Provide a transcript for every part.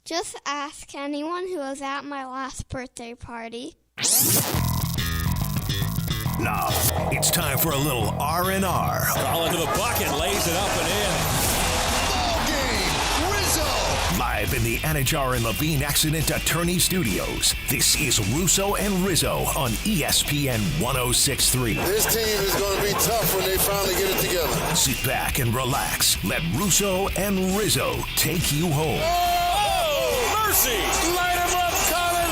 Just ask anyone who was at my last birthday party. Now, it's time for a little R&R. Ball into the bucket, lays it up and in. Ball game, Rizzo! Live in the Anajar and Levine Accident Attorney Studios, this is Russo and Rizzo on ESPN 106.3. This team is going to be tough when they finally get it together. Sit back and relax. Let Russo and Rizzo take you home. Oh, mercy! Light him up, Colin!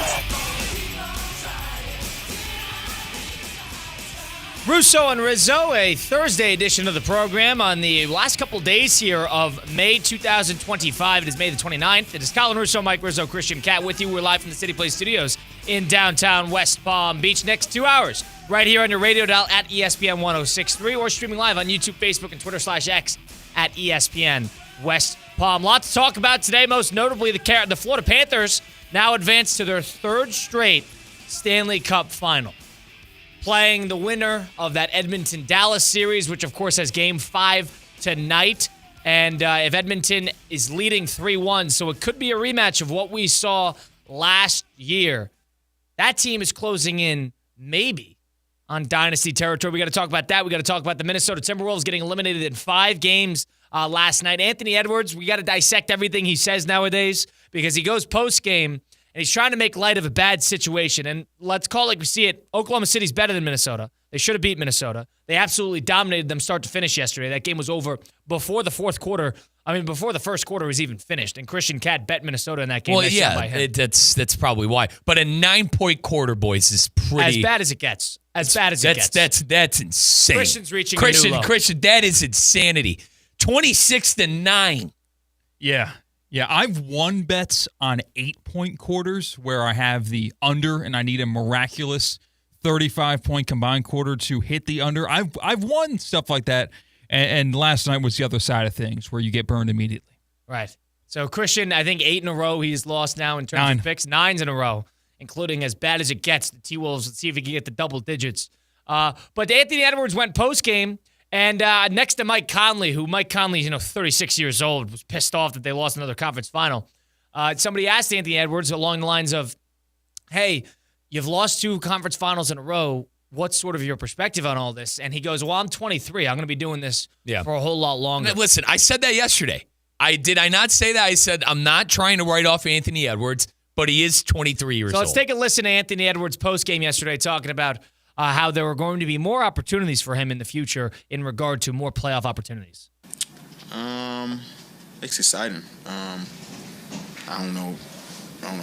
Russo and Rizzo, a Thursday edition of the program on the last couple days here of May 2025. It is May the 29th. It is Colin Russo, Mike Rizzo, Christian Cat with you. We're live from the City Place Studios in downtown West Palm Beach. Next 2 hours, right here on your radio dial at ESPN 106.3 or streaming live on YouTube, Facebook, and Twitter/X at ESPN West Palm. Lots to talk about today, most notably the Florida Panthers now advanced to their third straight Stanley Cup final, playing the winner of that Edmonton-Dallas series, which, of course, has Game 5 tonight. And if Edmonton is leading 3-1, so it could be a rematch of what we saw last year. That team is closing in maybe on dynasty territory. We got to talk about that. We got to talk about the Minnesota Timberwolves getting eliminated in 5 games last night. Anthony Edwards, we got to dissect everything he says nowadays because he goes post-game and he's trying to make light of a bad situation. And let's call it like we see it. Oklahoma City's better than Minnesota. They should have beat Minnesota. They absolutely dominated them start to finish yesterday. That game was over before the first quarter was even finished. And Christian Cat bet Minnesota in that game. Well, yeah, that's probably why. But a 9-point quarter, boys, is pretty... As bad as it gets. That's insane. Christian's reaching a new low. Christian, that is insanity. 26-9. Yeah. Yeah, I've won bets on 8-point quarters where I have the under and I need a miraculous 35-point combined quarter to hit the under. I've won stuff like that, and last night was the other side of things where you get burned immediately. Right. So Christian, I think 8 in a row he's lost now in terms of picks. 9 in a row, including as bad as it gets. The T-Wolves, let's see if he can get the double digits. But Anthony Edwards went post-game. And next to Mike Conley, who Mike Conley, 36 years old, was pissed off that they lost another conference final. Somebody asked Anthony Edwards along the lines of, hey, you've lost 2 conference finals in a row. What's sort of your perspective on all this? And he goes, well, I'm 23. I'm going to be doing this for a whole lot longer. Now, listen, I said that yesterday. Did I not say that? I said I'm not trying to write off Anthony Edwards, but he is 23 years old. So let's take a listen to Anthony Edwards' postgame yesterday talking about how there are going to be more opportunities for him in the future in regard to more playoff opportunities. It's exciting. I don't know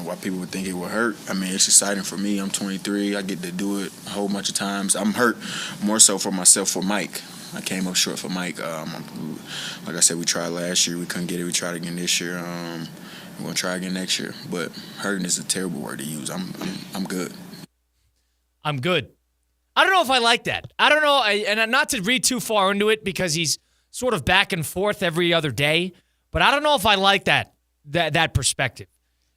why people would think it would hurt. I mean, it's exciting for me. I'm 23. I get to do it a whole bunch of times. I'm hurt more so for myself, for Mike. I came up short for Mike. Like I said, we tried last year. We couldn't get it. We tried again this year. We're going to try again next year. But hurting is a terrible word to use. I'm good. I'm good. I don't know if I like that. I don't know, and not to read too far into it because he's sort of back and forth every other day, but I don't know if I like that perspective.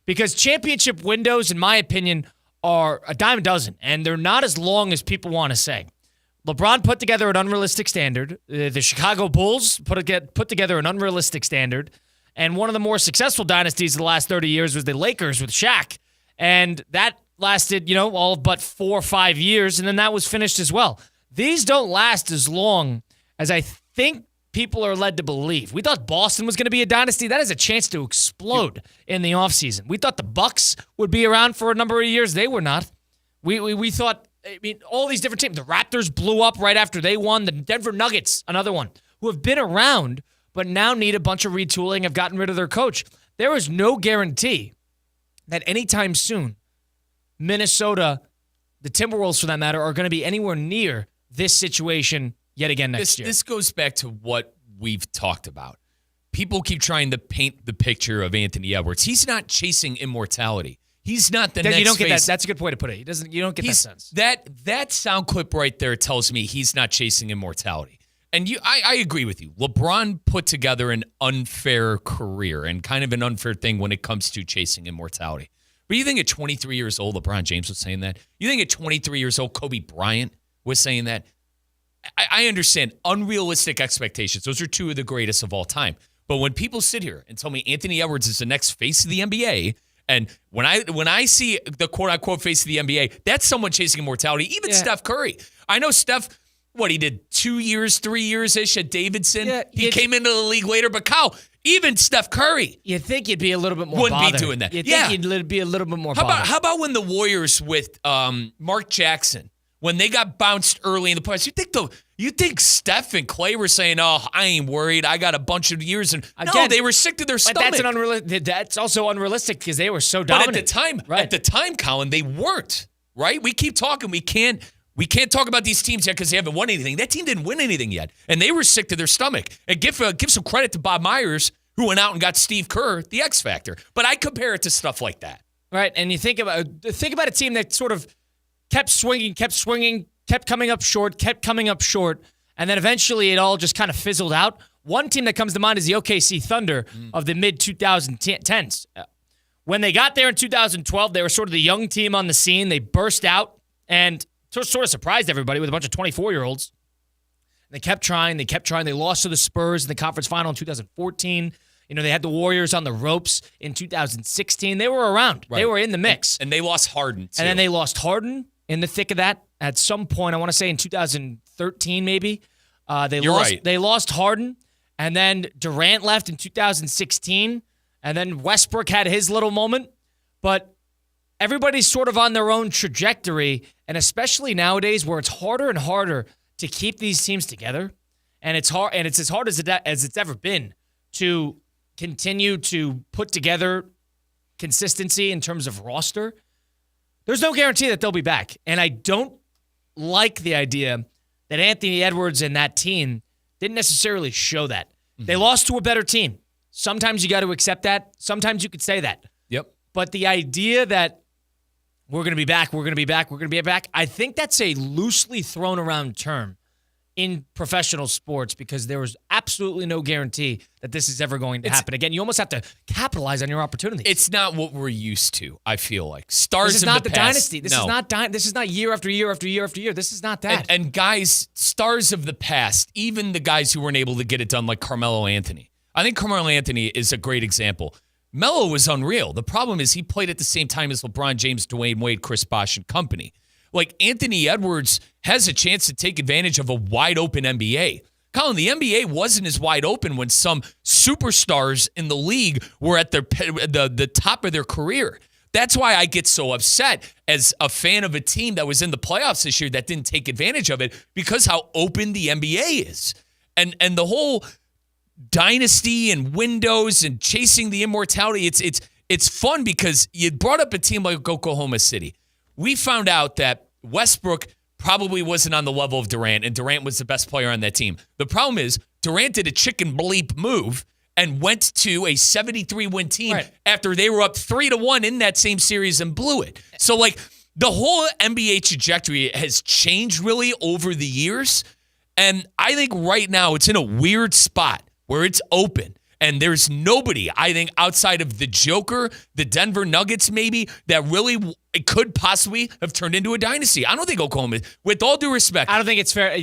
Because championship windows, in my opinion, are a dime a dozen, and they're not as long as people want to say. LeBron put together an unrealistic standard. The Chicago Bulls put together an unrealistic standard, and one of the more successful dynasties of the last 30 years was the Lakers with Shaq, and that lasted, all but 4 or 5 years, and then that was finished as well. These don't last as long as I think people are led to believe. We thought Boston was going to be a dynasty. That has a chance to explode in the offseason. We thought the Bucks would be around for a number of years. They were not. We thought, all these different teams. The Raptors blew up right after they won. The Denver Nuggets, another one, who have been around but now need a bunch of retooling, have gotten rid of their coach. There is no guarantee that anytime soon Minnesota, the Timberwolves for that matter, are going to be anywhere near this situation yet again next year. This goes back to what we've talked about. People keep trying to paint the picture of Anthony Edwards. He's not chasing immortality. He's not the next. You don't get face. that. That's a good way to put it. You don't get that sense. That sound clip right there tells me he's not chasing immortality. And I agree with you. LeBron put together an unfair career and kind of an unfair thing when it comes to chasing immortality. But you think at 23 years old, LeBron James was saying that? You think at 23 years old, Kobe Bryant was saying that? I understand unrealistic expectations. Those are 2 of the greatest of all time. But when people sit here and tell me Anthony Edwards is the next face of the NBA, and when I see the quote-unquote face of the NBA, that's someone chasing immortality. Even Steph Curry. I know Steph, he did 2 years, 3 years-ish at Davidson. Yeah, he came into the league later. But, Kyle, even Steph Curry. You'd think you'd be a little bit more wouldn't bothered. be doing that. You'd think you'd be a little bit more bothered. How about when the Warriors with Mark Jackson, when they got bounced early in the playoffs, you think Steph and Clay were saying, "Oh, I ain't worried. I got a bunch of years." And no, they were sick to their stomach. That's also unrealistic because they were so dominant. But at the time, Colin, they weren't. Right? We keep talking. We can't talk about these teams yet because they haven't won anything. That team didn't win anything yet, and they were sick to their stomach. And give some credit to Bob Myers, who went out and got Steve Kerr, the X Factor. But I compare it to stuff like that. Right, and you think about a team that sort of kept swinging, kept coming up short, and then eventually it all just kind of fizzled out. One team that comes to mind is the OKC Thunder of the mid-2010s. When they got there in 2012, they were sort of the young team on the scene. They burst out and sort of surprised everybody with a bunch of 24-year-olds. They kept trying. They lost to the Spurs in the conference final in 2014. They had the Warriors on the ropes in 2016. They were around. Right. They were in the mix. And they lost Harden, too. And then they lost Harden in the thick of that at some point. I want to say in 2013, maybe. They lost Harden, and then Durant left in 2016, and then Westbrook had his little moment. But everybody's sort of on their own trajectory, and especially nowadays where it's harder and harder to keep these teams together, and it's hard, and it's as hard as it's ever been to continue to put together consistency in terms of roster. There's no guarantee that they'll be back. And I don't like the idea that Anthony Edwards and that team didn't necessarily show that. Mm-hmm. They lost to a better team. Sometimes you got to accept that. Sometimes you could say that. Yep. But the idea that we're going to be back, I think that's a loosely thrown around term in professional sports because there was absolutely no guarantee that this is ever going to happen again. You almost have to capitalize on your opportunities. It's not what we're used to, I feel like. Stars This is of not the the past, dynasty. This no. is not year after year after year after year. This is not that. And guys, stars of the past, even the guys who weren't able to get it done like Carmelo Anthony. I think Carmelo Anthony is a great example. Melo was unreal. The problem is he played at the same time as LeBron James, Dwayne Wade, Chris Bosh, and company. Like Anthony Edwards has a chance to take advantage of a wide open NBA. Colin, the NBA wasn't as wide open when some superstars in the league were at the top of their career. That's why I get so upset as a fan of a team that was in the playoffs this year that didn't take advantage of it because how open the NBA is. And the whole dynasty and windows and chasing the immortality, it's fun because you brought up a team like Oklahoma City. We found out that Westbrook probably wasn't on the level of Durant, and Durant was the best player on that team. The problem is Durant did a chicken bleep move and went to a 73-win team after they were up 3-1 in that same series and blew it. So, the whole NBA trajectory has changed really over the years, and I think right now it's in a weird spot where it's open. And there's nobody, I think, outside of the Joker, the Denver Nuggets maybe, that really could possibly have turned into a dynasty. I don't think Oklahoma, with all due respect. I don't think it's fair.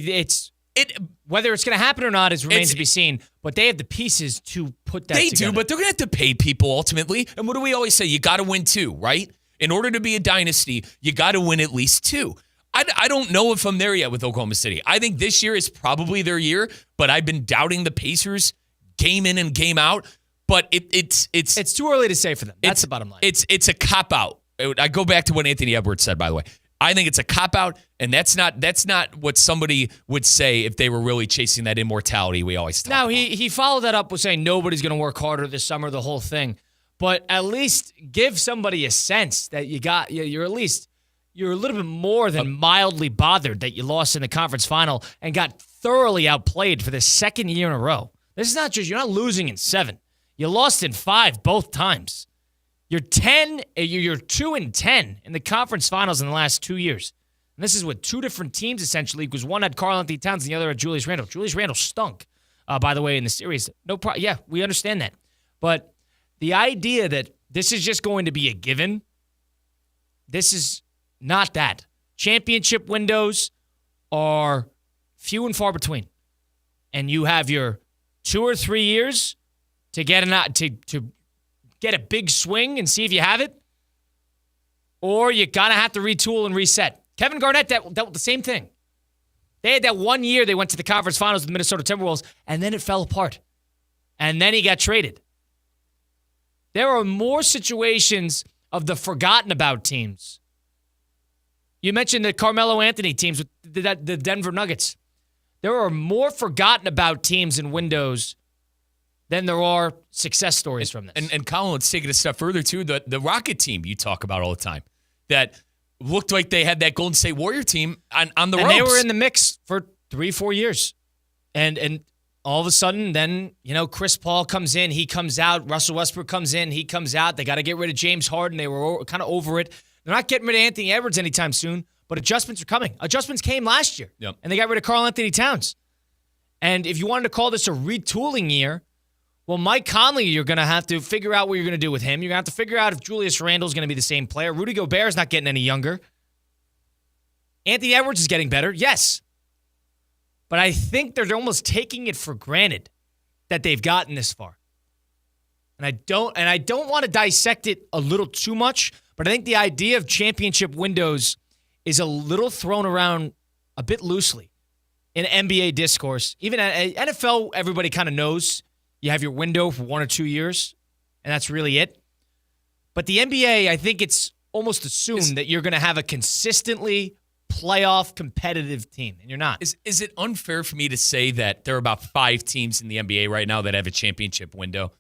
Whether it's going to happen or not remains to be seen. But they have the pieces to put that together. They do, but they're going to have to pay people ultimately. And what do we always say? You got to win two, right? In order to be a dynasty, you got to win at least two. I don't know if I'm there yet with Oklahoma City. I think this year is probably their year, but I've been doubting the Pacers game in and game out, but it's too early to say for them. That's the bottom line. It's a cop-out. I go back to what Anthony Edwards said, by the way. I think it's a cop-out, and that's not what somebody would say if they were really chasing that immortality we always talk about. Now, he followed that up with saying nobody's going to work harder this summer, the whole thing. But at least give somebody a sense that you're a little bit more than mildly bothered that you lost in the conference final and got thoroughly outplayed for the second year in a row. This is not just, you're not losing in 7. You lost in 5 both times. You're 2-10 in the conference finals in the last 2 years. And this is with 2 different teams, essentially, because one had Karl-Anthony Towns and the other had Julius Randle. Julius Randle stunk, by the way, in the series. No problem. Yeah, we understand that. But the idea that this is just going to be a given, this is not that. Championship windows are few and far between. And you have your 2 or 3 years to get to get a big swing and see if you have it, or you're going to have to retool and reset. Kevin Garnett dealt with the same thing. They had that 1 year they went to the conference finals with the Minnesota Timberwolves, and then it fell apart. And then he got traded. There are more situations of the forgotten about teams. You mentioned the Carmelo Anthony teams with the Denver Nuggets. There are more forgotten about teams in windows than there are success stories from this. And Colin, let's take it a step further, too. The Rocket team you talk about all the time that looked like they had that Golden State Warrior team on the ropes. And they were in the mix for 3-4 years. And all of a sudden, then, Chris Paul comes in, he comes out. Russell Westbrook comes in, he comes out. They got to get rid of James Harden. They were kind of over it. They're not getting rid of Anthony Edwards anytime soon, but adjustments are coming. Adjustments came last year, and they got rid of Karl Anthony Towns. And if you wanted to call this a retooling year, well, Mike Conley, you're going to have to figure out what you're going to do with him. You're going to have to figure out if Julius Randle's going to be the same player. Rudy Gobert's not getting any younger. Anthony Edwards is getting better, yes. But I think they're almost taking it for granted that they've gotten this far. And I don't want to dissect it a little too much, but I think the idea of championship windows is a little thrown around a bit loosely in NBA discourse. Even at NFL, everybody kind of knows you have your window for 1 or 2 years, and that's really it. But the NBA, I think it's almost assumed that you're going to have a consistently playoff competitive team, and you're not. Is it unfair for me to say that there are about 5 teams in the NBA right now that have a championship window?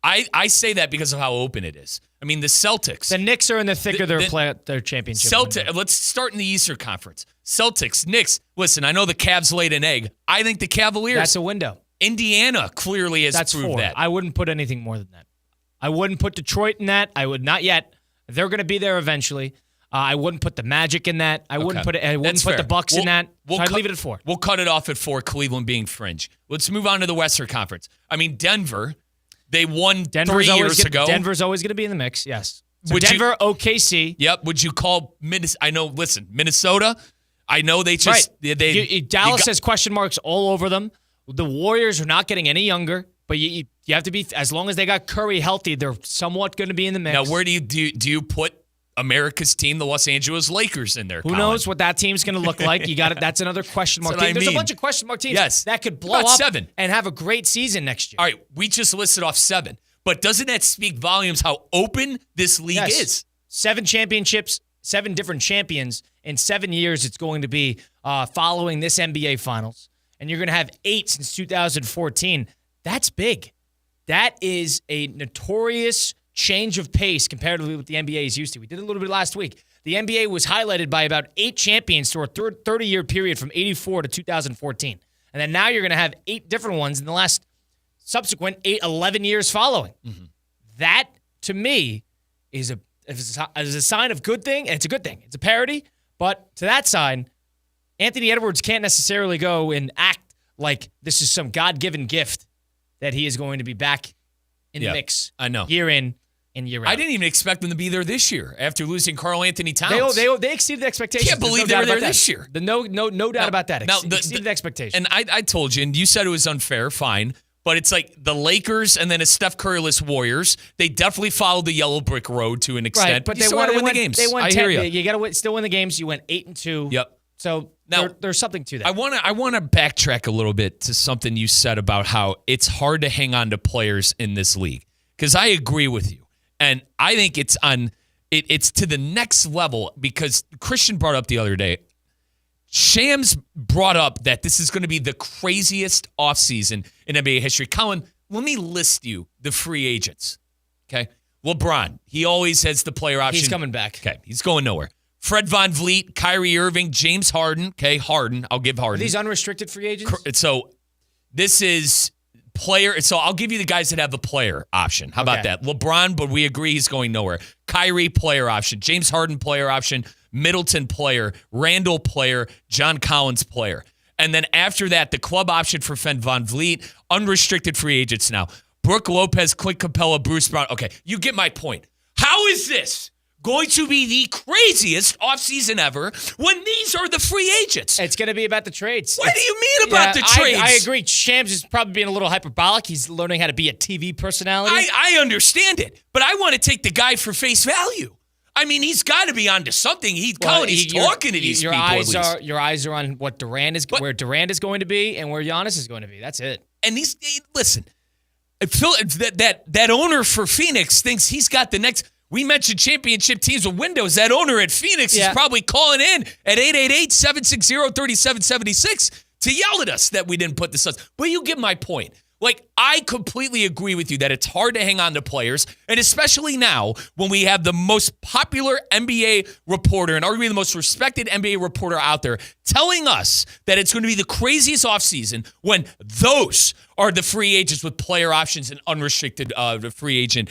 I say that because of how open it is. I mean, the Celtics. The Knicks are in the thick of their championship window. Let's start in the Eastern Conference. Celtics, Knicks. Listen, I know the Cavs laid an egg. I think the Cavaliers. That's a window. Indiana clearly has proved 4. that. I wouldn't put anything more than that. I wouldn't put Detroit in that. I would not yet. They're going to be there eventually. I wouldn't put the Magic in that. I wouldn't put the Bucks in that. I'd leave it at 4. We'll cut it off at 4, Cleveland being fringe. Let's move on to the Western Conference. I mean, Denver, they won 3 years ago. Denver's always going to be in the mix, yes. So Denver, OKC. Yep. Would you call Minnesota, I know they just right. Dallas has question marks all over them. The Warriors are not getting any younger, but you have to be, as long as they got Curry healthy, they're somewhat going to be in the mix. Now, where do you put America's team, the Los Angeles Lakers, in there? Who knows what that team's going to look like? You got it. That's another question mark team. There's a bunch of question mark teams that could blow up 7 and have a great season next year. All right, we just listed off 7, but doesn't that speak volumes how open this league is? 7 championships, 7 different champions in 7 years. It's going to be following this NBA Finals. And you're going to have 8 since 2014. That's big. That is a notorious change of pace comparatively with the NBA is used to. We did a little bit last week. The NBA was highlighted by about 8 champions through a 30-year period from 84 to 2014. And then now you're going to have 8 different ones in the last subsequent 11 years following. Mm-hmm. That, to me, is a sign of good thing. And it's a good thing. It's a parity. But to that side, Anthony Edwards can't necessarily go and act like this is some God-given gift that he is going to be back in the mix. I know. Year in and year out. I didn't even expect them to be there this year after losing Karl Anthony Towns. They exceeded expectations. Can't believe they were there this year. No doubt about that. Exceeded expectations. And I told you, and you said it was unfair, fine. But it's like the Lakers and then a Steph Curry-less Warriors. They definitely followed the yellow brick road to an extent. Right, but you still got to win the games. They won 10. Hear you. You got to still win the games. You went 8-2. Yep. So now, there's something to that. I want to backtrack a little bit to something you said about how it's hard to hang on to players in this league, because I agree with you, and I think it's to the next level, because Christian brought up the other day. Shams brought up that this is going to be the craziest offseason in NBA history. Colin, let me list you the free agents. Okay, LeBron, he always has the player option. He's coming back. Okay, he's going nowhere. Fred VanVleet, Kyrie Irving, James Harden. Okay, Harden. I'll give Harden. Are these unrestricted free agents? So this is player. So I'll give you the guys that have the player option. How about that? LeBron, but we agree he's going nowhere. Kyrie, player option. James Harden, player option. Middleton, player. Randall, player. John Collins, player. And then after that, the club option for Fred VanVleet. Unrestricted free agents now. Brooke Lopez, Clint Capella, Bruce Brown. Okay, you get my point. How is this going to be the craziest offseason ever when these are the free agents. It's going to be about the trades. What do you mean about the trades? I agree. Shams is probably being a little hyperbolic. He's learning how to be a TV personality. I understand it, but I want to take the guy for face value. I mean, he's got to be onto something. He's talking to these people. Your eyes are on what where Durant is going to be and where Giannis is going to be. That's it. And listen, that owner for Phoenix thinks he's got the next. We mentioned championship teams with windows. That owner at Phoenix is probably calling in at 888-760-3776 to yell at us that we didn't put the Suns. But you get my point. Like, I completely agree with you that it's hard to hang on to players, and especially now when we have the most popular NBA reporter and arguably the most respected NBA reporter out there telling us that it's going to be the craziest offseason when those are the free agents with player options and unrestricted free agent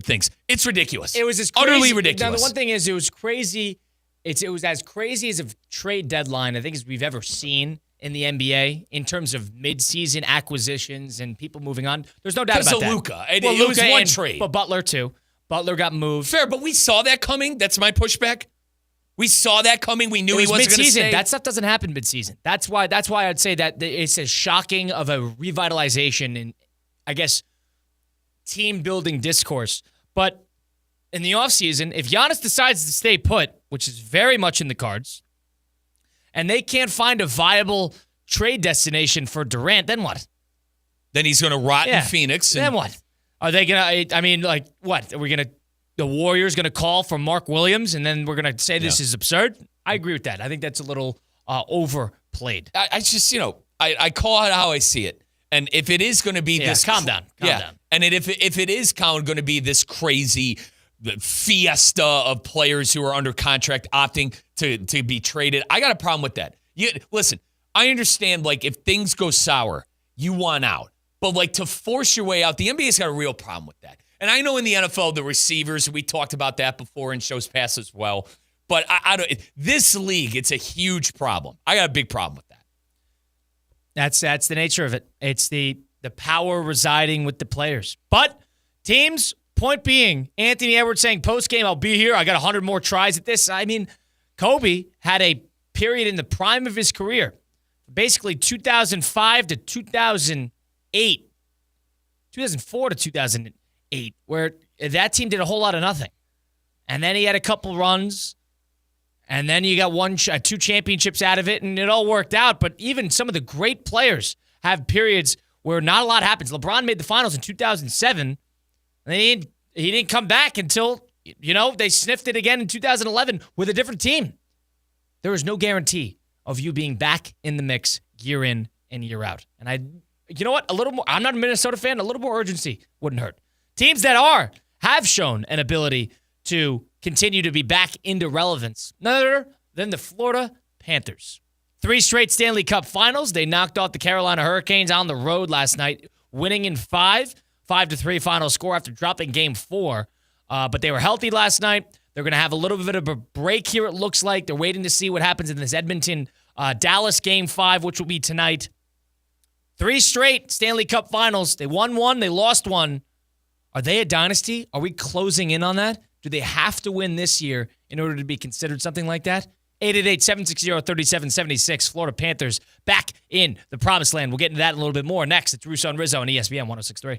things. It's ridiculous. It was as crazy, utterly ridiculous. Now, the one thing is, it was crazy. It was as crazy as a trade deadline, I think, as we've ever seen in the NBA in terms of midseason acquisitions and people moving on. There's no doubt about that. Because of Luka. It was one trade. But Butler, too. Butler got moved. Fair, but we saw that coming. That's my pushback. We saw that coming. We knew he wasn't going to stay. That stuff doesn't happen midseason. That's why I'd say that it's as shocking of a revitalization in, I guess, team-building discourse. But in the offseason, if Giannis decides to stay put, which is very much in the cards, and they can't find a viable trade destination for Durant, then what? Then he's going to rot in Phoenix. Then what? Are they going to, I mean, like, what? Are we going to, the Warriors going to call for Mark Williams, and then we're going to say this is absurd? I agree with that. I think that's a little overplayed. I just, I call it how I see it. And if it is going to be this... Calm down. And if it is going to be this crazy fiesta of players who are under contract opting to be traded, I got a problem with that. Listen, I understand, like, if things go sour, you want out. But, like, to force your way out, the NBA's got a real problem with that. And I know in the NFL, the receivers, we talked about that before in shows past as well. But I don't. This league, it's a huge problem. I got a big problem with that. That's the nature of it. It's the power residing with the players. But teams, point being, Anthony Edwards saying post-game, I'll be here. I got 100 more tries at this. I mean, Kobe had a period in the prime of his career, basically 2005 to 2008, 2004 to 2008, where that team did a whole lot of nothing. And then he had a couple runs, and then you got two championships out of it, and it all worked out. But even some of the great players have periods where not a lot happens. LeBron made the finals in 2007, and he didn't come back until, they sniffed it again in 2011 with a different team. There is no guarantee of you being back in the mix year in and year out. And you know what? A little more. I'm not a Minnesota fan. A little more urgency wouldn't hurt. Teams that have shown an ability to continue to be back into relevance, none other than the Florida Panthers. 3 straight Stanley Cup finals. They knocked off the Carolina Hurricanes on the road last night, winning in 5-3 final score after dropping game 4. But they were healthy last night. They're going to have a little bit of a break here, it looks like. They're waiting to see what happens in this Edmonton-Dallas game 5, which will be tonight. 3 straight Stanley Cup finals. They won 1. They lost 1. Are they a dynasty? Are we closing in on that? Do they have to win this year in order to be considered something like that? 888-760-3776. Florida Panthers back in the promised land. We'll get into that in a little bit more next. It's Russo and Rizzo on ESPN 106.3.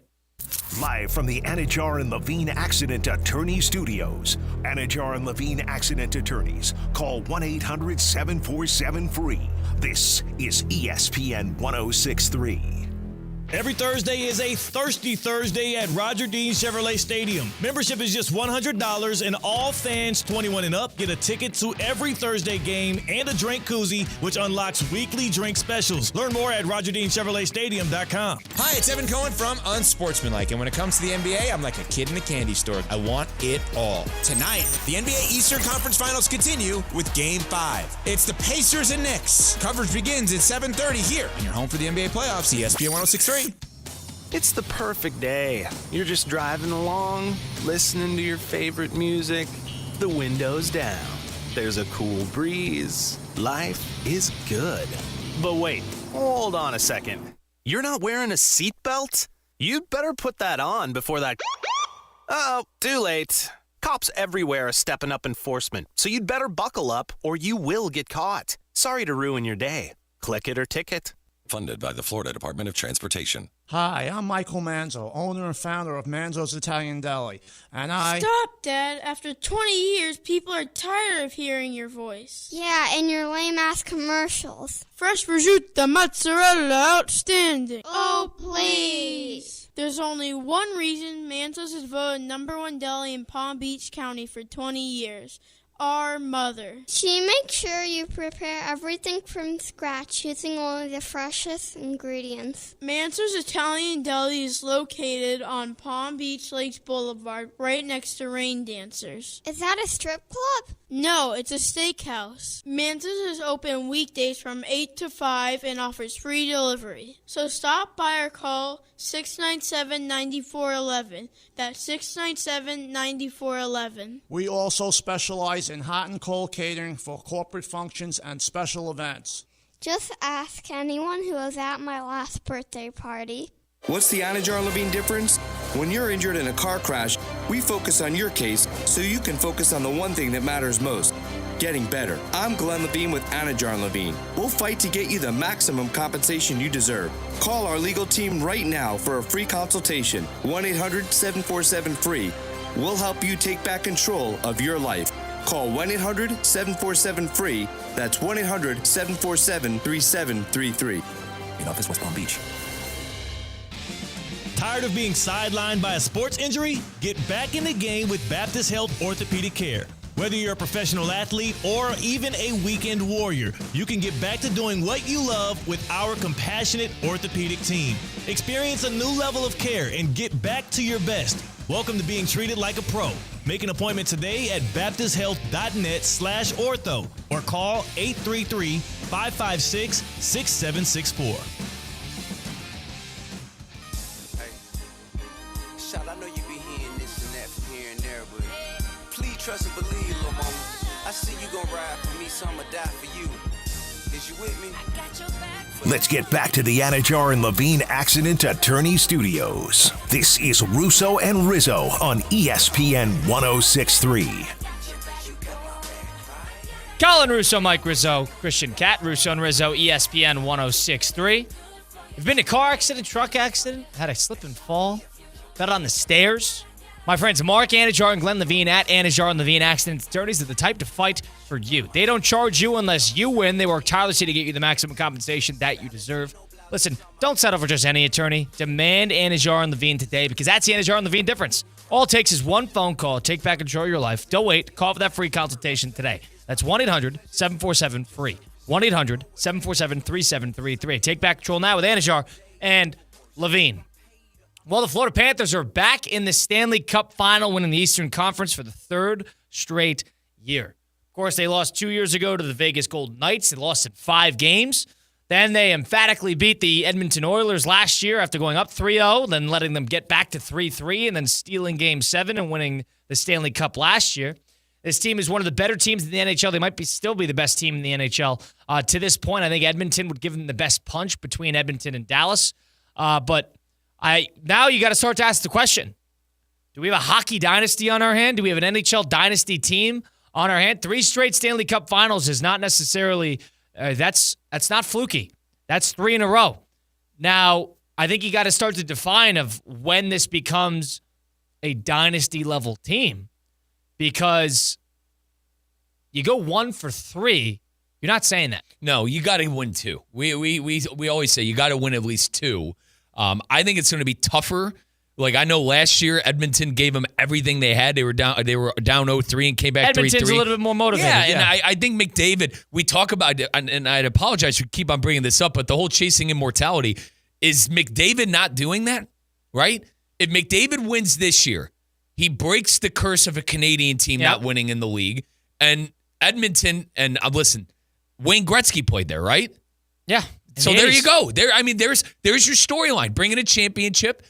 Live from the Anajar and Levine Accident Attorney Studios. Anajar and Levine Accident Attorneys. Call 1-800-747-FREE. This is ESPN 106.3. Every Thursday is a Thirsty Thursday at Roger Dean Chevrolet Stadium. Membership is just $100, and all fans 21 and up get a ticket to every Thursday game and a drink koozie, which unlocks weekly drink specials. Learn more at RogerDeanChevroletStadium.com. Hi, it's Evan Cohen from Unsportsmanlike, and when it comes to the NBA, I'm like a kid in a candy store. I want it all. Tonight, the NBA Eastern Conference Finals continue with Game 5. It's the Pacers and Knicks. Coverage begins at 7:30 here on your home for the NBA playoffs, ESPN 106.3. It's the perfect day. You're just driving along, listening to your favorite music, the windows down. There's a cool breeze. Life is good. But wait, hold on a second. You're not wearing a seatbelt? You'd better put that on before that... Uh-oh, too late. Cops everywhere are stepping up enforcement, so you'd better buckle up or you will get caught. Sorry to ruin your day. Click it or ticket. Funded by the Florida Department of Transportation. Hi, I'm Michael Manzo, owner and founder of Manzo's Italian Deli, and Stop, Dad. After 20 years, people are tired of hearing your voice. Yeah, and your lame-ass commercials. Fresh prosciutto, mozzarella, outstanding. Oh, please. There's only one reason Manzo's is voted #1 deli in Palm Beach County for 20 years. Our mother. She makes sure you prepare everything from scratch using only the freshest ingredients. Manzo's Italian Deli is located on Palm Beach Lakes Boulevard, right next to Rain Dancers. Is that a strip club? No, it's a steakhouse. Manzo's is open weekdays from 8 to 5 and offers free delivery. So stop by or call 697-9411. That's 697-9411. we also specialize in hot and cold catering for corporate functions and special events. Just ask anyone who was at my last birthday party. What's the Anajar Levine difference? When you're injured in a car crash, we focus on your case so you can focus on the one thing that matters most, getting better. I'm Glenn Levine with Anajar Levine. We'll fight to get you the maximum compensation you deserve. Call our legal team right now for a free consultation, 1-800-747-FREE. We'll help you take back control of your life. Call 1-800-747-FREE. That's 1-800-747-3733. In office, West Palm Beach. Tired of being sidelined by a sports injury? Get back in the game with Baptist Health Orthopedic Care. Whether you're a professional athlete or even a weekend warrior, you can get back to doing what you love with our compassionate orthopedic team. Experience a new level of care and get back to your best. Welcome to being treated like a pro. Make an appointment today at baptisthealth.net/ortho or call 833-556-6764. I know you be hearing this and that from here and there, but please trust and believe, little mama. I see you gon' ride for me, so I'ma die for you. Is you with me? I got your back. Let's get back to the Anajar and Levine Accident Attorney Studios. This is Russo and Rizzo on ESPN 106.3. Colin Russo, Mike Rizzo, Christian Cat, Russo and Rizzo, ESPN 106.3. You've been in a car accident, truck accident, had a slip and fall, fell on the stairs. My friends Mark Anajar and Glenn Levine at Anajar and Levine Accident Attorneys are the type to fight for you. They don't charge you unless you win. They work tirelessly to get you the maximum compensation that you deserve. Listen, don't settle for just any attorney. Demand Anajar and Levine today because that's the Anajar and Levine difference. All it takes is one phone call. Take back control of your life. Don't wait. Call for that free consultation today. That's 1-800-747-FREE. 1-800-747-3733. Take back control now with Anajar and Levine. Well, the Florida Panthers are back in the Stanley Cup final, winning the Eastern Conference for the third straight year. Of course, they lost 2 years ago to the Vegas Golden Knights. They lost in 5 games. Then they emphatically beat the Edmonton Oilers last year after going up 3-0, then letting them get back to 3-3, and then stealing Game 7 and winning the Stanley Cup last year. This team is one of the better teams in the NHL. They might still be the best team in the NHL. To this point, I think Edmonton would give them the best punch between Edmonton and Dallas. But now you got to start to ask the question, do we have a hockey dynasty on our hand? Do we have an NHL dynasty team on our hand? 3 straight Stanley Cup finals is not necessarily, that's not fluky. That's 3 in a row. Now, I think you got to start to define of when this becomes a dynasty level team, because you go 1 for 3, you're not saying that. No, you got to win 2. We always say you got to win at least 2. I think it's going to be tougher. Like, I know last year Edmonton gave them everything they had. They were down 0-3 and came back 3-3. Edmonton's a little bit more motivated. Yeah, and I think McDavid, we talk about it, and I'd apologize for keep on bringing this up, but the whole chasing immortality, is McDavid not doing that, right? If McDavid wins this year, he breaks the curse of a Canadian team not winning in the league. And Edmonton, and listen, Wayne Gretzky played there, right? Yeah. So there you go. There's your storyline. Bringing a championship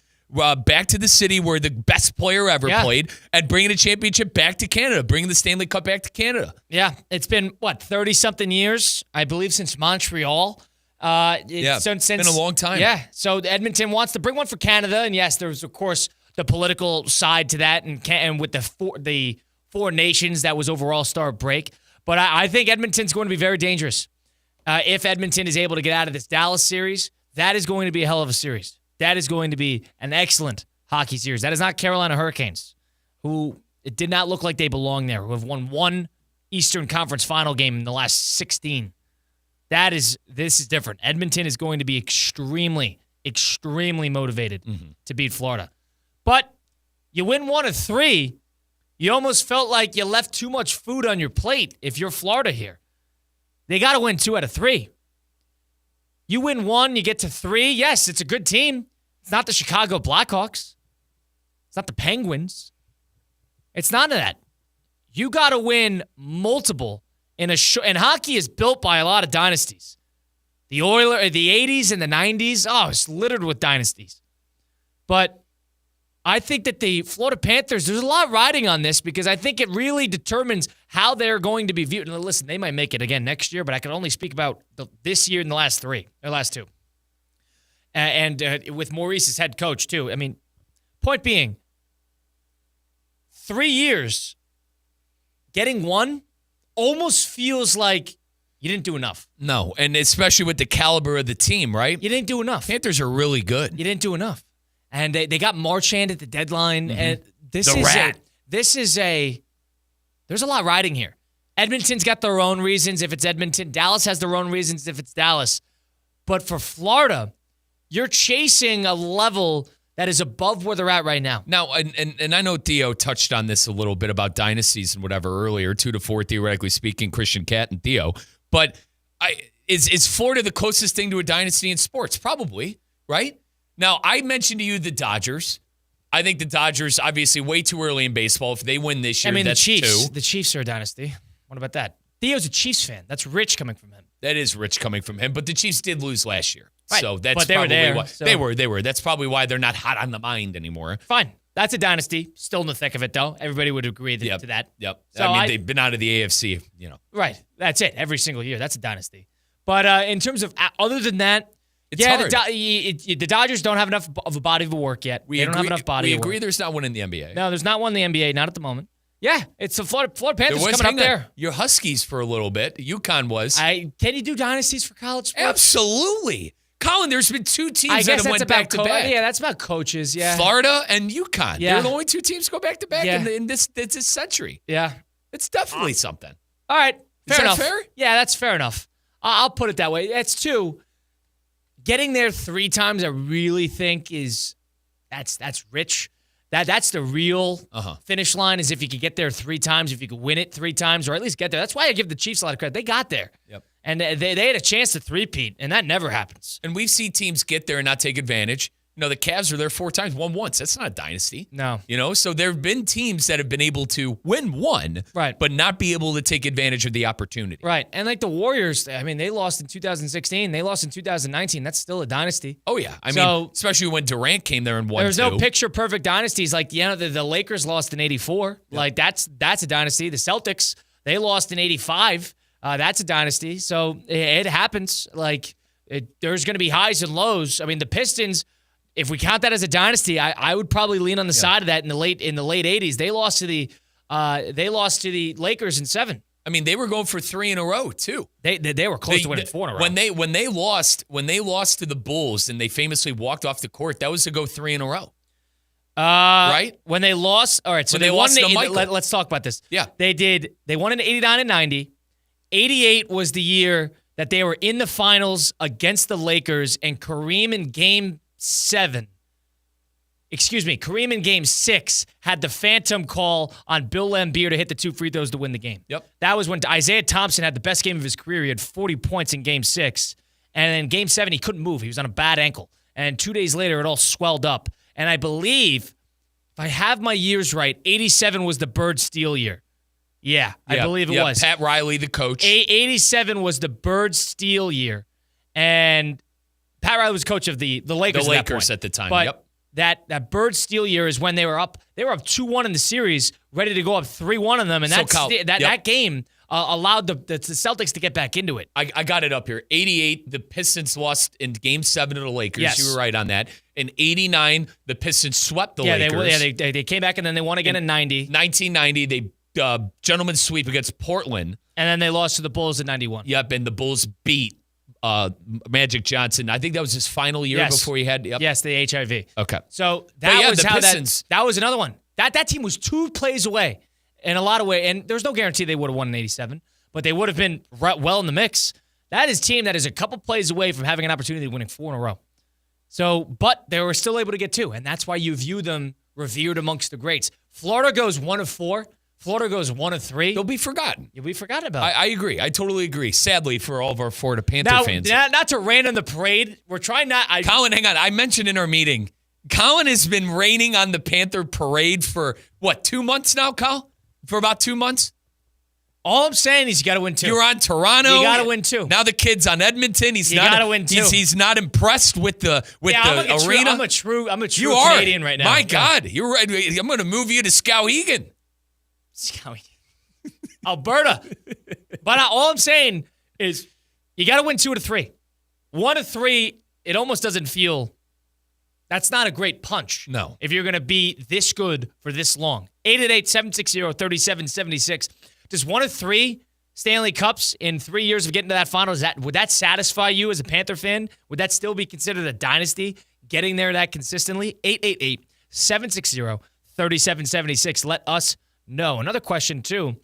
back to the city where the best player ever played, and bringing a championship back to Canada, bringing the Stanley Cup back to Canada. Yeah, it's been, 30-something years, I believe, since Montreal. It's been a long time. Yeah, so Edmonton wants to bring one for Canada, and yes, there's, of course, the political side to that, and with the four nations that was over All-Star break. But I think Edmonton's going to be very dangerous. If Edmonton is able to get out of this Dallas series, that is going to be a hell of a series. That is going to be an excellent hockey series. That is not Carolina Hurricanes, who it did not look like they belong there, who have won one Eastern Conference final game in the last 16. This is different. Edmonton is going to be extremely, extremely motivated to beat Florida. But you win 1 of 3, you almost felt like you left too much food on your plate if you're Florida here. They got to win 2 out of 3. You win 1, you get to 3. Yes, it's a good team. It's not the Chicago Blackhawks. It's not the Penguins. It's none of that. You got to win multiple and hockey is built by a lot of dynasties. The Oilers, the 80s and the 90s, it's littered with dynasties. But I think that the Florida Panthers, there's a lot riding on this because I think it really determines how they're going to be viewed. And listen, they might make it again next year, but I can only speak about this year and the last 2. And with Maurice as head coach, too. I mean, point being, 3 years, getting 1 almost feels like you didn't do enough. No, and especially with the caliber of the team, right? You didn't do enough. Panthers are really good. You didn't do enough. And they got Marchand at the deadline. And there's a lot riding here. Edmonton's got their own reasons if it's Edmonton. Dallas has their own reasons if it's Dallas. But for Florida, you're chasing a level that is above where they're at right now. Now, and I know Theo touched on this a little bit about dynasties and whatever earlier, 2 to 4, theoretically speaking, Christian Cat and Theo. But is Florida the closest thing to a dynasty in sports? Probably, right? Now, I mentioned to you the Dodgers. I think the Dodgers, obviously, way too early in baseball. If they win this year, that's the Chiefs. 2. The Chiefs are a dynasty. What about that? Theo's a Chiefs fan. That's rich coming from him. That is rich coming from him. But the Chiefs did lose last year. Right. So that's but they probably were there, why. so. They were. That's probably why they're not hot on the mind anymore. Fine. That's a dynasty. Still in the thick of it, though. Everybody would agree to that. Yep. So they've been out of the AFC, Right. That's it. Every single year. That's a dynasty. But in terms of, other than that, it's hard. The Dodgers don't have enough of a body of work yet. They don't have enough body of work. We agree there's not one in the NBA. No, there's not one in the NBA. Not at the moment. Yeah, it's the Florida Panthers coming up there. Your Huskies for a little bit. UConn was. Can you do dynasties for college sports? Absolutely. Colin, there's been 2 teams that have went back-to-back. Yeah, that's about coaches, yeah. Florida and UConn. Yeah. They're the only 2 teams to go back-to-back in this century. Yeah. It's definitely something. All right. Fair enough. Fair? Yeah, that's fair enough. I'll put it that way. That's 2. Getting there 3 times, I really think that's rich. That's the real finish line, is if you could get there 3 times, if you could win it 3 times, or at least get there. That's why I give the Chiefs a lot of credit. They got there. Yep. And they had a chance to three-peat, and that never happens. And we've seen teams get there and not take advantage. The Cavs are there 4 times, won once. That's not a dynasty. No. So there have been teams that have been able to win 1, right, but not be able to take advantage of the opportunity. Right. And like the Warriors, they lost in 2016. They lost in 2019. That's still a dynasty. Oh, yeah. I mean, especially when Durant came there and won. There's no picture-perfect dynasties. Like, the Lakers lost in 84. Yep. Like, that's a dynasty. The Celtics, they lost in 85. That's a dynasty. So it happens. Like, there's going to be highs and lows. I mean, the Pistons, if we count that as a dynasty, I would probably lean on the side of that in the late 80s. They lost to the Lakers in 7. I mean, they were going for 3 in a row too. They were close to winning 4 in a row. When they lost to the Bulls and they famously walked off the court, that was to go 3 in a row. Right? When they lost, all right. So when they won. Let's talk about this. Yeah, they did. They won in 89 and 90. 88 was the year that they were in the finals against the Lakers, and Kareem in Game 6 had the phantom call on Bill Laimbeer to hit the 2 free throws to win the game. Yep. That was when Isaiah Thompson had the best game of his career. He had 40 points in Game 6. And in Game 7, he couldn't move. He was on a bad ankle. And 2 days later, it all swelled up. And I believe, if I have my years right, 87 was the Bird Steele year. Yeah, I believe it was. Pat Riley, the coach. 87 was the Bird Steele year. And Pat Riley was coach of the Lakers. The Lakers at the time. But that Bird Steele year is when they were up. They were up 2-1 in the series, ready to go up 3-1 on them. And that game allowed the Celtics to get back into it. I got it up here. 88, the Pistons lost in Game 7 to the Lakers. Yes. You were right on that. In 89, the Pistons swept the Lakers. They came back and then they won again in 90. 1990, they gentleman's sweep against Portland. And then they lost to the Bulls in 91. Yep, and the Bulls beat Magic Johnson. I think that was his final year before he had. Yep. Yes, the HIV. Okay. So that was the how Pistons. that was another one. That team was 2 plays away in a lot of ways, and there's no guarantee they would have won in 87, but they would have been well in the mix. That is a team that is a couple plays away from having an opportunity of winning 4 in a row. So, but they were still able to get 2, and that's why you view them revered amongst the greats. Florida goes 1 of 4. Florida goes 1 of 3. They'll be forgotten. You'll be forgotten about. I agree. I totally agree. Sadly, for all of our Florida Panther fans. Not to rain on the parade. We're trying not. Colin, hang on. I mentioned in our meeting, Colin has been raining on the Panther parade for, 2 months now, Kyle? For about 2 months? All I'm saying is you got to win 2. You're on Toronto. You got to win 2. Now the kid's on Edmonton. You got to win 2. He's not impressed with the arena. I'm a true Canadian right now. My God, you're right. I'm going to move you to Skowhegan. Alberta. But all I'm saying is you got to win 2 out of 3. 1 of 3, it almost doesn't feel. That's not a great punch. No. If you're going to be this good for this long. 888-760-3776. Does 1 of 3 Stanley Cups in 3 years of getting to that final, would that satisfy you as a Panther fan? Would that still be considered a dynasty, getting there that consistently? 888-760-3776. Let us know. Another question, too.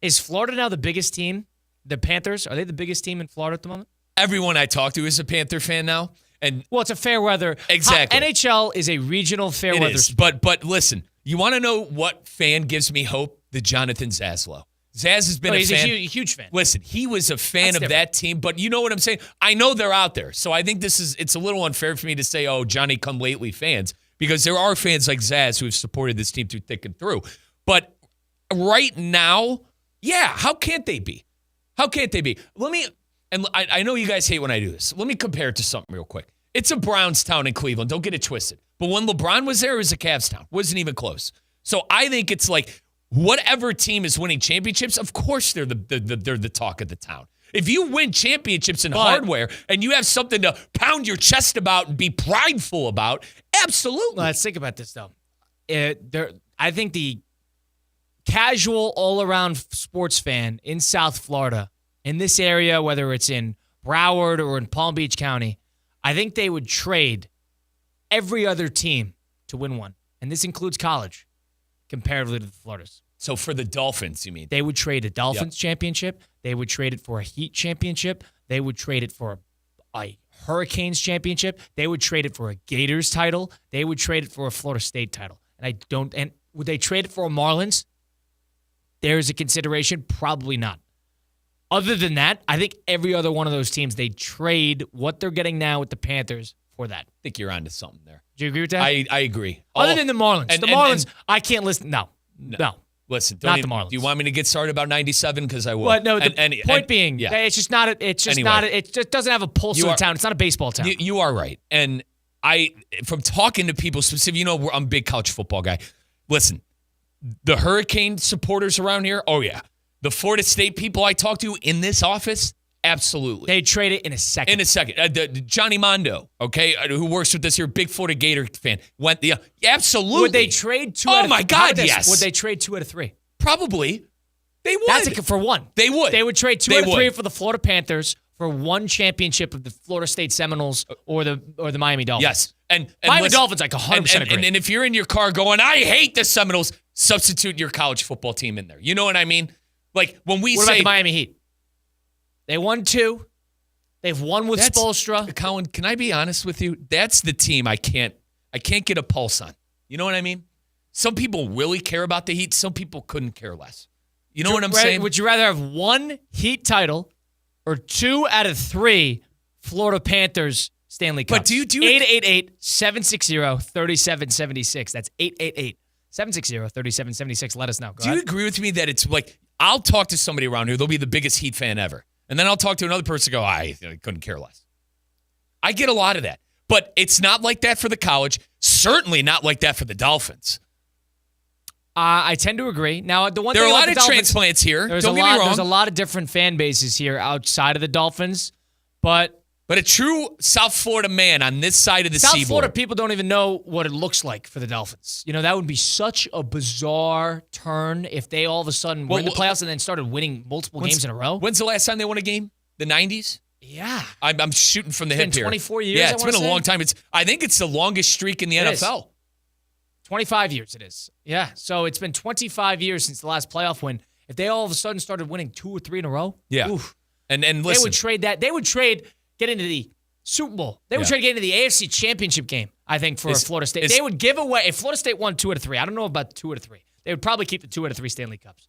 Is Florida now the biggest team? The Panthers, are they the biggest team in Florida at the moment? Everyone I talk to is a Panther fan now. And well, it's a fair weather. Exactly. NHL is a regional fair weather. Is. But listen, you want to know what fan gives me hope? The Jonathan Zaslow. Zaz has been a fan. He's a huge fan. Listen, he was a fan of that team, but you know what I'm saying? I know they're out there. So I think it's a little unfair for me to say, oh, Johnny come lately fans, because there are fans like Zaz who have supported this team through thick and through. But right now, yeah, how can't they be? How can't they be? I know you guys hate when I do this. Let me compare it to something real quick. It's a Browns town in Cleveland. Don't get it twisted. But when LeBron was there, it was a Cavs town. Wasn't even close. So I think it's like whatever team is winning championships, of course they're the talk of the town. If you win championships in hardware and you have something to pound your chest about and be prideful about, absolutely. Let's think about this, though. I think the casual all-around sports fan in South Florida, in this area, whether it's in Broward or in Palm Beach County, I think they would trade every other team to win one. And this includes college, comparatively to the Floridas. So for the Dolphins, you mean? They would trade a Dolphins championship. They would trade it for a Heat championship. They would trade it for a Hurricanes championship. They would trade it for a Gators title. They would trade it for a Florida State title. And would they trade it for a Marlins? There's a consideration. Probably not. Other than that, I think every other one of those teams, they trade what they're getting now with the Panthers for that. I think you're onto something there. Do you agree with that? I agree. Other than the Marlins. The Marlins, I can't listen. No. Listen, not the Marlins. Do you want me to get started about 97? Because I will. Well, no, the point being, it's just not. It just doesn't have a pulse of the town. It's not a baseball town. You are right. And from talking to people specifically, I'm a big college football guy. Listen, the Hurricane supporters around here, oh yeah. The Florida State people I talk to in this office, absolutely. They trade it in a second. In a second. The Johnny Mondo, okay, who works with us here, big Florida Gator fan, went, absolutely. Would they trade 2 Oh, my God, yes. Would they trade 2 out of 3? Probably. They would. That's for one. They would. They would trade 2 out of 3 for the Florida Panthers for one championship of the Florida State Seminoles or the Miami Dolphins. Yes. And Miami Dolphins, like 100% agree. And if you're in your car going, I hate the Seminoles, substitute your college football team in there. You know what I mean? Like when we what say about the Miami Heat? They won 2. They've won with Spoelstra. Colin, can I be honest with you? That's the team I can't get a pulse on. You know what I mean? Some people really care about the Heat. Some people couldn't care less. You know what I'm saying? Would you rather have 1 Heat title or 2 out of 3 Florida Panthers Stanley Cups? But do you 888-760-3776. That's 888-760-3776. Let us know. Do you agree with me that it's like I'll talk to somebody around here, they'll be the biggest Heat fan ever. And then I'll talk to another person and go, I couldn't care less. I get a lot of that. But it's not like that for the college. Certainly not like that for the Dolphins. I tend to agree. Now, the one There are thing a about lot the of Dolphins, transplants here. Don't get me There's wrong. a lot of different fan bases here outside of the Dolphins, but But a true South Florida man on this side of the South seaboard. Florida people don't even know what it looks like for the Dolphins. That would be such a bizarre turn if they all of a sudden were in the playoffs and then started winning multiple games in a row. When's the last time they won a game? The 90s? Yeah. I'm shooting from the hip here. 24 years, Yeah, I it's wanna been a say. long time. I think it's the longest streak in the It is. NFL. 25 years it is. Yeah. So it's been 25 years since the last playoff win. If they all of a sudden started winning 2 or 3 in a row, Yeah. oof, And they listen, would trade that. They would trade get into the Super Bowl. They would trade get into the AFC Championship game, I think, for Florida State. They would give away, if Florida State won 2 out of 3, I don't know about 2 out of 3. They would probably keep the 2 out of 3 Stanley Cups.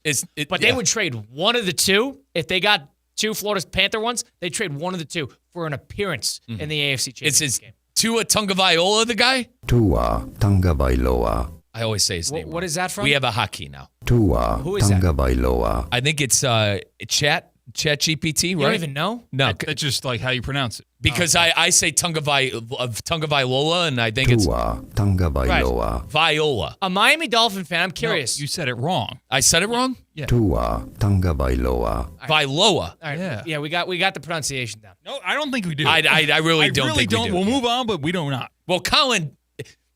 But they would trade one of the two. If they got 2 Florida Panther ones, they'd trade one of the 2 for an appearance in the AFC Championship game. Tua Tagovailoa the guy? Tua Tagovailoa. I always say his name. What is that from? We have a hockey now. Tua Who is that? Tagovailoa. I think it's Chat GPT, right? You don't even know? No. That's just like how you pronounce it. Because I say Tagovailoa, and I think it's Tua Tagovailoa. Viola. A Miami Dolphin fan, I'm curious. No, you said it wrong. I said it wrong? Yeah. Tua Tagovailoa. Viola. All right. Yeah, we got the pronunciation down. No, I don't think we do. I really don't think we do. We'll move on, but we do not. Well, Colin,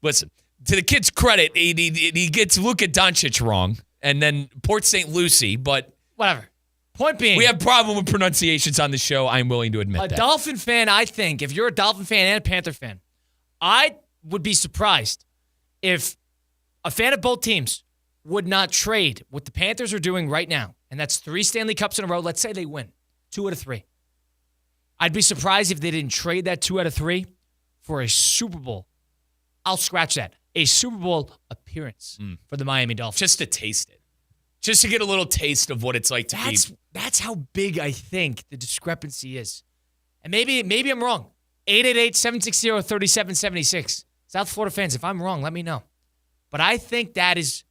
listen, to the kid's credit, he gets Luka Doncic wrong, and then Port St. Lucie, but whatever. Point being, we have problem with pronunciations on the show. I'm willing to admit that. A Dolphin fan, I think, if you're a Dolphin fan and a Panther fan, I would be surprised if a fan of both teams would not trade what the Panthers are doing right now, and that's 3 Stanley Cups in a row. Let's say they win 2 out of 3. I'd be surprised if they didn't trade that 2 out of 3 for a Super Bowl. I'll scratch that. A Super Bowl appearance for the Miami Dolphins. Just to taste it. Just to get a little taste of what it's like to be. That's how big I think the discrepancy is. And maybe I'm wrong. 888-760-3776. South Florida fans, if I'm wrong, let me know. But I think that is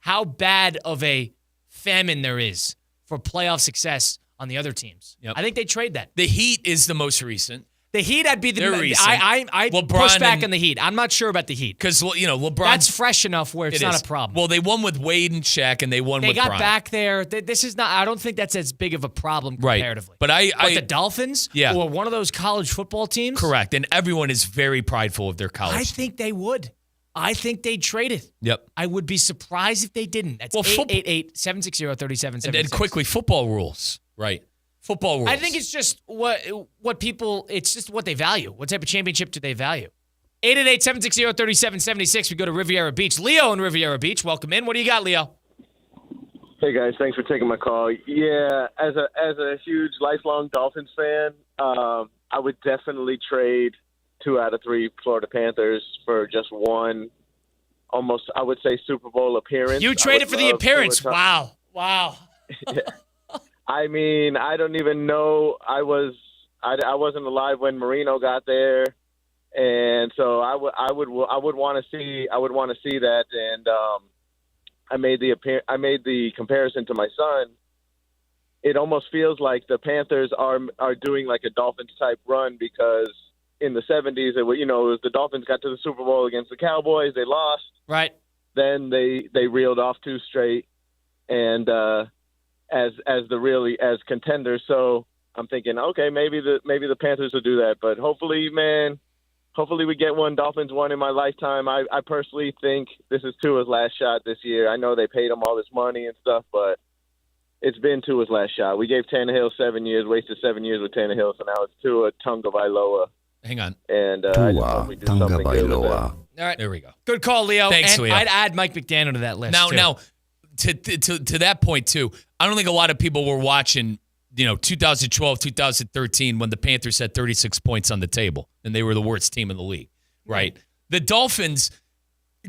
how bad of a famine there is for playoff success on the other teams. Yep. I think they trade that. The Heat is the most recent. The Heat, I'd be the. They're recent. I LeBron push back and- on the Heat. I'm not sure about the Heat Because, LeBron. that's fresh enough where it's It not is. a problem. Well, they won with Wade and Shaq, and they won They with got Bron. back there. This is not. I don't think that's as big of a problem Right. comparatively. But But the Dolphins, Yeah. or one of those college football teams, Correct. And everyone is very prideful of their college. I think they would. I think they'd trade it. Yep. I would be surprised if they didn't. That's Well, 888-760-3776. And then quickly, football rules. Right. Football rules. I think it's just what people. It's just what they value. What type of championship do they value? 888-760-3776. We go to Riviera Beach. Leo in Riviera Beach. Welcome in. What do you got, Leo? Hey guys, thanks for taking my call. Yeah, as a huge lifelong Dolphins fan, I would definitely trade 2 out of 3 Florida Panthers for just one, almost I would say Super Bowl appearance. You traded for the appearance. Wow. Yeah. I mean, I don't even know. I wasn't alive when Marino got there, and so I would want to see that. And I made the comparison to my son. It almost feels like the Panthers are doing like a Dolphins type run, because in the 70s, it was the Dolphins got to the Super Bowl against the Cowboys, they lost. Right. Then they reeled off 2 straight, and as contenders. So I'm thinking, okay, maybe the Panthers will do that, but hopefully we get one. Dolphins one in my lifetime. I personally think this is Tua's last shot this year. I know they paid him all this money and stuff, but it's been Tua's last shot. We gave Tannehill 7 years, wasted 7 years with Tannehill, so now it's Tua Tagovailoa. Hang on. And I just hope we do something good with that. All right. There we go. Good call, Leo. Thanks, and Leo. I'd add Mike McDaniel to that list. Now, to that point too, I don't think a lot of people were watching, 2012, 2013 when the Panthers had 36 points on the table and they were the worst team in the league, right? The Dolphins,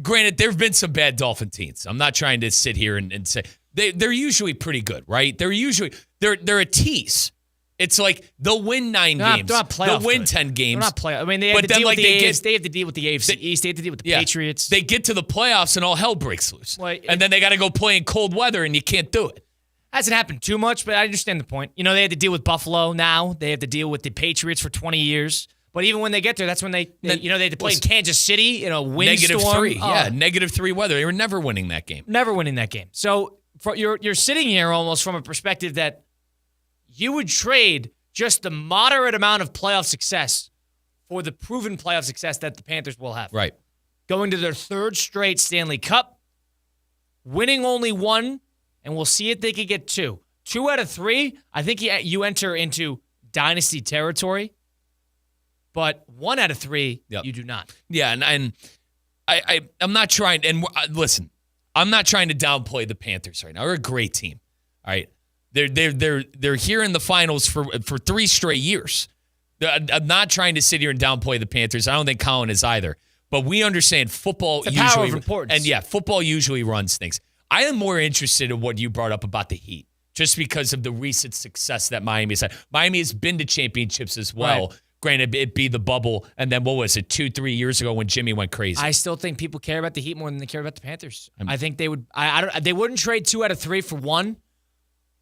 granted, there have been some bad Dolphin teams. I'm not trying to sit here and say they're usually pretty good, right? They're a tease. It's like they'll win 9 games. They're not playoff They'll win good. 10 games. They're not playoff. I mean, they have to deal with they have to deal with the AFC East. They have to deal with the Patriots. They get to the playoffs and all hell breaks loose. Well, and then they got to go play in cold weather and you can't do it. Hasn't happened too much, but I understand the point. They had to deal with Buffalo now. They have to deal with the Patriots for 20 years. But even when they get there, that's when they had to play in Kansas City in a windstorm. -3. Yeah, -3 weather. They were never winning that game. Never winning that game. So you're sitting here almost from a perspective that you would trade just the moderate amount of playoff success for the proven playoff success that the Panthers will have. Right. Going to their third straight Stanley Cup, winning only one, and we'll see if they could get 2. 2 out of 3, I think you enter into dynasty territory. But 1 out of 3, you do not. Yeah, and I'm not trying. And listen, I'm not trying to downplay the Panthers right now. They're a great team. All right, they're here in the finals for 3 straight years. I'm not trying to sit here and downplay the Panthers. I don't think Colin is either. But we understand football it's a usually power of importance. And football usually runs things. I am more interested in what you brought up about the Heat, just because of the recent success that Miami has had. Miami has been to championships as well. Right. Granted, it'd be the bubble, and then what was it, 2-3 years ago when Jimmy went crazy? I still think people care about the Heat more than they care about the Panthers. I think they would. They wouldn't trade 2 out of 3 for 1,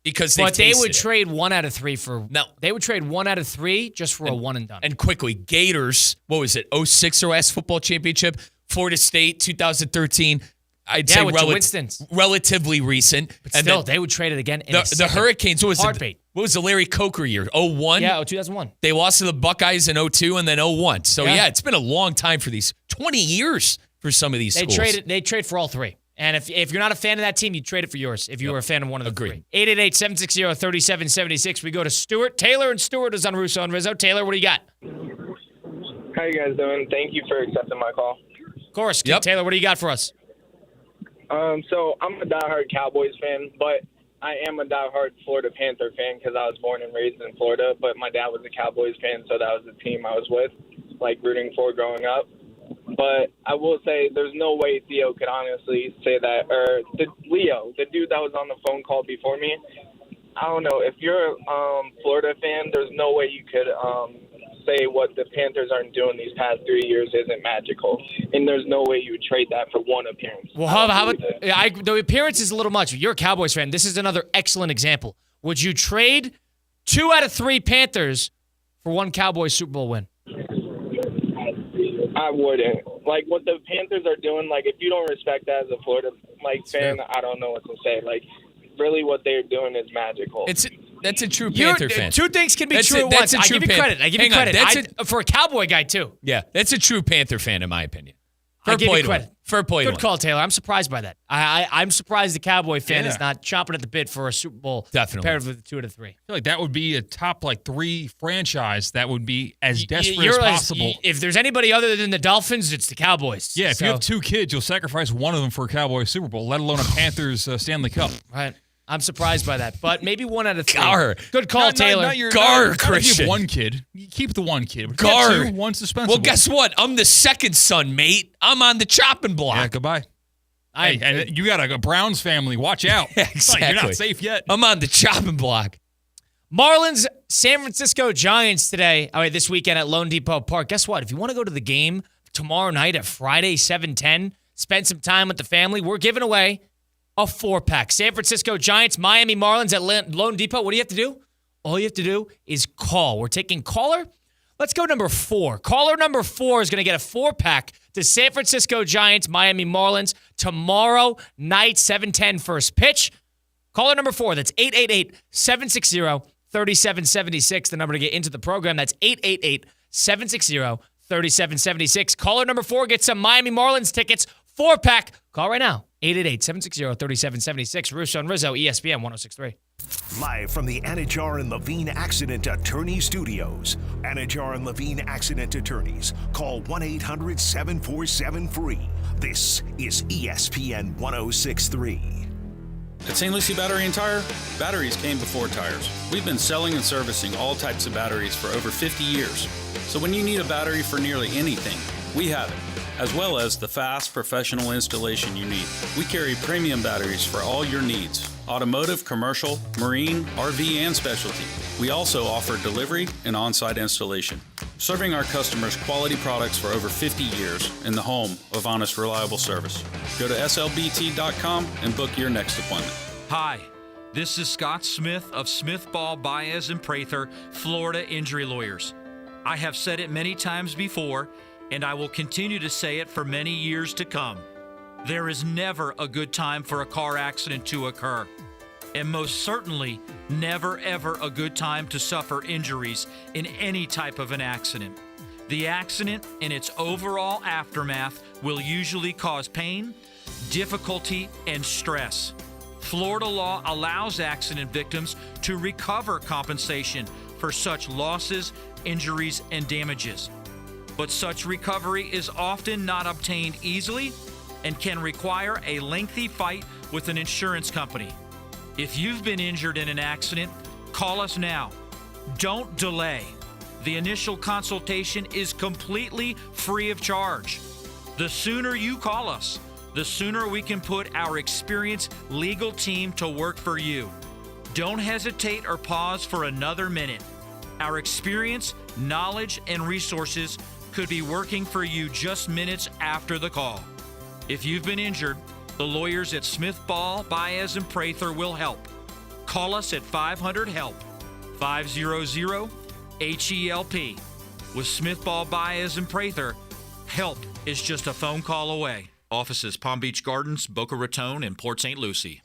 because they would trade 1 out of 3 for. No, they would trade 1 out of 3 just for a one and done. And quickly, Gators. What was it? 06 their last football championship. Florida State 2013. I'd say relatively recent. But still, they would trade it again. The Hurricanes, what was the Larry Coker year? 01? Yeah, 2001. They lost to the Buckeyes in 02 and then 01. So, it's been a long time for these. 20 years for some of these schools. They trade for all 3. And if you're not a fan of that team, you trade it for yours if you were a fan of one of the 3. 888-760-3776. We go to Stuart. Taylor and Stuart is on Russo and Rizzo. Taylor, what do you got? How you guys doing? Thank you for accepting my call. Of course. Taylor, what do you got for us? So I'm a diehard Cowboys fan, but I am a diehard Florida Panther fan because I was born and raised in Florida, but my dad was a Cowboys fan, so that was the team I was with, rooting for growing up. But I will say there's no way Theo could honestly say that, or Leo, the dude that was on the phone call before me, I don't know. If you're a Florida fan, there's no way you could say what the Panthers aren't doing these past 3 years isn't magical. And there's no way you would trade that for 1 appearance. Well, how about the appearance is a little much. If you're a Cowboys fan, this is another excellent example. Would you trade 2 out of 3 Panthers for 1 Cowboys Super Bowl win? I wouldn't. What the Panthers are doing, if you don't respect that as a Florida fan, I don't know what to say. Really what they're doing is magical. That's a true Panther fan. 2 things can be true at once. I give you credit. For a Cowboy guy, too. Yeah, that's a true Panther fan, in my opinion. I give you credit. Fair play. Good call, Taylor. I'm surprised by that. I'm surprised the Cowboy fan is not chomping at the bit for a Super Bowl. Definitely. Paired with 2 out of 3. I feel like that would be a top 3 franchise that would be as desperate as possible. If there's anybody other than the Dolphins, it's the Cowboys. Yeah, if you have 2 kids, you'll sacrifice one of them for a Cowboys Super Bowl, let alone a Panthers Stanley Cup. Right. I'm surprised by that, but maybe 1 out of 3. Gar. Good call, Taylor. Christian. You have 1 kid. You keep the 1 kid. Gar. 2, 1's dispensable. Well, guess what? I'm the second son, mate. I'm on the chopping block. Yeah, goodbye. And you got a Browns family. Watch out. Exactly. You're not safe yet. I'm on the chopping block. Marlins, San Francisco Giants today. All right, this weekend at Lone Depot Park. Guess what? If you want to go to the game tomorrow night at Friday, 7:10, spend some time with the family, we're giving away a 4-pack. San Francisco Giants, Miami Marlins at Lone Depot. What do you have to do? All you have to do is call. We're taking caller. Let's go number 4. Caller number 4 is going to get a 4-pack to San Francisco Giants, Miami Marlins tomorrow night, 7:10 first pitch. Caller number 4, that's 888-760-3776. The number to get into the program, that's 888-760-3776. Caller number 4 gets some Miami Marlins tickets, 4-pack. Call right now, 888-760-3776. Russo and Rizzo, ESPN 106.3. Live from the Anajar and Levine Accident Attorney Studios. Anajar and Levine Accident Attorneys. Call 1-800-747-FREE. This is ESPN 106.3. At St. Lucie Battery and Tire, batteries came before tires. We've been selling and servicing all types of batteries for over 50 years. So when you need a battery for nearly anything, we have it, as well as the fast, professional installation you need. We carry premium batteries for all your needs: automotive, commercial, marine, RV, and specialty. We also offer delivery and on-site installation, serving our customers quality products for over 50 years in the home of honest, reliable service. Go to slbt.com and book your next appointment. Hi, this is Scott Smith of Smith, Ball, Baez, and Prather, Florida Injury Lawyers. I have said it many times before, and I will continue to say it for many years to come. There is never a good time for a car accident to occur, and most certainly never ever a good time to suffer injuries in any type of an accident. The accident and its overall aftermath will usually cause pain, difficulty, and stress. Florida law allows accident victims to recover compensation for such losses, injuries, and damages. But such recovery is often not obtained easily and can require a lengthy fight with an insurance company. If you've been injured in an accident, call us now. Don't delay. The initial consultation is completely free of charge. The sooner you call us, the sooner we can put our experienced legal team to work for you. Don't hesitate or pause for another minute. Our experience, knowledge, and resources could be working for you just minutes after the call. If you've been injured, the lawyers at Smith, Ball, Baez, and Prather will help. Call us at 500-HELP, 500-HELP. With Smith, Ball, Baez, and Prather, help is just a phone call away. Offices Palm Beach Gardens, Boca Raton, and Port St. Lucie.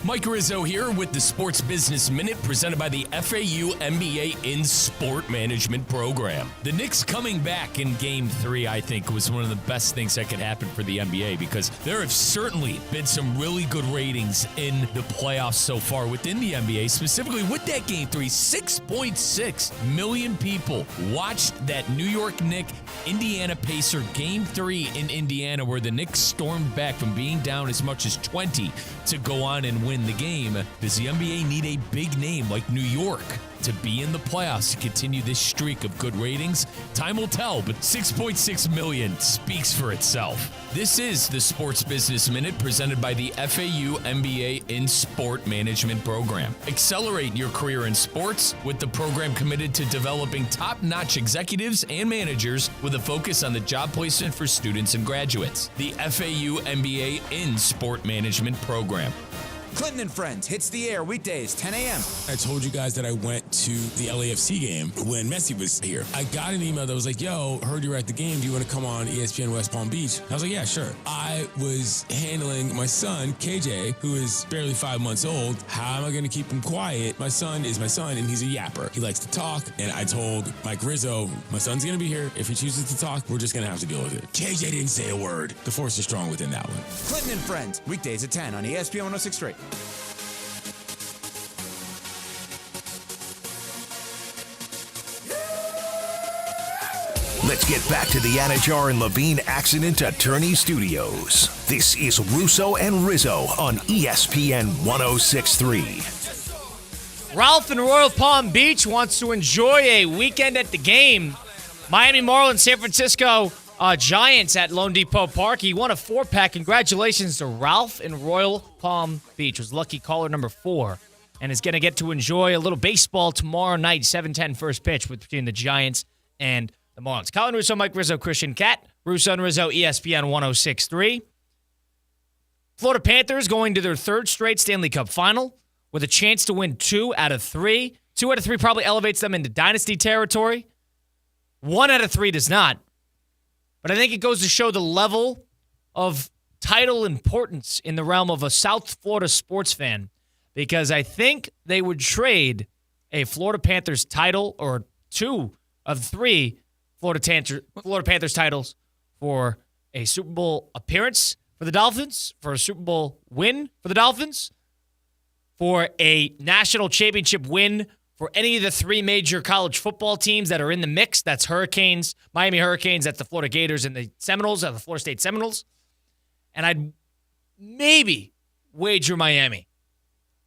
Mike Rizzo here with the Sports Business Minute presented by the FAU MBA in Sport Management Program. The Knicks coming back in Game 3, I think, was one of the best things that could happen for the NBA because there have certainly been some really good ratings in the playoffs so far within the NBA, specifically with that Game 3. 6.6 million people watched that New York Knicks Indiana Pacer Game 3 in Indiana where the Knicks stormed back from being down as much as 20 to go on and win the game. Does the NBA need a big name like New York to be in the playoffs to continue this streak of good ratings? Time will tell, but 6.6 million speaks for itself. This is the Sports Business Minute presented by the FAU MBA in Sport Management Program. Accelerate your career in sports with the program committed to developing top-notch executives and managers with a focus on the job placement for students and graduates. The FAU MBA in Sport Management Program. Clinton and Friends hits the air weekdays, 10 a.m. I told you guys that I went to the LAFC game when Messi was here. I got an email that was like, yo, heard you were at the game. Do you want to come on ESPN West Palm Beach? I was like, yeah, sure. I was handling my son, KJ, who is barely 5 months old. How am I going to keep him quiet? My son is my son, and he's a yapper. He likes to talk, and I told Mike Rizzo, my son's going to be here. If he chooses to talk, we're just going to have to deal with it. KJ didn't say a word. The force is strong within that one. Clinton and Friends, weekdays at 10 on ESPN 106.3. Let's get back to the Anajar and Levine Accident Attorney Studios. This is Russo and Rizzo on ESPN 106.3. Ralph in Royal Palm Beach wants to enjoy a weekend at the game. Miami Marlins, San Francisco Giants at Lone Depot Park. He won a 4-pack. Congratulations to Ralph in Royal Palm Beach. Was lucky caller number 4 and is going to get to enjoy a little baseball tomorrow night, 7:10 first pitch between the Giants and the Marlins. Colin Russo, Mike Rizzo, Christian Cat. Russo and Rizzo, ESPN 106.3. Florida Panthers going to their 3rd straight Stanley Cup final with a chance to win 2 out of 3. 2 out of 3 probably elevates them into dynasty territory. 1 out of 3 does not. But I think it goes to show the level of title importance in the realm of a South Florida sports fan, because I think they would trade a Florida Panthers title or 2 of 3 Florida Panthers titles for a Super Bowl appearance for the Dolphins, for a Super Bowl win for the Dolphins, for a national championship win for any of the 3 major college football teams that are in the mix. That's Hurricanes, Miami Hurricanes, that's the Florida Gators, and the Seminoles, the Florida State Seminoles. And I'd maybe wager Miami.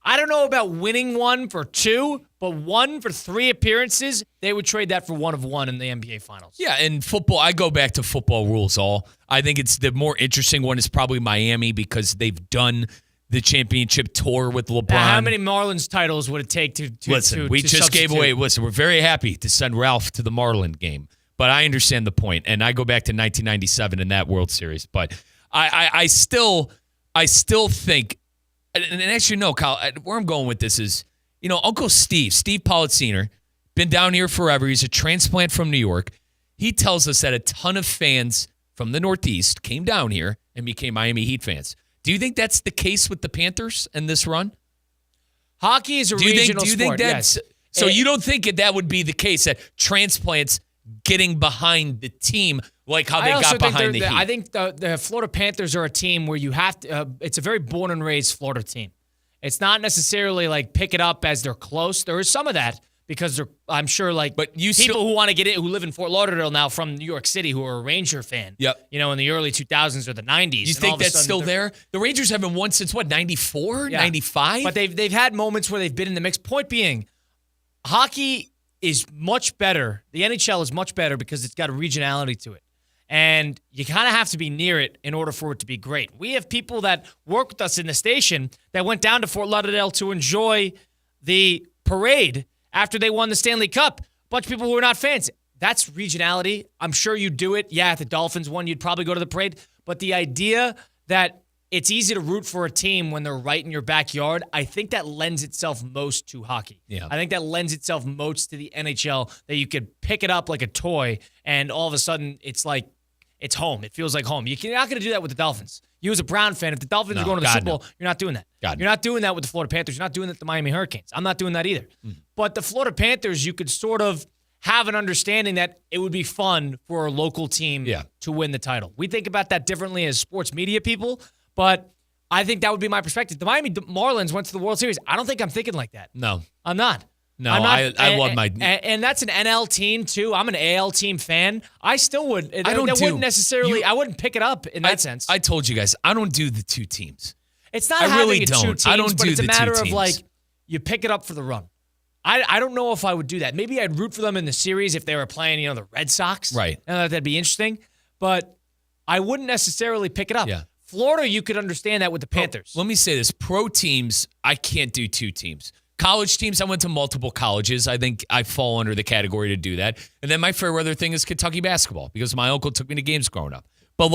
I don't know about winning 1 for 2, but 1 for 3 appearances, they would trade that for 1 of 1 in the NBA Finals. Yeah, and football, I go back to football rules all. I think it's the more interesting one is probably Miami because they've done the championship tour with LeBron. Now, how many Marlins titles would it take to Listen, we just gave away. Listen, we're very happy to send Ralph to the Marlin game, but I understand the point, and I go back to 1997 in that World Series. But I still think, and actually, no, Kyle, where I'm going with this is, Uncle Steve Politziner, been down here forever. He's a transplant from New York. He tells us that a ton of fans from the Northeast came down here and became Miami Heat fans. Do you think that's the case with the Panthers in this run? Hockey is a regional sport. Do you think that's yes. so? You don't think that would be the case that transplants getting behind the team like how they got behind the Heat? I think the Florida Panthers are a team where you have to. It's a very born and raised Florida team. It's not necessarily like pick it up as they're close. There is some of that. Because I'm sure, people who want to get in, who live in Fort Lauderdale now from New York City, who are a Ranger fan, in the early 2000s or the 90s. You think that's still there? The Rangers haven't won since, 94, 95? But they've had moments where they've been in the mix. Point being, hockey is much better. The NHL is much better because it's got a regionality to it. And you kind of have to be near it in order for it to be great. We have people that work with us in the station that went down to Fort Lauderdale to enjoy the parade after they won the Stanley Cup. A bunch of people who are not fans. That's regionality. I'm sure you'd do it. Yeah, if the Dolphins won, you'd probably go to the parade. But the idea that it's easy to root for a team when they're right in your backyard, I think that lends itself most to hockey. Yeah. I think that lends itself most to the NHL, that you could pick it up like a toy, and all of a sudden it's like it's home. It feels like home. You're not going to do that with the Dolphins. You as a Brown fan, if the Dolphins are going to the Super Bowl, you're not doing that. You're not doing that with the Florida Panthers. You're not doing that with the Miami Hurricanes. I'm not doing that either. But the Florida Panthers, you could sort of have an understanding that it would be fun for a local team to win the title. We think about that differently as sports media people, but I think that would be my perspective. The Miami Marlins went to the World Series. I don't think I'm thinking like that. No. I'm not. No, I love my... And that's an NL team, too. I'm an AL team fan. I still would. I wouldn't pick it up in that sense. I told you guys, I don't do the two teams. It's not I having really it don't. two teams, I don't but do it's a the matter two of, teams. you pick it up for the run. I don't know if I would do that. Maybe I'd root for them in the series if they were playing, the Red Sox. Right. That'd be interesting. But I wouldn't necessarily pick it up. Yeah. Florida, you could understand that with the Panthers. Let me say this. Pro teams, I can't do two teams. College teams, I went to multiple colleges. I think I fall under the category to do that. And then my fair weather thing is Kentucky basketball because my uncle took me to games growing up. But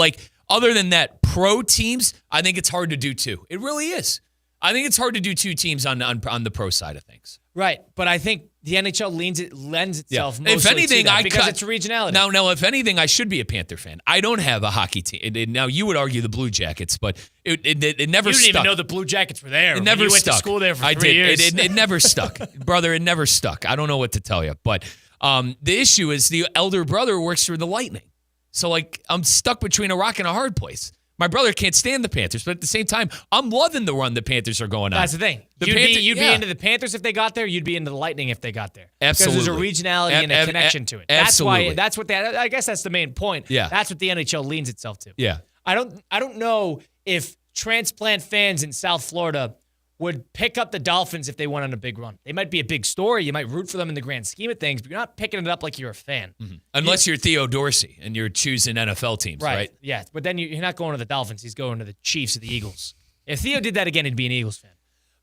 other than that, pro teams, I think it's hard to do two. It really is. I think it's hard to do two teams on the pro side of things. Right, but I think the NHL lends itself mostly if anything, to that because it's regionality. Now, if anything, I should be a Panther fan. I don't have a hockey team. Now, you would argue the Blue Jackets, but it never stuck. You didn't even know the Blue Jackets were there. It never you stuck. Went to school there for 3 did. years. It never stuck. Brother, it never stuck. I don't know what to tell you. But the issue is the elder brother works for the Lightning. So, I'm stuck between a rock and a hard place. My brother can't stand the Panthers, but at the same time, I'm loving the run the Panthers are going on. That's the thing. You'd be into the Panthers if they got there. You'd be into the Lightning if they got there. Absolutely. Because there's a regionality and a connection to it. Absolutely. I guess that's the main point. Yeah. That's what the NHL leans itself to. Yeah. I don't know if transplant fans in South Florida would pick up the Dolphins if they went on a big run. They might be a big story. You might root for them in the grand scheme of things, but you're not picking it up like you're a fan. Mm-hmm. Unless you're Theo Dorsey and you're choosing NFL teams, right? Yeah, but then you're not going to the Dolphins. He's going to the Chiefs or the Eagles. If Theo did that again, he'd be an Eagles fan.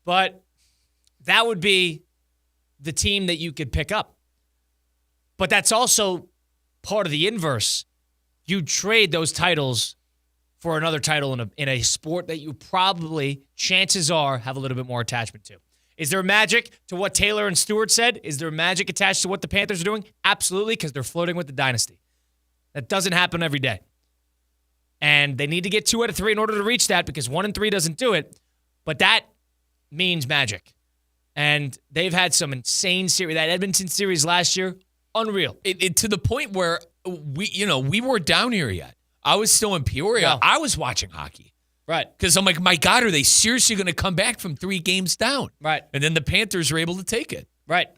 But that would be the team that you could pick up. But that's also part of the inverse. You trade those titles for another title in a sport that you probably, chances are, have a little bit more attachment to. Is there magic to what Taylor and Stewart said? Is there magic attached to what the Panthers are doing? Absolutely, because they're flirting with the dynasty. That doesn't happen every day. And they need to get 2 out of 3 in order to reach that because 1 and 3 doesn't do it. But that means magic. And they've had some insane series. That Edmonton series last year, unreal. To the point where we weren't down here yet. I was still in Peoria. No. I was watching hockey. Right. Because I'm like, my God, are they seriously going to come back from 3 games down? Right. And then the Panthers were able to take it. Right.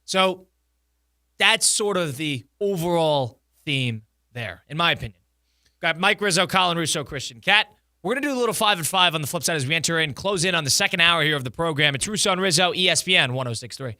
So that's sort of the overall theme there, in my opinion. Got Mike Rizzo, Colin Russo, Christian Cat. We're going to do a little 5 and 5 on the flip side as we enter in, close in on the second hour here of the program. It's Russo and Rizzo, ESPN 106.3.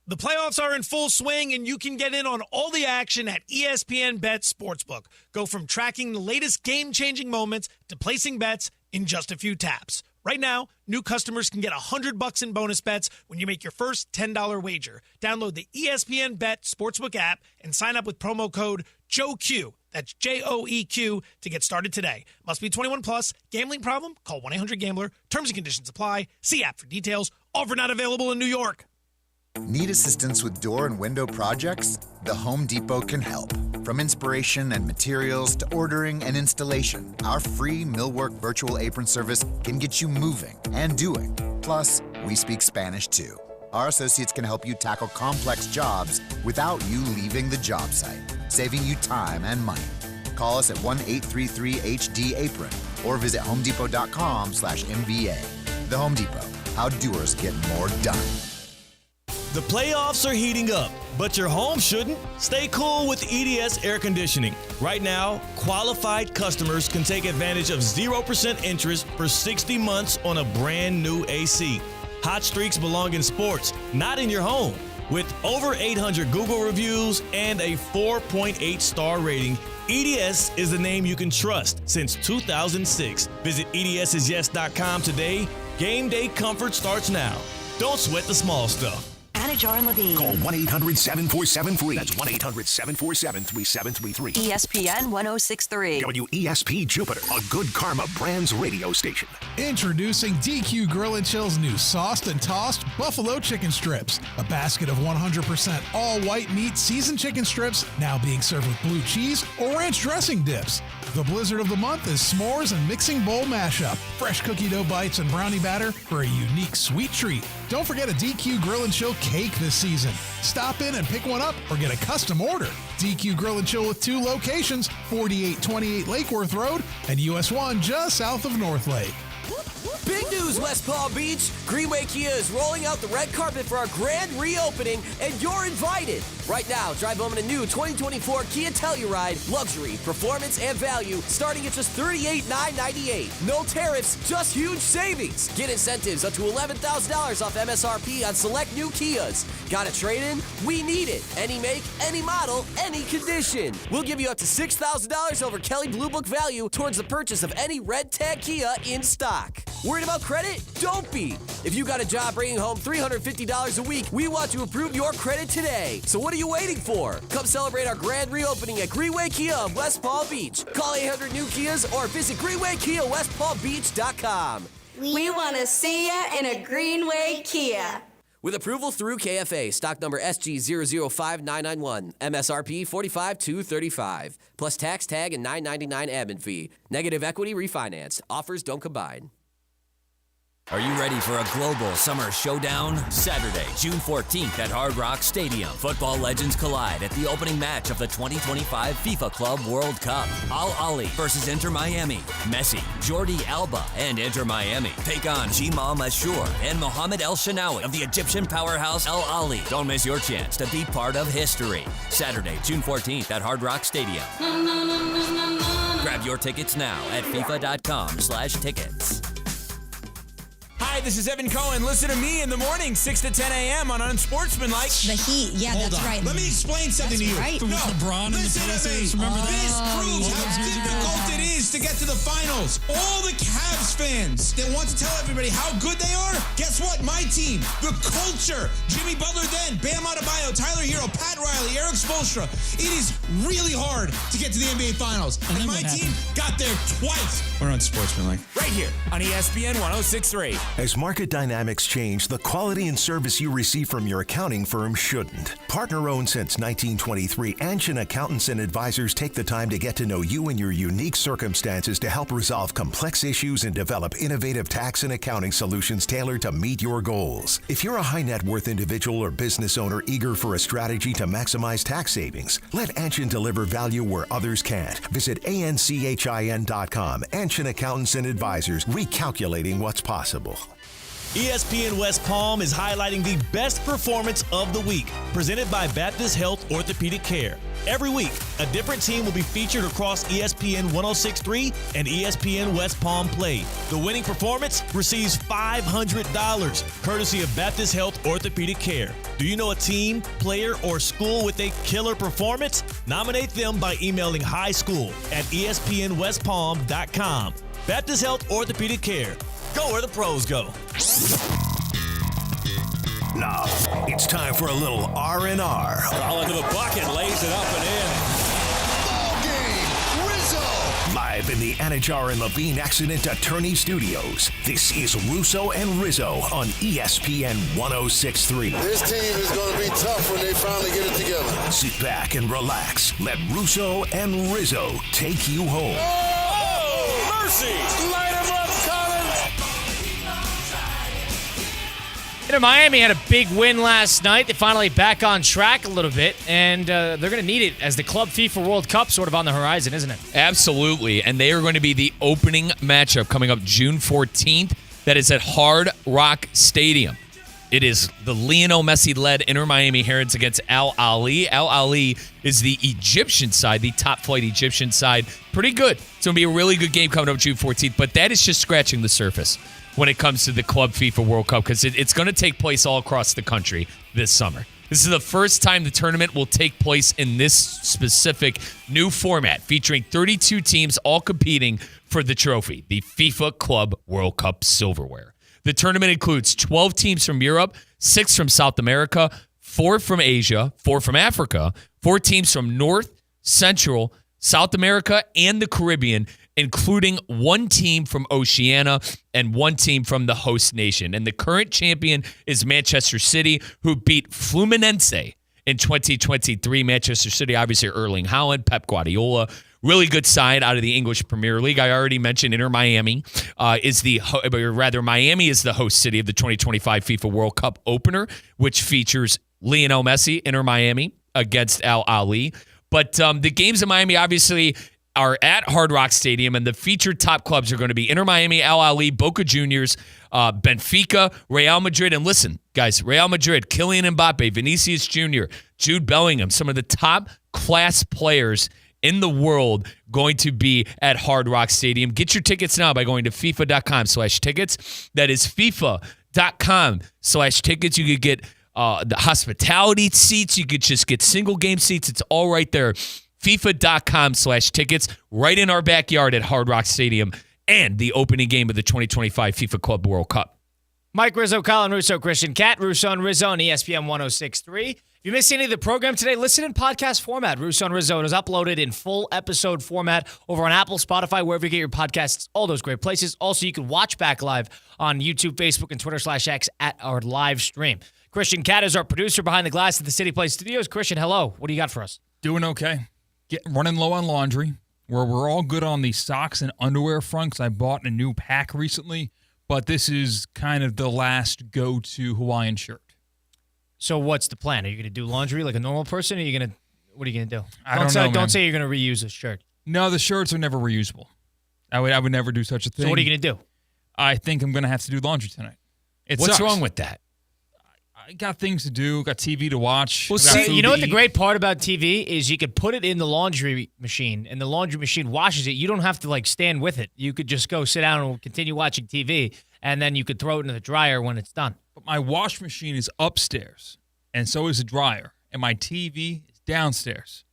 The playoffs are in full swing, and you can get in on all the action at ESPN Bet Sportsbook. Go from tracking the latest game-changing moments to placing bets in just a few taps. Right now, new customers can get $100 in bonus bets when you make your first $10 wager. Download the ESPN Bet Sportsbook app and sign up with promo code JOEQ. That's JOEQ to get started today. Must be 21 plus. Gambling problem? Call 1-800-GAMBLER. Terms and conditions apply. See app for details. Offer not available in New York. Need assistance with door and window projects? The Home Depot can help. From inspiration and materials to ordering and installation, our free Millwork virtual apron service can get you moving and doing. Plus, we speak Spanish too. Our associates can help you tackle complex jobs without you leaving the job site, saving you time and money. Call us at 1-833-HD-APRON or visit homedepot.com/MBA. The Home Depot, how doers get more done. The playoffs are heating up, but your home shouldn't. Stay cool with EDS air conditioning. Right now, qualified customers can take advantage of 0% interest for 60 months on a brand new AC. Hot streaks belong in sports, not in your home. With over 800 Google reviews and a 4.8 star rating, EDS is the name you can trust since 2006. Visit EDSIsYes.com today. Game day comfort starts now. Don't sweat the small stuff. Anajar and Levine. Call 1-800-747-FREE. That's 1-800-747-3733. ESPN 1063. WESP Jupiter, a Good Karma Brands radio station. Introducing DQ Grill and Chill's new sauced and tossed buffalo chicken strips. A basket of 100% all white meat seasoned chicken strips now being served with blue cheese or ranch dressing dips. The blizzard of the month is s'mores and mixing bowl mashup. Fresh cookie dough bites and brownie batter for a unique sweet treat. Don't forget a DQ Grill and Chill cake this season. Stop in and pick one up or get a custom order. DQ Grill and Chill with 2 locations, 4828 Lake Worth Road and US 1 just south of North Lake. Big news, West Palm Beach! Greenway Kia is rolling out the red carpet for our grand reopening, and you're invited! Right now, drive home in a new 2024 Kia Telluride, luxury, performance, and value, starting at just $38,998. No tariffs, just huge savings! Get incentives up to $11,000 off MSRP on select new Kias. Got a trade-in? We need it! Any make, any model, any condition! We'll give you up to $6,000 over Kelly Blue Book value towards the purchase of any red tag Kia in stock. Worried about credit? Don't be! If you got a job bringing home $350 a week, we want to improve your credit today. So what are you waiting for? Come celebrate our grand reopening at Greenway Kia of West Palm Beach. Call 800 New Kias or visit GreenwayKiaWestPalmBeach.com. We want to see ya in a Greenway Kia. With approval through KFA, stock number SG005991, MSRP $45,235, plus tax tag and $9.99 admin fee. Negative equity refinance. Offers don't combine. Are you ready for a global summer showdown? Saturday, June 14th at Hard Rock Stadium. Football legends collide at the opening match of the 2025 FIFA Club World Cup. Al Ahly versus Inter Miami. Messi, Jordi Alba, and Inter Miami take on Jamal Mashour and Mohamed El Shenawi of the Egyptian powerhouse Al Ahly. Don't miss your chance to be part of history. Saturday, June 14th at Hard Rock Stadium. Grab your tickets now at FIFA.com/tickets. Hi, this is Evan Cohen. Listen to me in the morning, 6 to 10 a.m. on Unsportsmanlike. The Heat. Yeah, Hold that's on. right. Let me explain something That's to you. right. No, LeBron and the listen to me. Pacers. Remember that? This proves how difficult it is to get to the finals. All the Cavs fans that want to tell everybody how good they are, guess what? My team, the culture, Jimmy Butler then, Bam Adebayo, Tyler Hero, Pat Riley, Eric Spoelstra. It is really hard to get to the NBA Finals. And my team got there twice. We're Unsportsmanlike. Right here on ESPN 1063. As market dynamics change, the quality and service you receive from your accounting firm shouldn't. Partner-owned since 1923, Anshin Accountants and Advisors take the time to get to know you and your unique circumstances to help resolve complex issues and develop innovative tax and accounting solutions tailored to meet your goals. If you're a high net worth individual or business owner eager for a strategy to maximize tax savings, let Anshin deliver value where others can't. Visit ANCHIN.com. Anshin Accountants and Advisors, recalculating what's possible. ESPN West Palm is highlighting the best performance of the week, presented by Baptist Health Orthopedic Care. Every week, a different team will be featured across ESPN 1063 and ESPN West Palm Play. The winning performance receives $500, courtesy of Baptist Health Orthopedic Care. Do you know a team, player, or school with a killer performance? Nominate them by emailing highschool@espnwestpalm.com. Baptist Health Orthopedic Care. Go where the pros go. Now, it's time for a little R&R. All into the bucket, lays it up and in. Ball game, Rizzo! Live in in the Anajar and Levine Accident Attorney Studios. This is Russo and Rizzo on ESPN 106.3. This team is going to be tough when they finally get it together. Sit back and relax. Let Russo and Rizzo take you home. Oh, mercy! Light him up, Colin! Inter Miami had a big win last night. They finally back on track a little bit, and they're going to need it as the Club FIFA World Cup sort of on the horizon, isn't it? Absolutely. And they are going to be the opening matchup coming up June 14th. That is at Hard Rock Stadium. It is the Lionel Messi-led Inter Miami Herons against Al Ahly. Al Ahly is the Egyptian side, the top-flight Egyptian side. Pretty good. It's going to be a really good game coming up June 14th, but that is just scratching the surface when it comes to the Club FIFA World Cup because it's going to take place all across the country this summer. This is the first time the tournament will take place in this specific new format, featuring 32 teams all competing for the trophy, the FIFA Club World Cup Silverware. The tournament includes 12 teams from Europe, 6 from South America, 4 from Asia, 4 from Africa, 4 teams from North, Central, South America, and the Caribbean, including 1 team from Oceania and 1 team from the host nation. And the current champion is Manchester City, who beat Fluminense in 2023. Manchester City, obviously Erling Haaland, Pep Guardiola, really good side out of the English Premier League. I already mentioned Inter Miami Miami is the host city of the 2025 FIFA World Cup opener, which features Lionel Messi, Inter Miami, against Al Ahly. But the games in Miami obviously are at Hard Rock Stadium, and the featured top clubs are going to be Inter Miami, Al Ahly, Boca Juniors, Benfica, Real Madrid. And listen, guys, Real Madrid, Kylian Mbappe, Vinicius Jr., Jude Bellingham, some of the top class players in the world going to be at Hard Rock Stadium. Get your tickets now by going to FIFA.com/tickets. That is FIFA.com/tickets. You could get the hospitality seats. You could just get single game seats. It's all right there. FIFA.com/tickets, right in our backyard at Hard Rock Stadium, and the opening game of the 2025 FIFA Club World Cup. Mike Rizzo, Colin Russo, Christian Cat, Russo and Rizzo on ESPN 106.3. If you missed any of the program today, listen in podcast format. Russo and Rizzo is uploaded in full episode format over on Apple, Spotify, wherever you get your podcasts, all those great places. Also, you can watch back live on YouTube, Facebook, and Twitter/X at our live stream. Christian Cat is our producer behind the glass at the City Place Studios. Christian, hello. What do you got for us? Doing okay. Running low on laundry. We're all good on the socks and underwear front because I bought a new pack recently, but this is kind of the last go-to Hawaiian shirt. So what's the plan? Are you going to do laundry like a normal person, or what are you going to do? I don't know, Don't say you're going to reuse a shirt. No, the shirts are never reusable. I would never do such a thing. So what are you going to do? I think I'm going to have to do laundry tonight. What's wrong with that? I got things to do, got TV to watch. Well, see, you know what the great part about TV is? You could put it in the laundry machine, and the laundry machine washes it. You don't have to stand with it. You could just go sit down and continue watching TV, and then you could throw it into the dryer when it's done. But my wash machine is upstairs, and so is the dryer, and my TV is downstairs.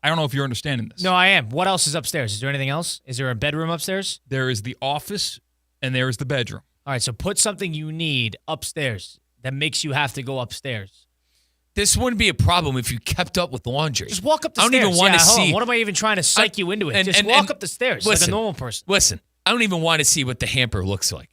I don't know if you're understanding this. No, I am. What else is upstairs? Is there anything else? Is there a bedroom upstairs? There is the office, and there is the bedroom. All right, so put something you need upstairs that makes you have to go upstairs. This wouldn't be a problem if you kept up with laundry. Just walk up the stairs. I don't even want to see. What am I even trying to psych you into it? Just walk up the stairs like a normal person. Listen, I don't even want to see what the hamper looks like.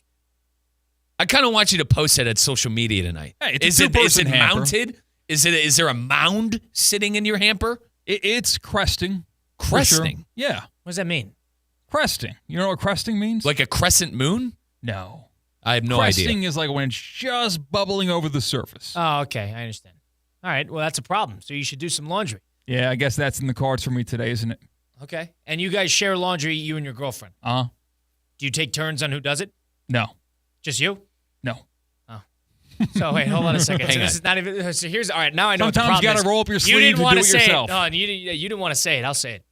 I kind of want you to post that at social media tonight. Hey, is it mounted? Is there a mound sitting in your hamper? It's cresting. Cresting? Sure. Yeah. What does that mean? Cresting. You know what cresting means? Like a crescent moon? No. I have no idea. Cresting is like when it's just bubbling over the surface. Oh, okay. I understand. All right. Well, that's a problem. So you should do some laundry. Yeah, I guess that's in the cards for me today, isn't it? Okay. And you guys share laundry, you and your girlfriend? Uh-huh. Do you take turns on who does it? No. Just you? No. Oh. So wait, hold on a second. So this is not even. So here's all right. Now I know. Sometimes what the you got to roll up your sleeves and do it yourself. No, you didn't want to say it. I'll say it.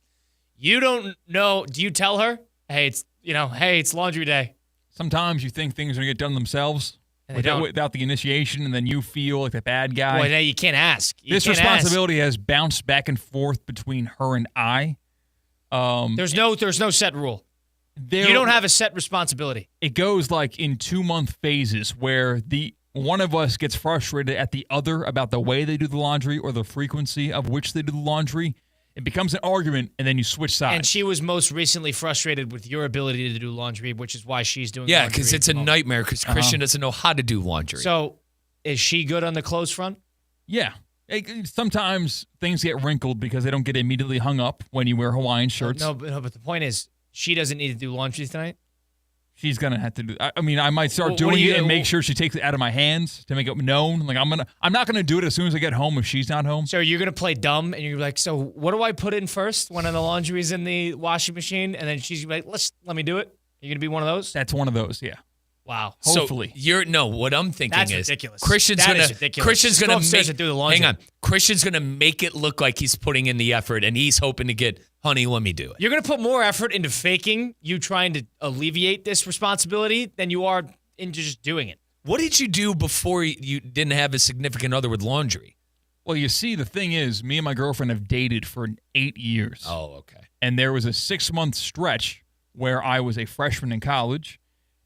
You don't know. Do you tell her? Hey, it's laundry day. Sometimes you think things are going to get done themselves without the initiation, and then you feel like the bad guy. Boy, you can't ask. This responsibility has bounced back and forth between her and I. There's no set rule. You don't have a set responsibility. It goes like in 2-month phases where one of us gets frustrated at the other about the way they do the laundry or the frequency of which they do the laundry. It becomes an argument, and then you switch sides. And she was most recently frustrated with your ability to do laundry, which is why she's doing Yeah, laundry because at it's the a moment. nightmare because Christian doesn't know how to do laundry. So is she good on the clothes front? Yeah. Sometimes things get wrinkled because they don't get immediately hung up when you wear Hawaiian shirts. No, but the point is, she doesn't need to do laundry tonight. She's gonna have to do. I mean, I might start What do doing you- it and make sure she takes it out of my hands to make it known. Like I'm not gonna do it as soon as I get home if she's not home. So you're gonna play dumb, and you're like, so what do I put in first when the laundry's in the washing machine? And then she's like, let me do it. You're gonna be one of those. That's one of those. Yeah. Wow. Hopefully. So what I'm thinking That's is ridiculous. Christian's That gonna is ridiculous. Christian's Just go gonna upstairs make and do the laundry. hang on. Christian's gonna make it look like he's putting in the effort and he's hoping to get, honey, let me do it. You're gonna put more effort into faking you trying to alleviate this responsibility than you are into just doing it. What did you do before you didn't have a significant other with laundry? Well, you see, the thing is, me and my girlfriend have dated for 8 years. Oh, okay. And there was a 6-month stretch where I was a freshman in college,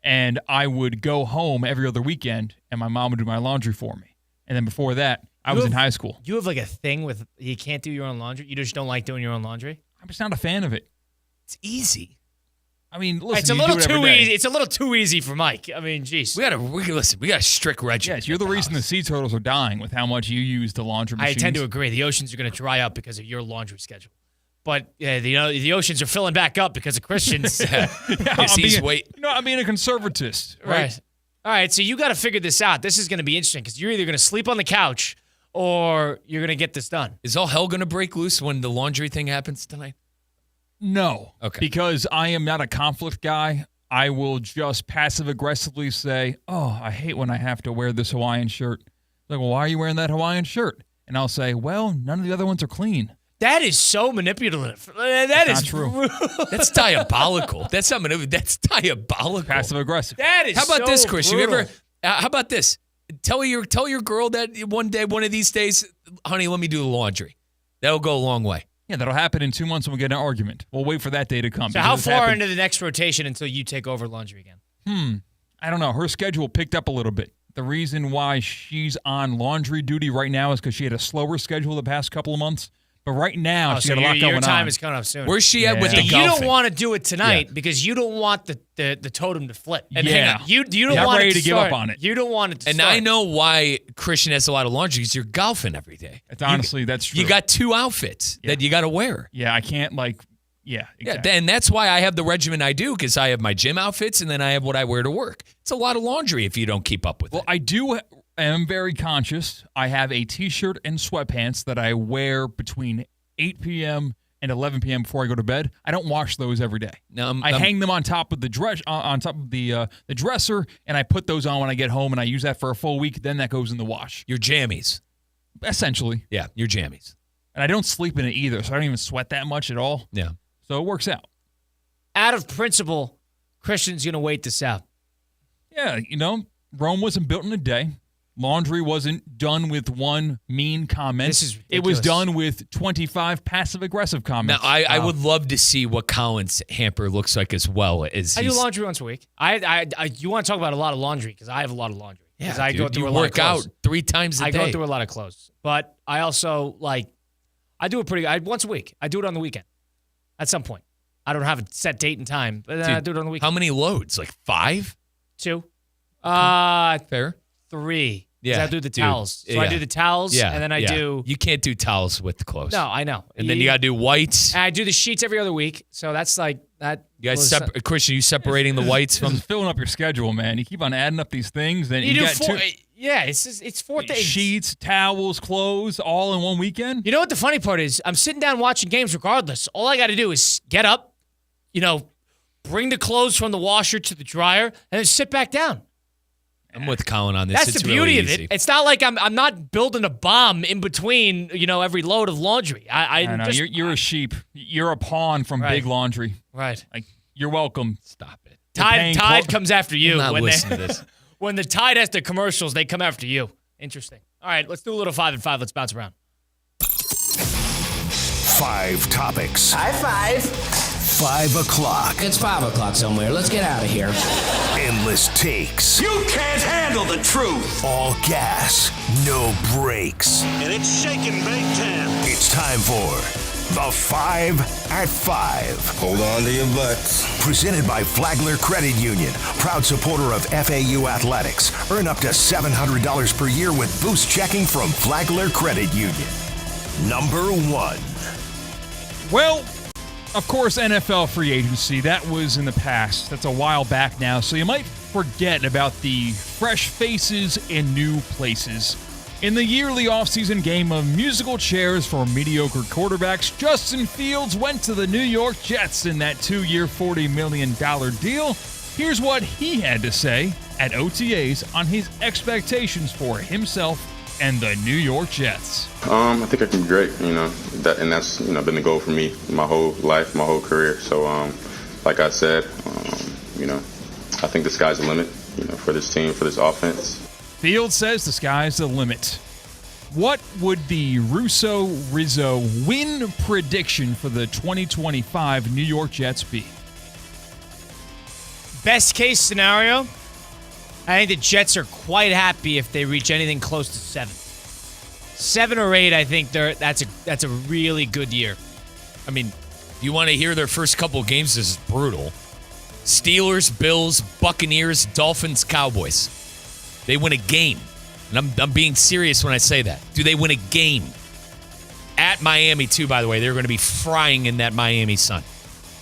and I would go home every other weekend, and my mom would do my laundry for me. And then before that, I was in high school. You have like a thing with you can't do your own laundry. You just don't like doing your own laundry. I'm just not a fan of it. It's easy. I mean, listen, It's a you little do it every too day. easy. It's a little too easy for Mike. I mean, geez. We got a strict regimen. Yes, you're the reason the sea turtles are dying with how much you use the laundry I machines. tend to agree. The oceans are going to dry up because of your laundry schedule. But the oceans are filling back up because of Christian's. I'm being a conservatist, right? All right, so you got to figure this out. This is going to be interesting because you're either going to sleep on the couch or you're going to get this done. Is all hell going to break loose when the laundry thing happens tonight? No. Okay. Because I am not a conflict guy. I will just passive-aggressively say, oh, I hate when I have to wear this Hawaiian shirt. Like, well, why are you wearing that Hawaiian shirt? And I'll say, well, none of the other ones are clean. That is so manipulative. That's is not true. rude. That's diabolical. That's diabolical. Passive-aggressive. That is How about so this, Chris? You brutal. ever? How about this? Tell your girl that one of these days, honey, let me do the laundry. That'll go a long way. Yeah, that'll happen in 2 months when we get in an argument. We'll wait for that day to come. So how far into the next rotation until you take over laundry again? I don't know. Her schedule picked up a little bit. The reason why she's on laundry duty right now is because she had a slower schedule the past couple of months. But right now, she's got a lot going on. Your time is coming up soon. Where's she at with See, the you golfing? don't want to do it tonight because you don't want the totem to flip. And Yeah. hang on, you don't Not want ready it to to give up start. on it. You don't want it to And start. I know why Christian has a lot of laundry because you're golfing every day. It's honestly, that's true. You got 2 outfits that you got to wear. Yeah, I can't exactly. Yeah, and that's why I have the regimen I do because I have my gym outfits and then I have what I wear to work. It's a lot of laundry if you don't keep up with it. Well, I am very conscious. I have a T-shirt and sweatpants that I wear between 8 p.m. and 11 p.m. before I go to bed. I don't wash those every day. No, I hang them on top of the the dresser, and I put those on when I get home, and I use that for a full week. Then that goes in the wash. Your jammies. Essentially. Yeah, your jammies. And I don't sleep in it either, so I don't even sweat that much at all. Yeah. So it works out. Out of principle, Christian's going to wait this out. Yeah, Rome wasn't built in a day. Laundry wasn't done with one mean comment. This is it was ridiculous. done with 25 passive-aggressive Now, comments. I would love to see what Colin's hamper looks like as well. I do laundry once a week. You want to talk about a lot of laundry because I have a lot of laundry. Yeah, I go through you a lot of work out clothes. 3 times a day. I go through a lot of clothes, but I also I do it once a week. I do it on the weekend at some point. I don't have a set date and time, but I do it on the weekend. How many loads? Like 5? 2. Fair. 3. Yeah, I do the towels. So I do the towels, and then I do. You can't do towels with clothes. No, I know. And then you got to do whites. And I do the sheets every other week, so that's like that. You guys, Christian, you separating the whites This from is filling up your schedule, man. You keep on adding up these things, and You you do got 4. 2 Yeah, it's 4 things. sheets, towels, clothes, all in one weekend. You know what the funny part is? I'm sitting down watching games regardless. All I got to do is get up, bring the clothes from the washer to the dryer, and then sit back down. I'm with Colin on this. That's it's the beauty really of easy. it. It's not like I'm not building a bomb in between, every load of laundry. I know you're a sheep. You're a pawn from Right. Big Laundry. Right. Like you're welcome. Stop it. Tide comes after you. I'm not when listening to this. When the Tide has the commercials, they come after you. Interesting. All right, let's do a little 5 and 5. Let's bounce around. 5 topics. High five. 5 o'clock. It's 5 o'clock somewhere. Let's get out of here. Endless takes. You can't handle the truth. All gas. No brakes. And it's shaking Big Ten. It's time for The 5 at 5. Hold on to your butts. Presented by Flagler Credit Union, proud supporter of FAU athletics. Earn up to $700 per year with Boost Checking from Flagler Credit Union. Number 1. Well, of course, NFL free agency. That was in the past. That's a while back now. So you might forget about the fresh faces in new places. In the yearly offseason game of musical chairs for mediocre quarterbacks, Justin Fields went to the New York Jets in that 2-year, $40 million deal. Here's what he had to say at OTAs on his expectations for himself and the New York Jets. I think I can be great, that's been the goal for me my whole life, my whole career. So, like I said, I think the sky's the limit, for this team, for this offense. Fields says the sky's the limit. What would the Russo Rizzo win prediction for the 2025 New York Jets be? Best case scenario, I think the Jets are quite happy if they reach anything close to 7. 7 or 8, I think that's a really good year. I mean, if you want to hear their first couple of games, this is brutal. Steelers, Bills, Buccaneers, Dolphins, Cowboys. They win a game. And I'm being serious when I say that. Do they win a game? At Miami, too, by the way. They're going to be frying in that Miami sun.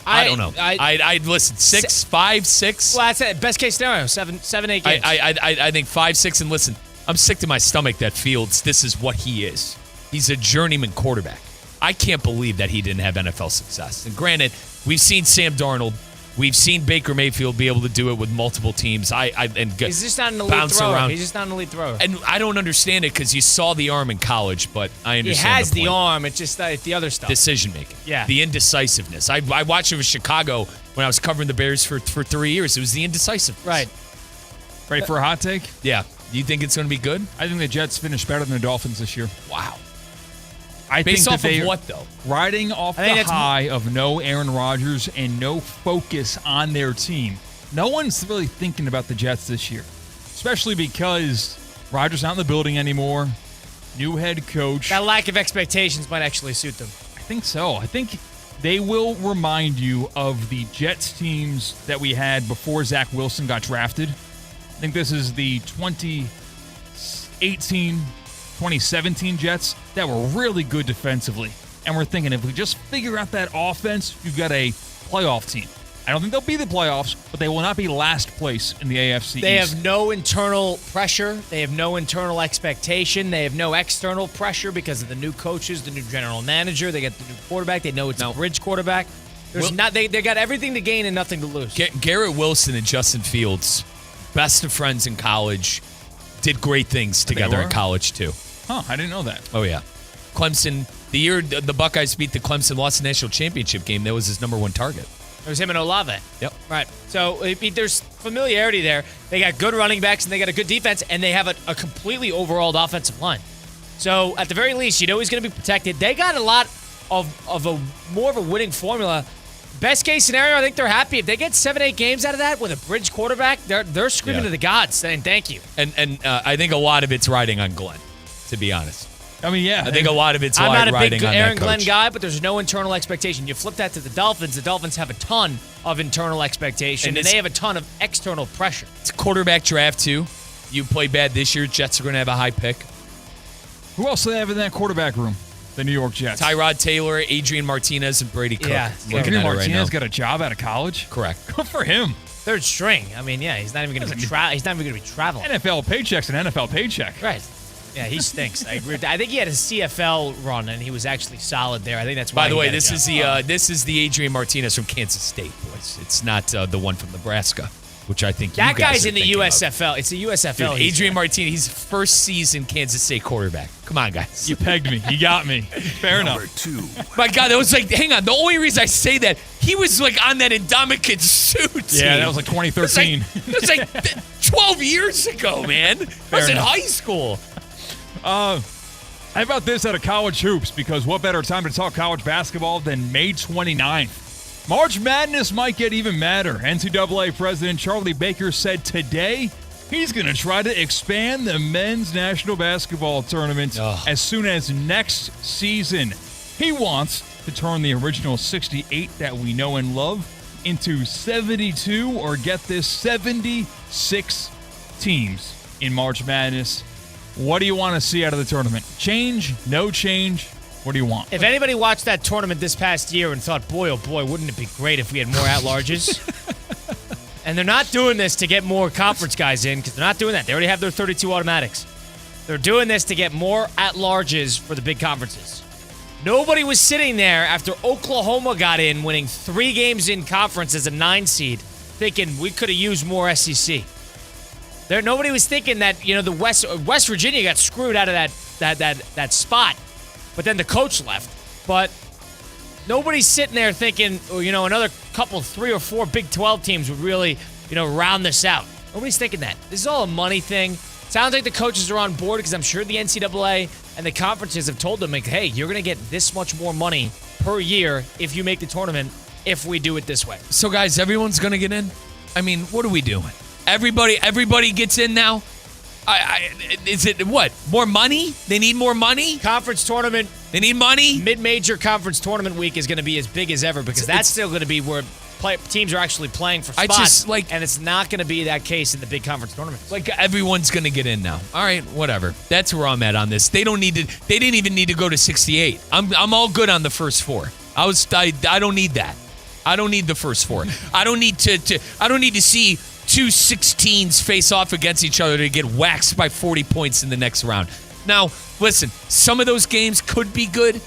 I don't know. I'd listen, 6, 5, 6. Well, that's it. Best case scenario, 7, 8 games. I think 5, 6, and listen, I'm sick to my stomach that Fields, this is what he is. He's a journeyman quarterback. I can't believe that he didn't have NFL success. And granted, we've seen Sam Darnold. We've seen Baker Mayfield be able to do it with multiple teams. He's just not an elite thrower. Around. He's just not an elite thrower. And I don't understand it because you saw the arm in college, but I understand. He has the arm. It's just the other stuff. Decision making. Yeah. The indecisiveness. I watched it with Chicago when I was covering the Bears for 3 years. It was the indecisiveness. Right. Ready for a hot take? Yeah. Do you think it's going to be good? I think the Jets finish better than the Dolphins this year. Wow. Based off of what, though? Riding off the high of no Aaron Rodgers and no focus on their team. No one's really thinking about the Jets this year, especially because Rodgers not in the building anymore. New head coach. That lack of expectations might actually suit them. I think so. I think they will remind you of the Jets teams that we had before Zach Wilson got drafted. I think this is the 2018 2017 Jets that were really good defensively. And we're thinking if we just figure out that offense, you've got a playoff team. I don't think they'll be the playoffs, but they will not be last place in the AFC They East. have no internal pressure. They have no internal expectation. They have no external pressure because of the new coaches, the new general manager. They got the new quarterback. They know it's a bridge quarterback. They got everything to gain and nothing to lose. Garrett Wilson and Justin Fields, best of friends in college, did great things together in college, too. Huh, I didn't know that. Oh, yeah. Clemson, the year the Buckeyes beat the Clemson, lost the national championship game, that was his number 1 target. It was him and Olave. Yep. Right. So there's familiarity there. They got good running backs, and they got a good defense, and they have a completely overhauled offensive line. So at the very least, you know he's going to be protected. They got a lot of more of a winning formula. Best case scenario, I think they're happy. If they get 7-8 games out of that with a bridge quarterback, they're screaming to the gods saying thank you. And I think a lot of it's riding on Glenn, to be honest. I mean, yeah. I think a lot of it's I'm not a riding big on Aaron that coach. Glenn guy, but there's no internal expectation. You flip that to the Dolphins. The Dolphins have a ton of internal expectation, and they have a ton of external pressure. It's a quarterback draft, too. You play bad this year, Jets are going to have a high pick. Who else do they have in that quarterback room? The New York Jets. Tyrod Taylor, Adrian Martinez, and Brady Cook. Yeah. Adrian Martinez got a job out of college? Correct. Good for him. Third string. I mean, yeah, he's not even going to be traveling. NFL paycheck's an NFL paycheck. Right. Yeah, he stinks. I agree with that. I think he had a CFL run, and he was actually solid there. I think that's why. By the way, this is the Adrian Martinez from Kansas State, boys. It's not the one from Nebraska, which I think that you guys guy's are in the USFL. Of. It's a USFL. Dude, Adrian Martinez, he's first season Kansas State quarterback. Come on, guys. You pegged me. You got me. Fair enough. Number 2. My God, that was like, hang on. The only reason I say that, he was like on that Indomitian suit team. Yeah, that was like 2013. It was like 12 years ago, man. I was in high school. How about this out of college hoops? Because what better time to talk college basketball than May 29th? March Madness might get even madder. NCAA President Charlie Baker said today he's going to try to expand the men's national basketball tournament as soon as next season. He wants to turn the original 68 that we know and love into 72, or get this, 76 teams in March Madness. What do you want to see out of the tournament? Change? No change? What do you want? If anybody watched that tournament this past year and thought, boy, oh boy, wouldn't it be great if we had more at-larges? And they're not doing this to get more conference guys in, because they're not doing that. They already have their 32 automatics. They're doing this to get more at-larges for the big conferences. Nobody was sitting there after Oklahoma got in, winning 3 games in conference as a 9 seed, thinking we could have used more SEC. Nobody was thinking that, the West Virginia got screwed out of that spot, but then the coach left. But nobody's sitting there thinking, another couple, 3 or 4 Big 12 teams would really, round this out. Nobody's thinking that. This is all a money thing. Sounds like the coaches are on board, because I'm sure the NCAA and the conferences have told them, like, hey, you're going to get this much more money per year if you make the tournament, if we do it this way. So, guys, everyone's going to get in? I mean, what are we doing? Everybody gets in now? Is it what? More money? They need more money? Conference tournament. They need money? Mid-major conference tournament week is going to be as big as ever, because that's still going to be where teams are actually playing for spots. And it's not going to be that case in the big conference tournaments. Like, everyone's going to get in now. All right, whatever. That's where I'm at on this. They didn't even need to go to 68. I'm all good on the first 4. I don't need that. I don't need the first 4. I don't need to see 2 16s face off against each other to get waxed by 40 points in the next round. Now, listen, some of those games could be good,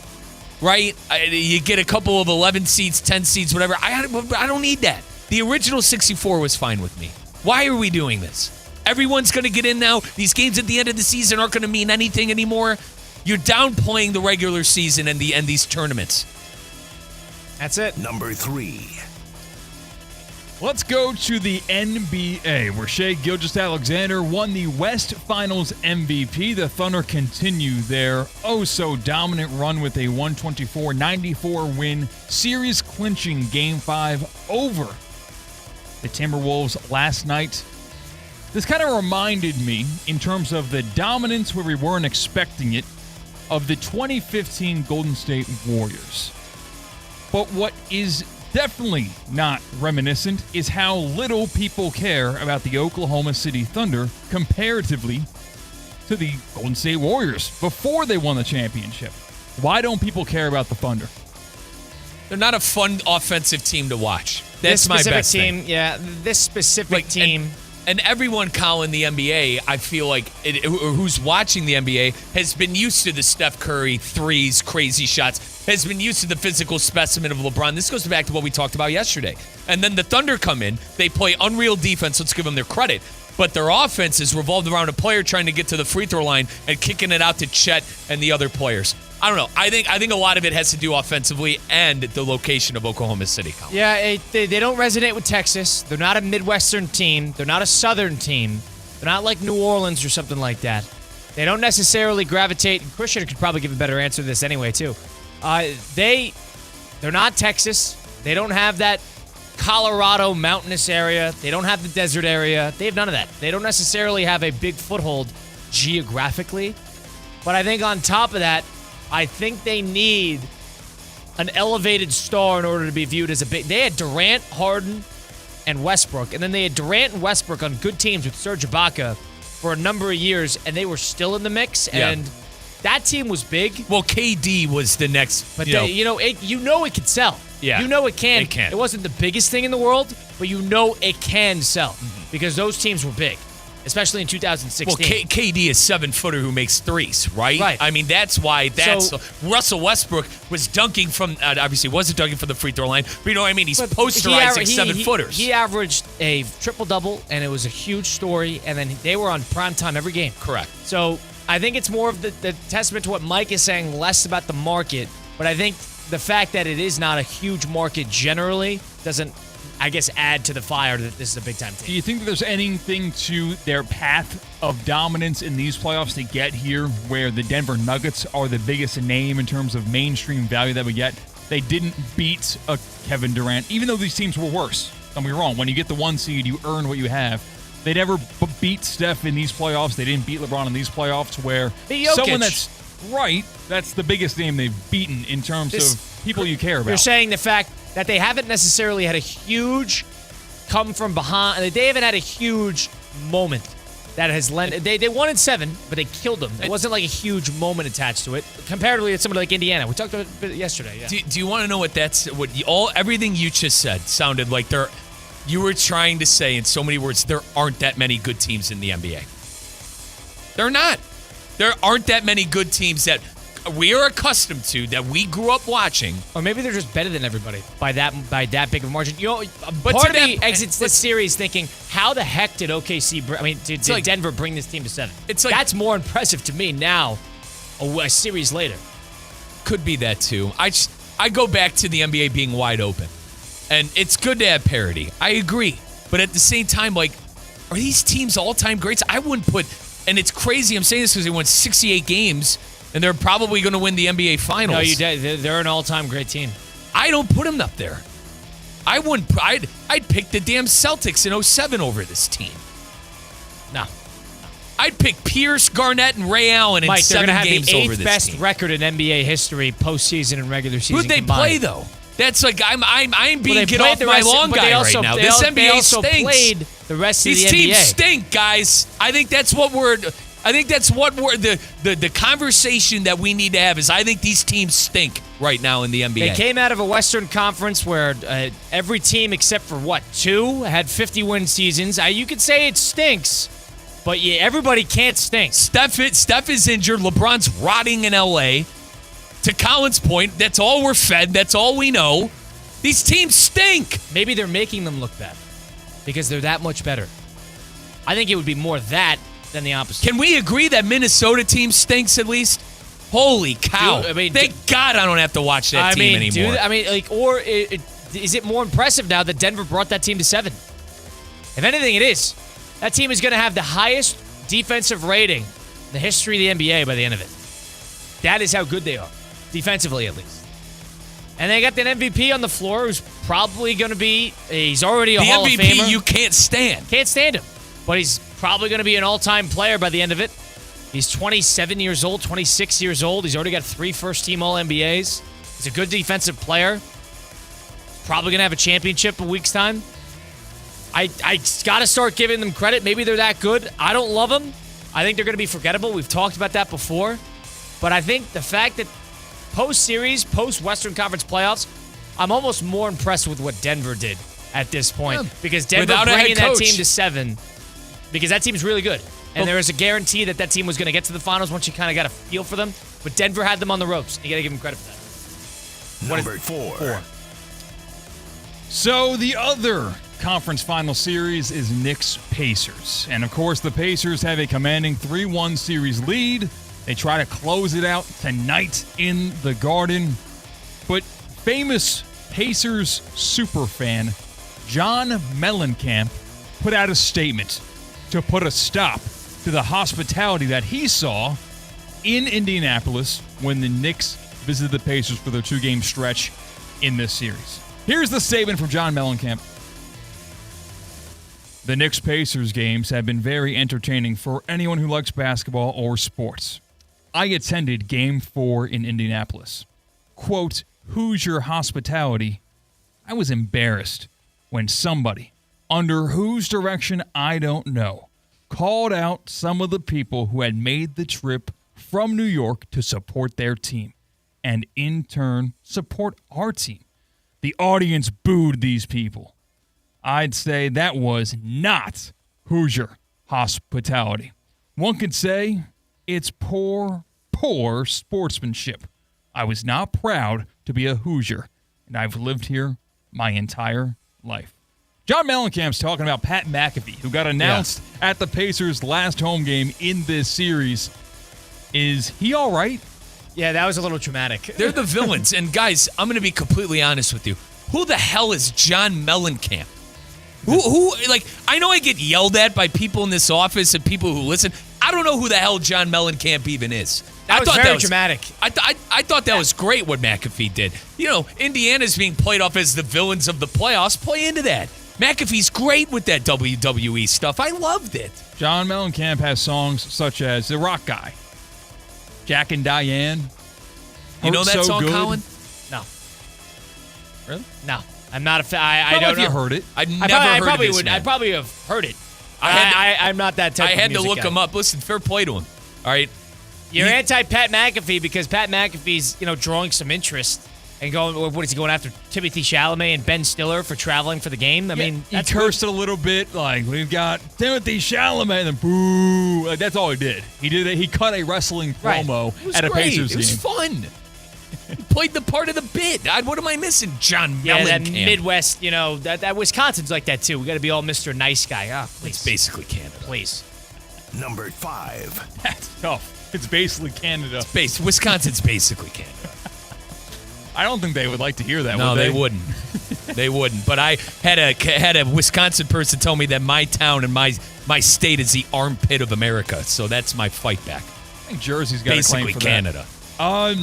right? You get a couple of 11 seeds, 10 seeds, whatever. I don't need that. The original 64 was fine with me. Why are we doing this? Everyone's going to get in now. These games at the end of the season aren't going to mean anything anymore. You're downplaying the regular season and these tournaments. That's it. Number 3. Let's go to the NBA, where Shai Gilgeous-Alexander won the West Finals MVP. The Thunder continue their oh-so-dominant run with a 124-94 win, series-clinching Game 5 over the Timberwolves last night. This kind of reminded me, in terms of the dominance where we weren't expecting it, of the 2015 Golden State Warriors. But what is definitely not reminiscent is how little people care about the Oklahoma City Thunder comparatively to the Golden State Warriors before they won the championship. Why don't people care about the Thunder? They're not a fun offensive team to watch. That's my best team, thing. Yeah, this specific team. And everyone, Colin, the NBA, I feel like, who's watching the NBA, has been used to the Steph Curry threes, crazy shots, has been used to the physical specimen of LeBron. This goes back to what we talked about yesterday. And then the Thunder come in. They play unreal defense. Let's give them their credit. But their offense is revolved around a player trying to get to the free throw line and kicking it out to Chet and the other players. I don't know. I think a lot of it has to do offensively and the location of Oklahoma City. Colin. Yeah, they don't resonate with Texas. They're not a Midwestern team. They're not a Southern team. They're not like New Orleans or something like that. They don't necessarily gravitate. And Christian could probably give a better answer to this anyway, too. They're not Texas. They don't have that Colorado mountainous area. They don't have the desert area. They have none of that. They don't necessarily have a big foothold geographically. But I think on top of that, I think they need an elevated star in order to be viewed as a big. They had Durant, Harden, and Westbrook, and then they had Durant and Westbrook on good teams with Serge Ibaka for a number of years, and they were still in the mix. Yeah. And that team was big. Well, KD was the next. But it could sell. Yeah, you know it can. It can. It wasn't the biggest thing in the world, but you know it can sell because those teams were big, especially in 2016. Well, KD is 7-footer who makes threes, right? Right. I mean, that's why Russell Westbrook was dunking from, obviously wasn't dunking from the free throw line, but you know what I mean? He's posterizing 7-footers. He averaged a triple-double, and it was a huge story, and then they were on primetime every game. Correct. So I think it's more of the testament to what Mike is saying, less about the market, but I think the fact that it is not a huge market generally doesn't, I guess, add to the fire that this is a big-time team. Do you think that there's anything to their path of dominance in these playoffs to get here where the Denver Nuggets are the biggest name in terms of mainstream value that we get? They didn't beat a Kevin Durant, even though these teams were worse. Don't be wrong. When you get the 1 seed, you earn what you have. They never beat Steph in these playoffs. They didn't beat LeBron in these playoffs where someone that's right, that's the biggest name they've beaten in terms of people you care about. You're saying the fact that they haven't necessarily had a huge come from behind. They haven't had a huge moment that has lent. They won in 7, but they killed them. It wasn't like a huge moment attached to it. Comparatively to somebody like Indiana, we talked about it yesterday. Yeah. Do you want to know what everything you just said sounded like? You were trying to say in so many words, there aren't that many good teams in the NBA. They're not. There aren't that many good teams that we are accustomed to, that we grew up watching. Or maybe they're just better than everybody by that big of a margin. You know, part of me exits this series thinking, how the heck did did Denver bring this team to 7? That's more impressive to me now, a series later. Could be that too. I go back to the NBA being wide open, and it's good to have parity. I agree, but at the same time, are these teams all-time greats? I wouldn't put. And it's crazy. I'm saying this because they won 68 games. And they're probably going to win the NBA Finals. No, they're an all-time great team. I don't put them up there. I wouldn't. I'd pick the damn Celtics in 07 over this team. No. I'd pick Pierce, Garnett, and Ray Allen in 7 games over this team. They're going to have the 8th best record in NBA history, postseason and regular season Who'd they combined. Play though? That's like I'm being get off my lawn guy right now. This NBA stinks. Played the rest of the NBA. These teams stink, guys. I think that's what the conversation that we need to have is I think these teams stink right now in the NBA. They came out of a Western Conference where every team except for 2 had 50-win seasons. You could say it stinks, but everybody can't stink. Steph is injured. LeBron's rotting in LA. To Colin's point, that's all we're fed. That's all we know. These teams stink. Maybe they're making them look bad because they're that much better. I think it would be more that than the opposite. Can we agree that Minnesota team stinks at least? Holy cow. Thank God I don't have to watch that team anymore. Is it more impressive now that Denver brought that team to 7? If anything, it is. That team is going to have the highest defensive rating in the history of the NBA by the end of it. That is how good they are, defensively at least. And they got an MVP on the floor who's probably going to be, he's already a Hall of Famer. The MVP you can't stand. Can't stand him. But he's probably going to be an all-time player by the end of it. He's 27 years old, 26 years old. He's already got 3 first-team All-NBAs. He's a good defensive player. Probably going to have a championship in a week's time. I got to start giving them credit. Maybe they're that good. I don't love them. I think they're going to be forgettable. We've talked about that before. But I think the fact that post-series, post-Western Conference playoffs, I'm almost more impressed with what Denver did at this point. Yeah. Because Denver bringing that team to 7, because that team's really good. And there was a guarantee that team was going to get to the finals once you kind of got a feel for them. But Denver had them on the ropes. You got to give them credit for that. Number 4. So the other conference final series is Knicks-Pacers. And, of course, the Pacers have a commanding 3-1 series lead. They try to close it out tonight in the Garden. But famous Pacers superfan John Mellencamp put out a statement to put a stop to the hospitality that he saw in Indianapolis when the Knicks visited the Pacers for their 2-game stretch in this series. Here's the statement from John Mellencamp. The Knicks-Pacers games have been very entertaining for anyone who likes basketball or sports. I attended Game 4 in Indianapolis. Quote, Hoosier hospitality. I was embarrassed when somebody, under whose direction I don't know, called out some of the people who had made the trip from New York to support their team and in turn support our team. The audience booed these people. I'd say that was not Hoosier hospitality. One could say it's poor sportsmanship. I was not proud to be a Hoosier, and I've lived here my entire life. John Mellencamp's talking about Pat McAfee, who got announced at the Pacers' last home game in this series. Is he all right? Yeah, that was a little traumatic. They're the villains. And, guys, I'm going to be completely honest with you. Who the hell is John Mellencamp? Who? Like, I know I get yelled at by people in this office and people who listen. I don't know who the hell John Mellencamp even is. That was very dramatic. I thought that was great what McAfee did. You know, Indiana's being played off as the villains of the playoffs. Play into that. McAfee's great with that WWE stuff. I loved it. John Mellencamp has songs such as The Rock Guy. Jack and Diane. You know Hurt that So song, Good. Colin? No. Really? No. I'm not a fan. I Well, don't if know. you heard it. I'd never I heard probably of this would. man. I probably have heard it. I I'm not that type I of had to music look guy. him up. Listen, fair play to him. All right. You're anti-Pat McAfee because Pat McAfee's, drawing some interest and going, what is he going after? Timothy Chalamet and Ben Stiller for traveling for the game? I mean, he that's cursed it a little bit. Like, we've got Timothy Chalamet, and then boo. Like, that's all he did. He cut a wrestling promo It was at a great. Pacers It was game. fun. He played the part of the bit. What am I missing? John Yeah, that Mellencamp. Midwest, that Wisconsin's like that too. We got to be all Mr. Nice Guy. Ah, please. It's basically Canada. Please. Number 5. That's tough. It's basically Canada. Wisconsin's basically Canada. I don't think they would like to hear that. No, would they wouldn't. They wouldn't. But I had a Wisconsin person tell me that my town and my state is the armpit of America. So that's my fight back. I think Jersey's got Basically a claim for Canada. that.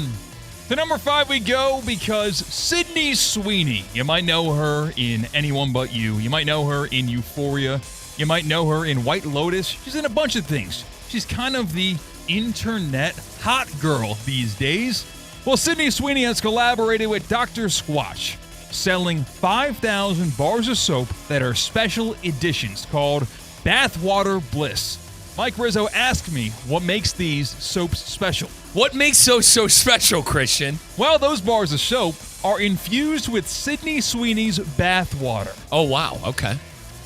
To number 5 we go because Sydney Sweeney. You might know her in Anyone But You. You might know her in Euphoria. You might know her in White Lotus. She's in a bunch of things. She's kind of the internet hot girl these days. Well, Sydney Sweeney has collaborated with Dr. Squatch, selling 5,000 bars of soap that are special editions called Bathwater Bliss. Mike Rizzo asked me what makes these soaps special. What makes those so special, Christian? Well, those bars of soap are infused with Sydney Sweeney's bathwater. Oh, wow. Okay.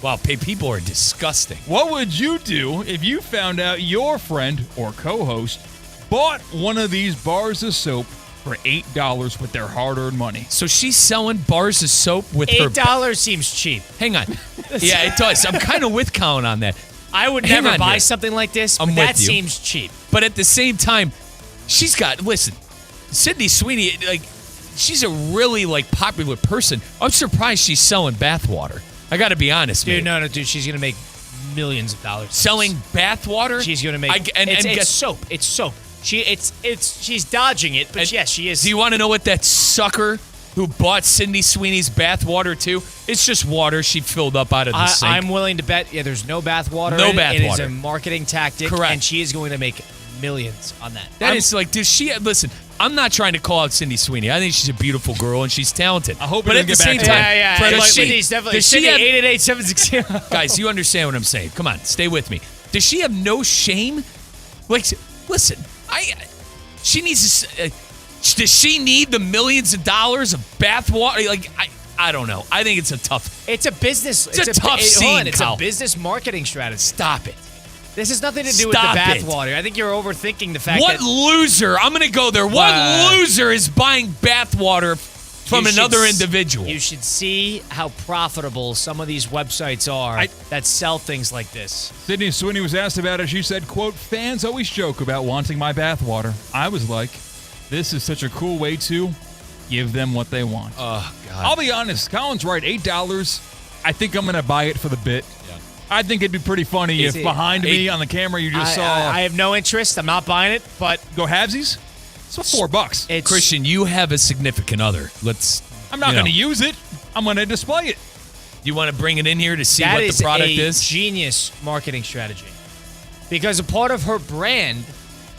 Wow, people are disgusting. What would you do if you found out your friend or co-host bought one of these bars of soap for $8 with their hard-earned money? So she's selling bars of soap with her... $8 seems cheap. Hang on. Yeah, it does. I'm kind of with Colin on that. I would Hang never on buy here. something like this, I'm but with that you. seems cheap. But at the same time, she's got... Listen, Sydney Sweeney, she's a really, popular person. I'm surprised she's selling bathwater. I got to be honest, Dude, man. no, dude, she's going to make millions of dollars. Selling bathwater? She's going to make... It's soap. It's soap. She's dodging it, but yes, she is. Do you want to know what that sucker who bought Sydney Sweeney's bathwater too? It's just water she filled up out of the sink. I'm willing to bet, there's no bathwater. No in it. It is bathwater. a marketing tactic. Correct. And she is going to make millions on that. That is does she... Listen, I'm not trying to call out Sydney Sweeney. I think she's a beautiful girl and she's talented. I hope but we at the don't get same back to time, Yeah. tread lightly. Sydney's definitely... Does she Sydney, have- 888-760. Guys, you understand what I'm saying. Come on, stay with me. Does she have no shame? Listen, she needs to... does she need the millions of dollars of bathwater? I don't know. I think it's a tough... It's a business... It's a tough scene, It's Kyle. a business marketing strategy. Stop it. This has nothing to do Stop with it. the bathwater. I think you're overthinking the fact What that... loser? I'm going to go there. What Wow. loser is buying bathwater from You should another s- individual? You should see how profitable some of these websites are that sell things like this. Sydney Sweeney was asked about it. She said, quote, "Fans always joke about wanting my bathwater. I was like, this is such a cool way to give them what they want." Oh, God. I'll be honest. Colin's right. $8. I think I'm going to buy it for the bit. Yeah. I think it'd be pretty funny Is if it- behind me on the camera you just saw... I have no interest. I'm not buying it, but go halvesies? It's $4. it's... Christian, you have a significant other. I'm not going to use it. I'm going to display it. You want to bring it in here to see That what is the product a is? genius marketing strategy. Because a part of her brand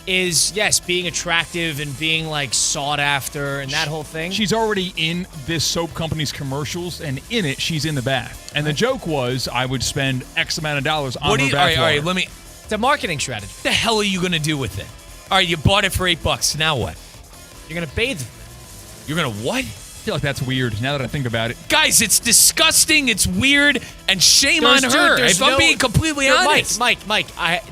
is, yes, being attractive and being sought after and that whole thing. She's already in this soap company's commercials, and in it, she's in the bath. And the joke was I would spend X amount of dollars on her bathwater. All right, let me... It's a marketing strategy. What the hell are you going to do with it? All right, you bought it for $8. Now what? You're going to bathe with You're going to what? I feel like that's weird now that I think about it. Guys, it's disgusting, it's weird, and shame on her. If I'm being completely honest. Mike,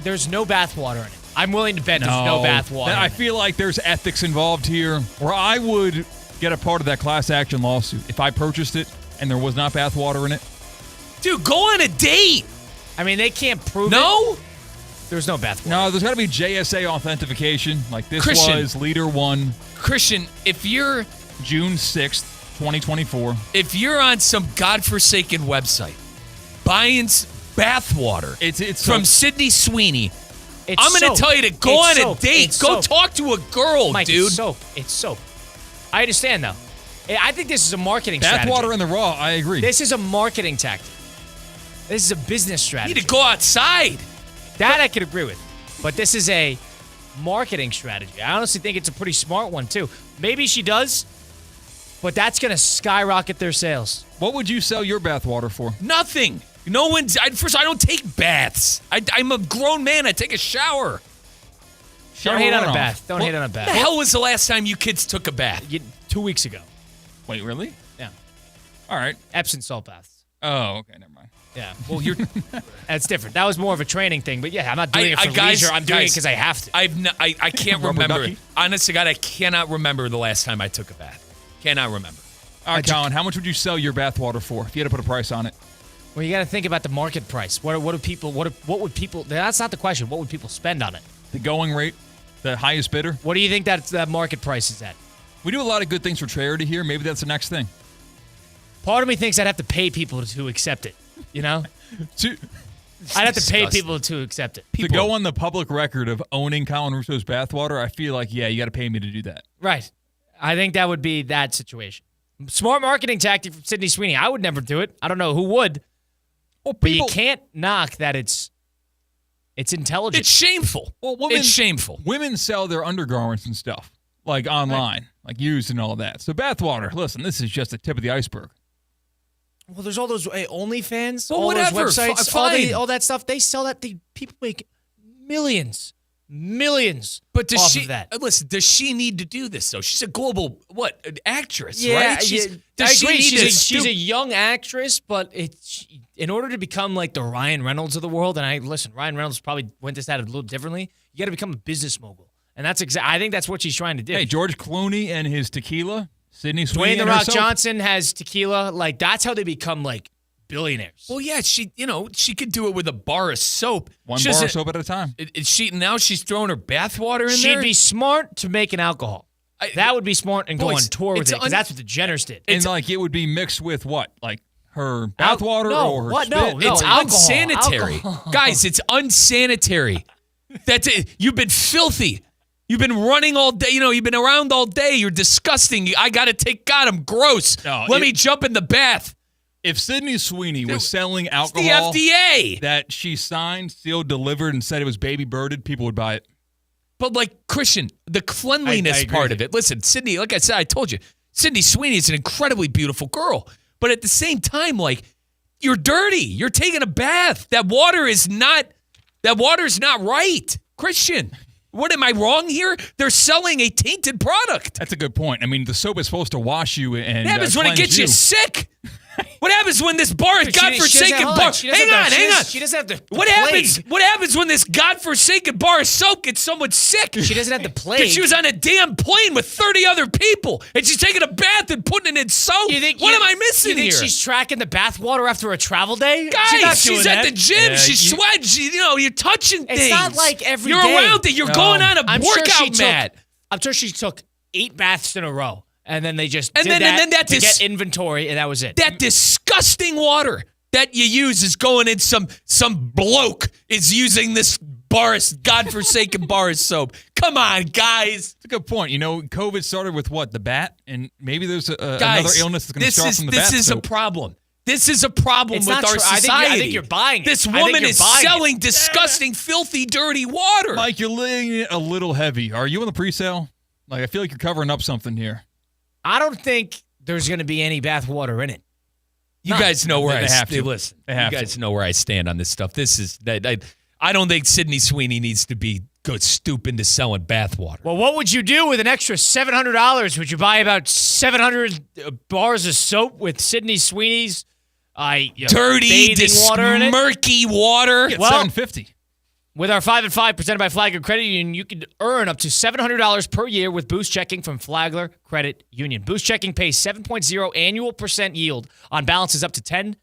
there's no bathwater in it. I'm willing to bet there's no bathwater. I feel like there's ethics involved here, where I would get a part of that class action lawsuit if I purchased it and there was not bathwater in it. Dude, go on a date. I mean, they can't prove it. No? There's no bathwater. No, there's got to be JSA authentication. Like this Christian. was Leader 1, Christian, if you're June 6th, 2024. if you're on some godforsaken website buying bathwater It's from so- Sydney Sweeney, It's I'm going soap. to tell you to go It's on soap. a date. It's Go soap. talk to a girl, Mike, dude. it's soap. It's soap. I understand, though. I think this is a marketing strategy. Bathwater in the raw, I agree. This is a marketing tactic. This is a business You strategy. need to go outside. That I could agree with. But this is a marketing strategy. I honestly think it's a pretty smart one, too. Maybe she does, but that's going to skyrocket their sales. What would you sell your bathwater for? Nothing. No one's. First, I don't take baths. I'm a grown man. I take a shower. Don't hate on a bath. Don't hate on a bath. The hell was the last time you kids took a bath? 2 weeks ago. Wait, really? Yeah. All right. Epsom salt baths. Oh, okay. Never mind. Yeah. Well, that's different. That was more of a training thing. But yeah, I'm not doing it for leisure. I'm doing it because I have to. I can't remember. Honest to God, I cannot remember the last time I took a bath. Cannot remember. All right, Colin, how much would you sell your bathwater for if you had to put a price on it? Well, you got to think about the market price. What would people? That's not the question. What would people spend on it? The going rate, the highest bidder. What do you think that market price is at? We do a lot of good things for charity here. Maybe that's the next thing. Part of me thinks I'd have to pay people to accept it. You know, I'd have to pay people to accept it. To go on the public record of owning Colin Russo's bathwater, I feel like you got to pay me to do that. Right. I think that would be that situation. Smart marketing tactic from Sydney Sweeney. I would never do it. I don't know who would. Well, but you can't knock that it's intelligent. It's shameful. Well, it's shameful. Women sell their undergarments and stuff, like online, like used and all that. So bathwater, listen, this is just the tip of the iceberg. Well, there's all those OnlyFans, well, all whatever. those websites, all that stuff. They sell that. People make millions but does off she, of that. Listen, does she need to do this, though? She's a global, actress, yeah, right? I agree. She's a young actress, but in order to become like the Ryan Reynolds of the world, and Ryan Reynolds probably went this at it a little differently, you got to become a business mogul. And that's I think that's what she's trying to do. Hey, George Clooney and his tequila, Sydney Sweeney Dwayne and The Rock her soap. Johnson has tequila. Like, that's how they become, like, billionaires. Well, yeah, she could do it with a bar of soap. One bar of soap at a time. Now she's throwing her bathwater in there? She'd be smart to make an alcohol. That would be smart and go on tour with it, because that's what the Jenners did. And it would be mixed with what? Like her bathwater or her spit? No, it's alcohol. Unsanitary. Alcohol. Guys, it's unsanitary. That's it. You've been filthy. You've been running all day. You've been around all day. You're disgusting. I got to God, I'm gross. Let me jump in the bath. If Sydney Sweeney was selling alcohol the FDA that she signed, sealed, delivered, and said it was baby birded, people would buy it. But like, Christian, the cleanliness part of it. Listen, Sydney, like I said, I told you, Sydney Sweeney is an incredibly beautiful girl. But at the same time, like, you're dirty. You're taking a bath. That water's not right. Christian, what, am I wrong here? They're selling a tainted product. That's a good point. I mean, the soap is supposed to wash you and What happens when it gets you sick? What happens when this godforsaken bar? Hang on. She doesn't have to. What happens when this godforsaken bar of soap gets someone sick? She doesn't have to play. Because she was on a damn plane with 30 other people, and she's taking a bath and putting it in soap. What am I missing here? You think she's tracking the bathwater after a travel day? Guys, she's at the gym. Yeah, she's sweating. You're touching things. It's not like every day. You're around it. You're going on a workout mat. I'm sure she took 8 baths in a row. And then they just did that to get inventory, and that was it. That disgusting water that you use is going in some bloke is using this godforsaken bar of soap. Come on, guys. It's a good point. COVID started with what? The bat? And maybe there's another illness that's going to start from the bat. This is a problem. This is a problem with our society. I think you're buying it. This woman is selling disgusting, filthy, dirty water. Mike, you're laying it a little heavy. Are you on the pre-sale? Like, I feel like you're covering up something here. I don't think there's going to be any bath water in it. You guys know where I stand. Listen, you guys know where I stand on this stuff. This is I don't think Sydney Sweeney needs to be stoop into selling bath water. Well, what would you do with an extra $700? Would you buy about 700 bars of soap with Sydney Sweeney's dirty, water in it? murky water? Get $750. With our 5 and 5 presented by Flagler Credit Union, you can earn up to $700 per year with Boost Checking from Flagler Credit Union. Boost Checking pays 7.0 annual % yield on balances up to $10,000.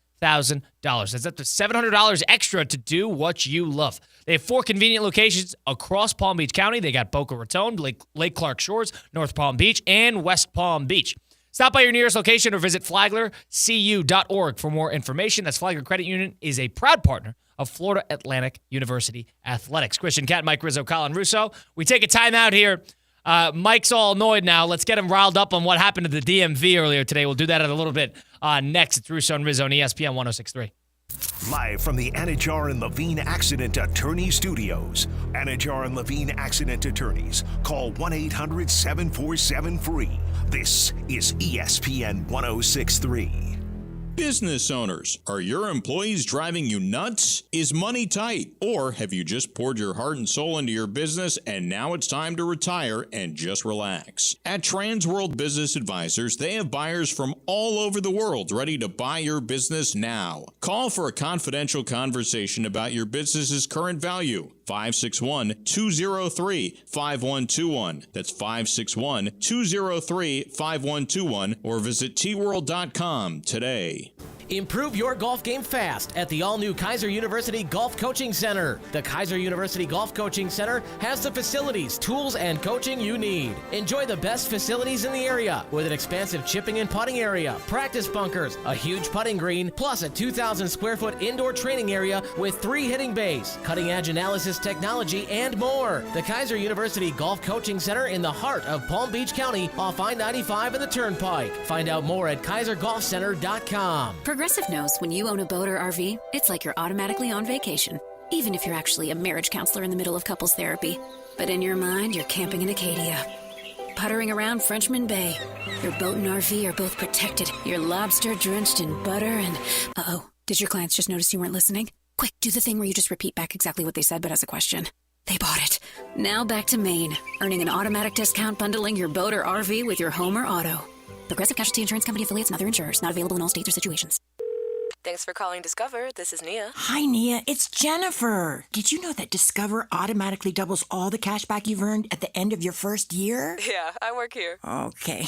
That's up to $700 extra to do what you love. They have 4 convenient locations across Palm Beach County. They got Boca Raton, Lake Clark Shores, North Palm Beach, and West Palm Beach. Stop by your nearest location or visit flaglercu.org for more information. That's Flagler Credit Union is a proud partner of Florida Atlantic University Athletics. Christian Cat, Mike Rizzo, Colin Russo. We take a timeout here. Mike's all annoyed now. Let's get him riled up on what happened to the DMV earlier today. We'll do that in a little bit next. It's Russo and Rizzo on ESPN 106.3. Live from the Anajar and Levine Accident Attorney Studios. Anajar and Levine Accident Attorneys. Call 1-800-747-FREE. This is ESPN 1063. Business owners, are your employees driving you nuts? Is money tight? Or have you just poured your heart and soul into your business and now it's time to retire and just relax? At Transworld Business Advisors, they have buyers from all over the world ready to buy your business now. Call for a confidential conversation about your business's current value. 561-203-5121. That's 561-203-5121 or visit tworld.com today. Improve your golf game fast at the all-new Kaiser University Golf Coaching Center. The Kaiser University Golf Coaching Center has the facilities, tools, and coaching you need. Enjoy the best facilities in the area with an expansive chipping and putting area, practice bunkers, a huge putting green, plus a 2,000 square foot indoor training area with 3 hitting bays, cutting-edge analysis technology, and more. The Kaiser University Golf Coaching Center in the heart of Palm Beach County off I-95 and the Turnpike. Find out more at kaisergolfcenter.com. Progressive knows when you own a boat or RV, it's like you're automatically on vacation, even if you're actually a marriage counselor in the middle of couples therapy. But in your mind, you're camping in Acadia, puttering around Frenchman Bay. Your boat and RV are both protected. You're lobster drenched in butter and... Uh-oh, did your clients just notice you weren't listening? Quick, do the thing where you just repeat back exactly what they said but as a question. They bought it. Now back to Maine, earning an automatic discount bundling your boat or RV with your home or auto. Progressive Casualty Insurance Company affiliates and other insurers. Not available in all states or situations. Thanks for calling Discover. This is Nia. Hi, Nia. It's Jennifer. Did you know that Discover automatically doubles all the cash back you've earned at the end of your first year? Yeah, I work here. Okay.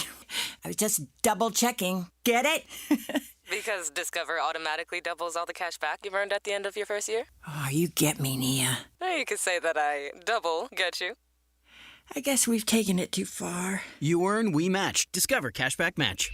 I was just double checking. Get it? Because Discover automatically doubles all the cash back you've earned at the end of your first year? Oh, you get me, Nia. You could say that I double get you. I guess we've taken it too far. You earn, we match. Discover Cashback Match.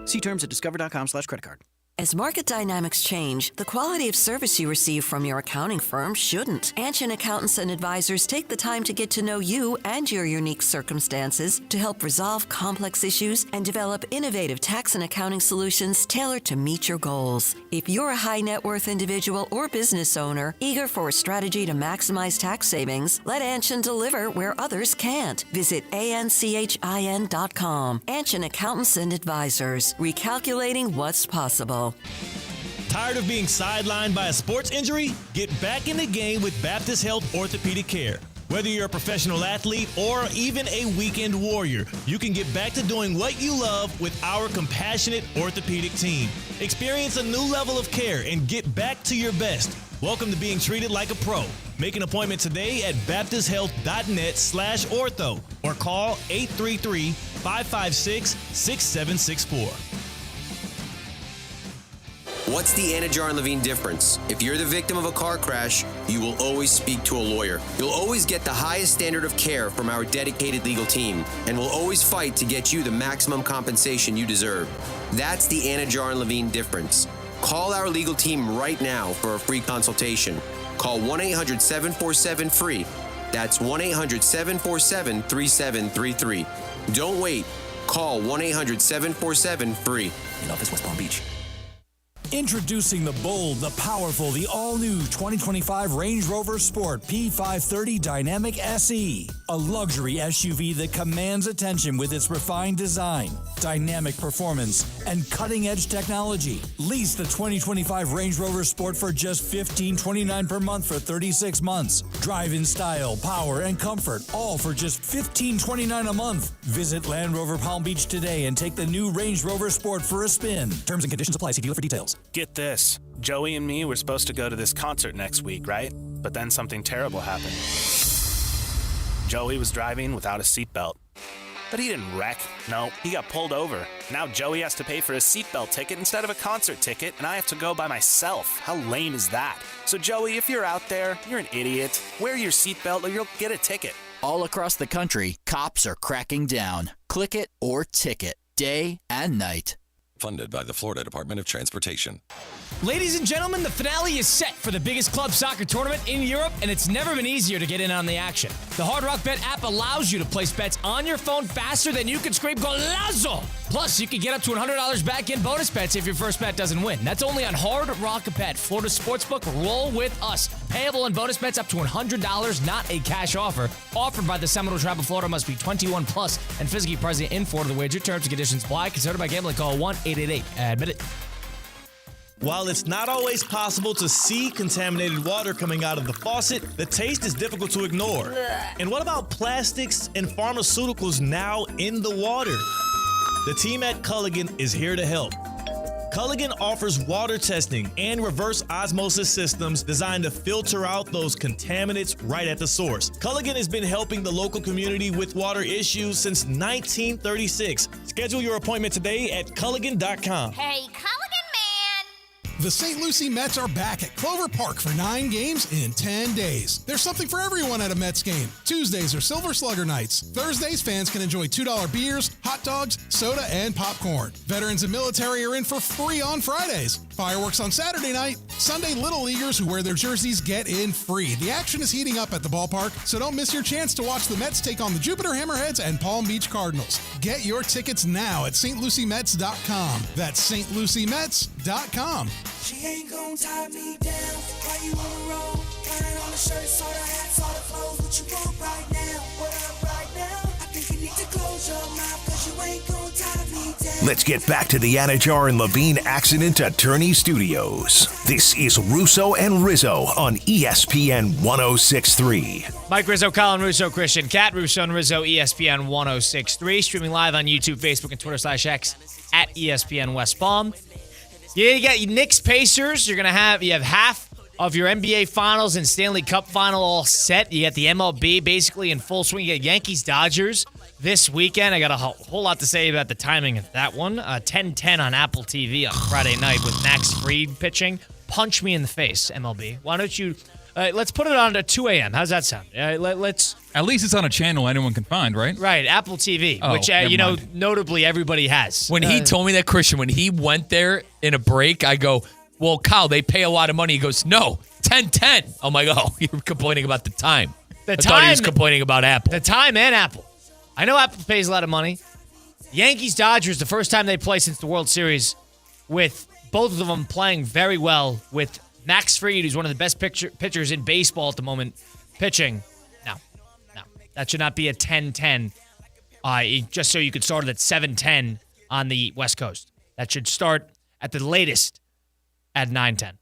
See terms at discover.com/creditcard. As market dynamics change, the quality of service you receive from your accounting firm shouldn't. Anshin Accountants and Advisors take the time to get to know you and your unique circumstances to help resolve complex issues and develop innovative tax and accounting solutions tailored to meet your goals. If you're a high net worth individual or business owner eager for a strategy to maximize tax savings, let Anshin deliver where others can't. Visit anchin.com. Anshin Accountants and Advisors, recalculating what's possible. Tired of being sidelined by a sports injury? Get back in the game with Baptist Health Orthopedic Care. Whether you're a professional athlete or even a weekend warrior, you can get back to doing what you love with our compassionate orthopedic team. Experience a new level of care and get back to your best. Welcome to being treated like a pro. Make an appointment today at baptisthealth.net/ortho or call 833-556-6764. What's the Anajar and Levine difference? If you're the victim of a car crash, you will always speak to a lawyer. You'll always get the highest standard of care from our dedicated legal team, and we'll always fight to get you the maximum compensation you deserve. That's the Anajar and Levine difference. Call our legal team right now for a free consultation. Call 1-800-747-FREE. That's 1-800-747-3733. Don't wait. Call 1-800-747-FREE. In office, West Palm Beach. Introducing the bold, the powerful, the all-new 2025 Range Rover Sport P530 Dynamic SE. A luxury SUV that commands attention with its refined design, dynamic performance, and cutting-edge technology. Lease the 2025 Range Rover Sport for just $1529 per month for 36 months. Drive in style, power, and comfort, all for just $1529 a month. Visit Land Rover Palm Beach today and take the new Range Rover Sport for a spin. Terms and conditions apply. See dealer for details. Get this. Joey and me were supposed to go to this concert next week, right? But then something terrible happened. Joey was driving without a seatbelt. But he didn't wreck. No, he got pulled over. Now Joey has to pay for a seatbelt ticket instead of a concert ticket, and I have to go by myself. How lame is that? So Joey, if you're out there, you're an idiot. Wear your seatbelt or you'll get a ticket. All across the country, cops are cracking down. Click it or ticket, day and night. Funded by the Florida Department of Transportation. Ladies and gentlemen, the finale is set for the biggest club soccer tournament in Europe, and it's never been easier to get in on the action. The Hard Rock Bet app allows you to place bets on your phone faster than you can scream golazo. Plus, you can get up to $100 back in bonus bets if your first bet doesn't win. That's only on Hard Rock Bet, Florida Sportsbook. Roll with us. Payable in bonus bets up to $100, not a cash offer. Offered by the Seminole Tribe of Florida, must be 21 plus and physically present in Florida. The wager terms and conditions apply. Considered by gambling. Call 1-888-ADMIT-IT. While it's not always possible to see contaminated water coming out of the faucet, the taste is difficult to ignore. And what about plastics and pharmaceuticals now in the water? The team at Culligan is here to help. Culligan offers water testing and reverse osmosis systems designed to filter out those contaminants right at the source. Culligan has been helping the local community with water issues since 1936. Schedule your appointment today at Culligan.com. Hey, Culligan man! The St. Lucie Mets are back at Clover Park for 9 games in 10 days. There's something for everyone at a Mets game. Tuesdays are Silver Slugger nights. Thursdays, fans can enjoy $2 beers, hot dogs, soda, and popcorn. Veterans and military are in for free on Fridays. Fireworks on Saturday night. Sunday, Little Leaguers who wear their jerseys get in free. The action is heating up at the ballpark, so don't miss your chance to watch the Mets take on the Jupiter Hammerheads and Palm Beach Cardinals. Get your tickets now at stluciemets.com. That's stluciemets.com. She ain't gon' tie me down while you on the road. Got all the shirts, all the hats, all the clothes. What you want right now? What up right now? I think you need to close your mouth, cause you ain't gon' tie me down. Let's get back to the Anajar and Levine Accident Attorney Studios. This is Russo and Rizzo on ESPN 106.3. Mike Rizzo, Colin Russo, Christian Cat, Russo and Rizzo, ESPN 106.3. Streaming live on YouTube, Facebook, and Twitter/X at ESPN West Palm. Yeah, you got Knicks Pacers. You have half of your NBA Finals and Stanley Cup Final all set. You got the MLB basically in full swing. You got Yankees Dodgers this weekend. I got a whole lot to say about the timing of that one. 10-10 on Apple TV on Friday night with Max Fried pitching. Punch me in the face, MLB. Why don't you? Let's put it on at 2 a.m. How's that sound? Let's. At least it's on a channel anyone can find, right? Right, Apple TV, which, notably everybody has. When he told me that, Christian, when he went there in a break, I go, well, Kyle, they pay a lot of money. He goes, no, 10-10. I'm like, oh, you're complaining about the time. I thought he was complaining about Apple. The time and Apple. I know Apple pays a lot of money. Yankees-Dodgers, the first time they play since the World Series, with both of them playing very well, with Max Fried, who's one of the best pitchers in baseball at the moment, pitching. No. That should not be a 10-10, just so you could start it at 7-10 on the West Coast. That should start at the latest at 9-10.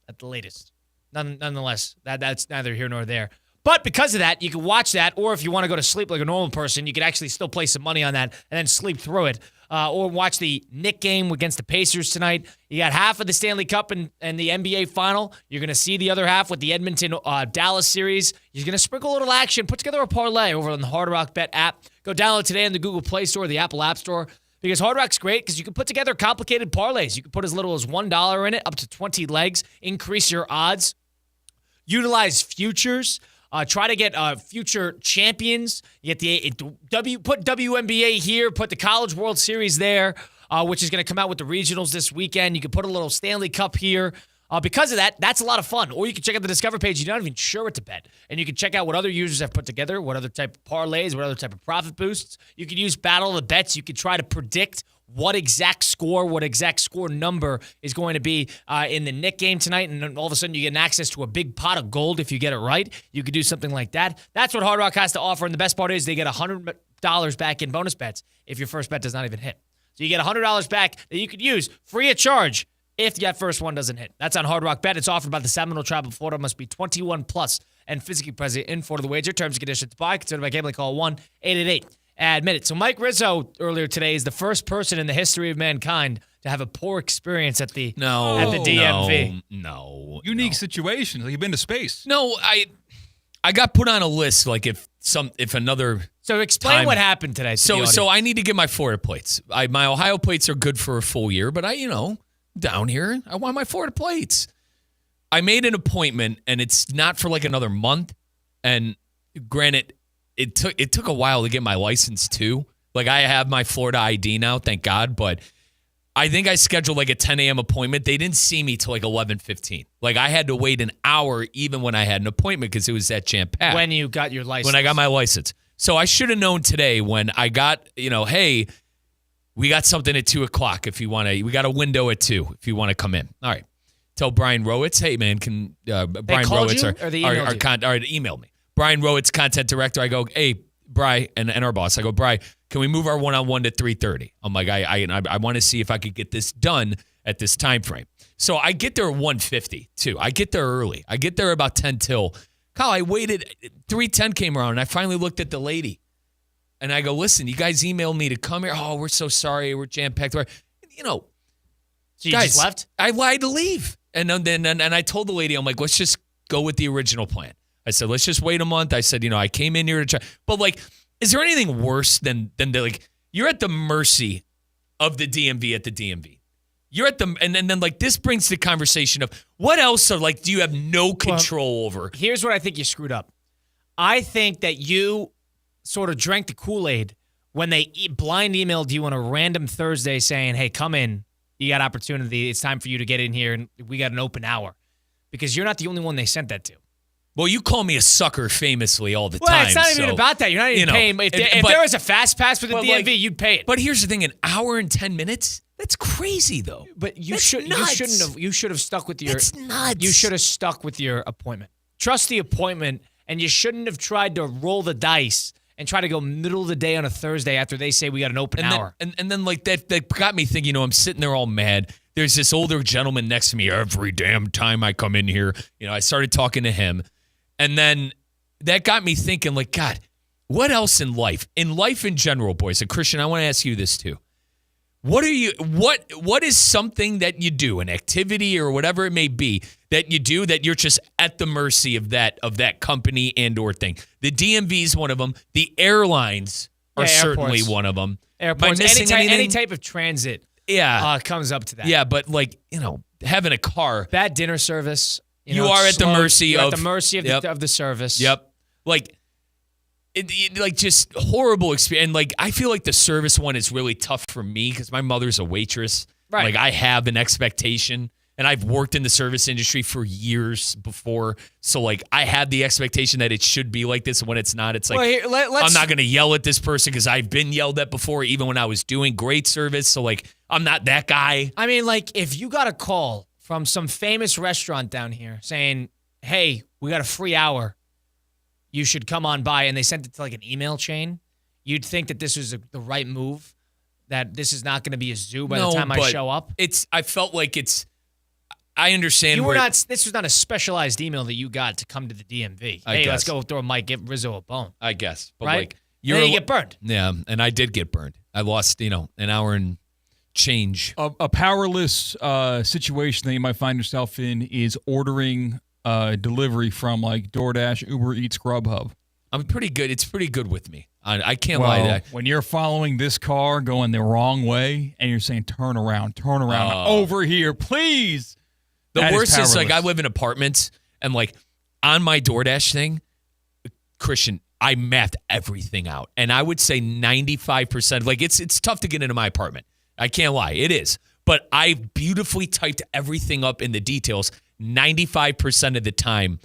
At the latest. Nonetheless, that's neither here nor there. But because of that, you can watch that, or if you want to go to sleep like a normal person, you can actually still place some money on that and then sleep through it. Or watch the Knicks game against the Pacers tonight. You got half of the Stanley Cup and the NBA Final. You're going to see the other half with the Edmonton-Dallas series. You're going to sprinkle a little action, put together a parlay over on the Hard Rock Bet app. Go download today in the Google Play Store or the Apple App Store. Because Hard Rock's great because you can put together complicated parlays. You can put as little as $1 in it, up to 20 legs. Increase your odds. Utilize futures. Try to get future champions. You get put WNBA here, put the College World Series there, which is going to come out with the regionals this weekend. You can put a little Stanley Cup here. Because of that, that's a lot of fun. Or you can check out the Discover page. You're not even sure what to bet. And you can check out what other users have put together, what other type of parlays, what other type of profit boosts. You can use Battle of the Bets. You can try to predict what exact score number is going to be in the Knicks game tonight, and then all of a sudden you get access to a big pot of gold if you get it right. You could do something like that. That's what Hard Rock has to offer, and the best part is they get $100 back in bonus bets if your first bet does not even hit. So you get $100 back that you could use free of charge if that first one doesn't hit. That's on Hard Rock Bet. It's offered by the Seminole Tribe of Florida. Must be 21 plus and physically present in Florida. The wager, terms and conditions apply. Considered by gambling. Call 1-888-ADMIT-IT. So Mike Rizzo earlier today is the first person in the history of mankind to have a poor experience at the DMV. No. Unique situation. Like you've been to space. No, I got put on a list. Like if another. So explain what happened today. So I need to get my Florida plates. My Ohio plates are good for a full year, but down here, I want my Florida plates. I made an appointment, and it's not for like another month. And granted, it took a while to get my license too. Like I have my Florida ID now, thank God. But I think I scheduled like a 10 a.m. appointment. They didn't see me till like 11:15. Like I had to wait an hour even when I had an appointment because it was that jam-packed. When you got your license. When I got my license. So I should have known today when I got, hey, we got something at 2 o'clock if you want to. We got a window at 2 if you want to come in. All right. Tell Brian Rowitz, hey, man, can Brian Rowitz emailed me. Brian Rowitz, content director. I go, hey, Bri, and our boss. I go, Bri, can we move our one-on-one to 3:30? I'm like, I want to see if I could get this done at this time frame. So I get there at 1:50 too. I get there early. I get there about 10 till. Kyle, I waited. 3:10 came around, and I finally looked at the lady, and I go, listen, you guys emailed me to come here. Oh, we're so sorry. We're jam-packed. So you guys, just left? I lied to leave. And then I told the lady, I'm like, let's just go with the original plan. I said, let's just wait a month. I said, I came in here to try. But, is there anything worse than you're at the mercy of the DMV at the DMV? You're at the, and then this brings the conversation of what else do you have no control over? Here's what I think you screwed up. I think that you sort of drank the Kool-Aid when they blind emailed you on a random Thursday saying, hey, come in. You got opportunity. It's time for you to get in here, and we got an open hour. Because you're not the only one they sent that to. Well, you call me a sucker famously all the time. Well, it's not even about that. You're not even paying. If there was a fast pass with the DMV, you'd pay it. But here's the thing: an hour and 10 minutes. That's crazy, though. But you shouldn't have. You should have stuck with your. That's nuts. You should have stuck with your appointment. Trust the appointment, and you shouldn't have tried to roll the dice and try to go middle of the day on a Thursday after they say we got an open hour. And then that got me thinking. I'm sitting there all mad. There's this older gentleman next to me every damn time I come in here. I started talking to him. And then that got me thinking, God, what else in life? In life in general, boys, and Christian, I want to ask you this too. What is something that you do, an activity or whatever it may be, that you do that you're just at the mercy of that company and or thing? The DMV is one of them. The airlines are certainly one of them. Airports, any type of transit comes up to that. Yeah, but having a car. Bad dinner service. You are at the mercy of the service. Yep. Just horrible experience. And I feel like the service one is really tough for me because my mother's a waitress. Right. I have an expectation, and I've worked in the service industry for years before. So I have the expectation that it should be like this. And when it's not, it's I'm not going to yell at this person because I've been yelled at before, even when I was doing great service. So I'm not that guy. I mean, if you got a call from some famous restaurant down here saying, hey, we got a free hour. You should come on by. And they sent it to an email chain. You'd think that this was the right move, that this is not going to be a zoo by the time I show up. I felt like I understand. This was not a specialized email that you got to come to the DMV. Let's go throw a mic, give Rizzo a bone. I guess. But right? You get burned. Yeah. And I did get burned. I lost, an hour and change. A powerless situation that you might find yourself in is ordering delivery from DoorDash, Uber Eats, Grubhub. I'm pretty good. It's pretty good with me. I can't lie to that. When you're following this car going the wrong way and you're saying, turn around, over here, please. The worst is I live in apartments and on my DoorDash thing, Christian, I mapped everything out. And I would say 95%, it's tough to get into my apartment. I can't lie. It is. But I beautifully typed everything up in the details. 95% of the time,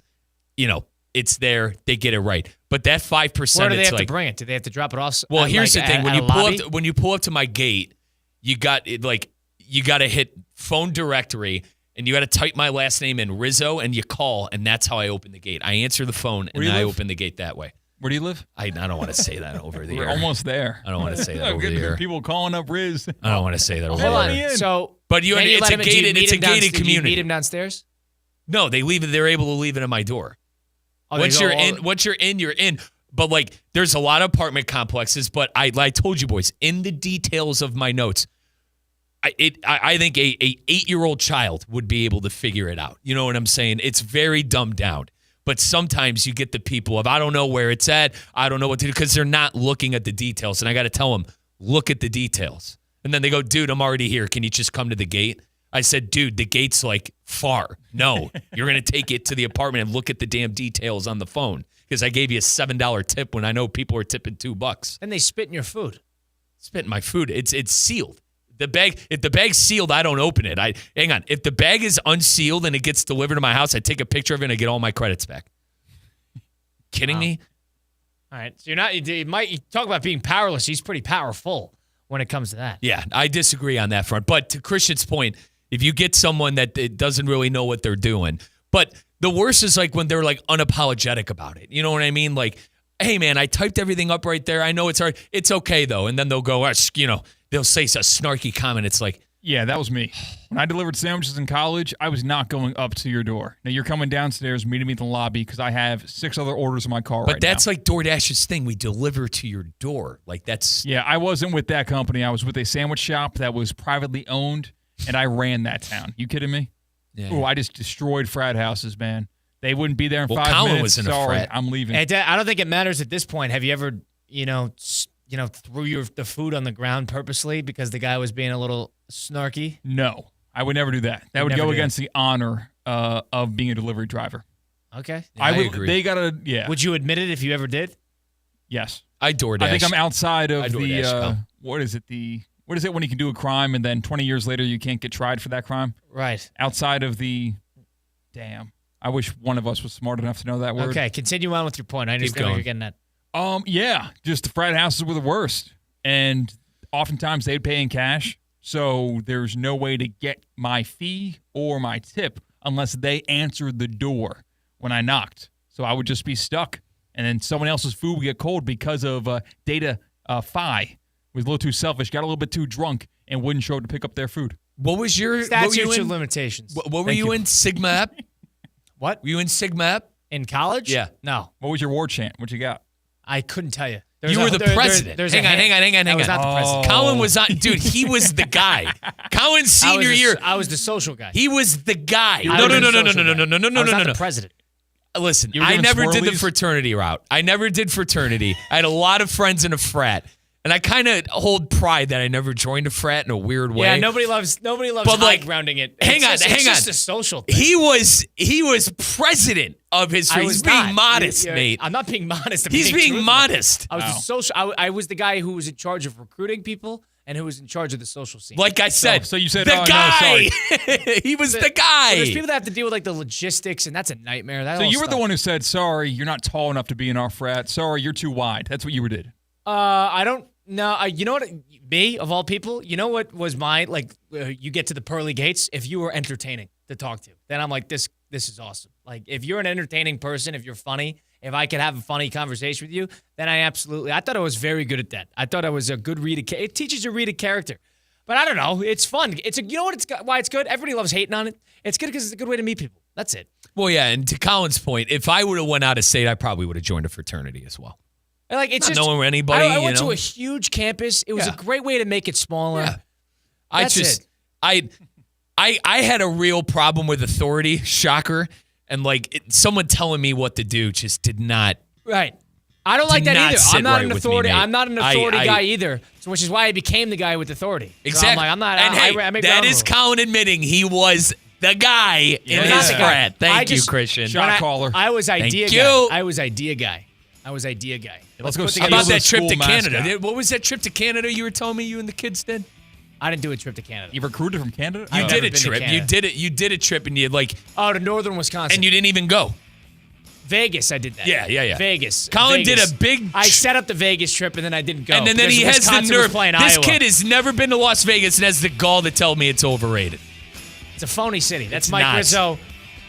it's there. They get it right. But that 5%, where do they have to bring it? Do they have to drop it off? Well, here's the thing. When you pull up to my gate, you got it. You got to hit phone directory, and you got to type my last name in, Rizzo, and you call, and that's how I open the gate. I answer the phone, and I open the gate that way. Where do you live? I don't want to say that over the air. We're almost there. I don't want to say that over the air. People calling up Riz. I don't want to say that over the air. Hold on. So, but it's a gated community. Do you meet him downstairs? No, they leave it. They're able to leave it at my door. Once you're in, you're in. But there's a lot of apartment complexes. But I told you boys, in the details of my notes, I think a 8-year-old child would be able to figure it out. You know what I'm saying? It's very dumbed down. But sometimes you get the people of, I don't know where it's at. I don't know what to do because they're not looking at the details. And I got to tell them, look at the details. And then they go, dude, I'm already here. Can you just come to the gate? I said, dude, the gate's far. No, you're going to take it to the apartment and look at the damn details on the phone because I gave you a $7 tip when I know people are tipping $2. And they spit in your food. Spit in my food. It's sealed. If the bag's sealed, I don't open it. Hang on. If the bag is unsealed and it gets delivered to my house, I take a picture of it and I get all my credits back. Kidding me? All right. So you talk about being powerless. He's pretty powerful when it comes to that. Yeah, I disagree on that front. But to Christian's point, if you get someone that doesn't really know what they're doing, but the worst is like when they're like unapologetic about it. You know what I mean? Like, hey man, I typed everything up right there. I know it's hard. It's okay though. And then they'll go, they'll say a snarky comment. It's like, yeah, that was me. When I delivered sandwiches in college, I was not going up to your door. Now, you're coming downstairs, meeting me in the lobby because I have 6 other orders in my car right now. But that's like DoorDash's thing. We deliver to your door. Like that's... Yeah, I wasn't with that company. I was with a sandwich shop that was privately owned, and I ran that town. You kidding me? Yeah. Oh, I just destroyed frat houses, man. They wouldn't be there in 5 Colin minutes. was in a Sorry, frat. I'm leaving. I don't think it matters at this point. Have you ever, threw the food on the ground purposely because the guy was being a little snarky? No, I would never do that. That would go against the honor of being a delivery driver. Okay. Yeah, I agree. They gotta. Yeah. Would you admit it if you ever did? Yes. I DoorDash. I think I'm outside of the. What is it? What is it when you can do a crime and then 20 years later you can't get tried for that crime? Right. Outside of the. Damn. I wish one of us was smart enough to know that word. Okay, continue on with your point. I understand what you're getting at. Yeah, just the frat houses were the worst. And oftentimes they'd pay in cash. So there's no way to get my fee or my tip unless they answered the door when I knocked. So I would just be stuck. And then someone else's food would get cold because of Data Phi was a little too selfish, got a little bit too drunk, and wouldn't show up to pick up their food. What was your statutes of limitations? What were you in Sigma Ep? What? Were you in Sigma Ep? In college? Yeah. No. What was your war chant? What you got? I couldn't tell you. You were the president. Hang on. I was not the president. Colin was on. Dude, he was the guy. Colin's senior year. I was the social guy. He was the guy. No. I was not the president. Listen, I never did the fraternity route. I never did fraternity. I had a lot of friends in a frat. And I kind of hold pride that I never joined a frat in a weird way. Yeah, nobody loves high grounding it. It's just a social thing. He was president of his frat. He's being modest, Nate. I'm not being modest. He's being modest. I was the social. I was the guy who was in charge of recruiting people and who was in charge of the social scene. Like I said, so you said the guy. No, sorry. He was the guy. So there's people that have to deal with like the logistics, and that's a nightmare. So you were the one who said, "Sorry, you're not tall enough to be in our frat. Sorry, you're too wide." That's what you did. I don't. No, you know what? Me, of all people, you know what was my, you get to the pearly gates, if you were entertaining to talk to, then I'm like, this is awesome. Like, if you're an entertaining person, if you're funny, if I could have a funny conversation with you, then I thought I was very good at that. I thought I was a good reader. It teaches you to read a character. But I don't know. It's fun. You know what? Why it's good? Everybody loves hating on it. It's good because it's a good way to meet people. That's it. Well, yeah, and to Colin's point, if I would have went out of state, I probably would have joined a fraternity as well. Like it's not just knowing anybody. I went to a huge campus. It was a great way to make it smaller. Yeah. I had a real problem with authority. Shocker. And someone telling me what to do just did not. Right. I don't like that either. I'm not right an authority. Me, I'm not an authority guy either. So which is why I became the guy with authority. Exactly. So I'm not. And I make that is Colin admitting he was the guy in his frat. Thank you, Christian. Shot caller. I was idea Thank guy. You. I was idea guy. Let's go. How about that trip to Canada? What was that trip to Canada you were telling me you and the kids did? I didn't do a trip to Canada. You recruited from Canada? You did a trip. You did a trip, and you to northern Wisconsin, and you didn't even go. Vegas, I did that. Yeah. Vegas. Colin did a big. I set up the Vegas trip, and then I didn't go. And then he has the nerve. This Iowa. kid has never been to Las Vegas and has the gall to tell me it's overrated. It's a phony city. That's it's Mike not. Rizzo,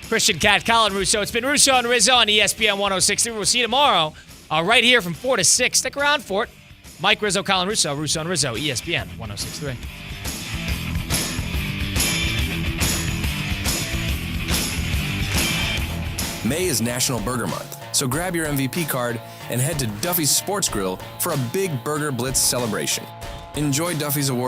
Christian Cat, Colin Russo. It's been Russo and Rizzo on ESPN 106.3. We'll see you tomorrow. Right here from 4 to 6. Stick around for it. Mike Rizzo, Colin Russo, Russo and Rizzo, ESPN 106.3. May is National Burger Month, so grab your MVP card and head to Duffy's Sports Grill for a big Burger Blitz celebration. Enjoy Duffy's award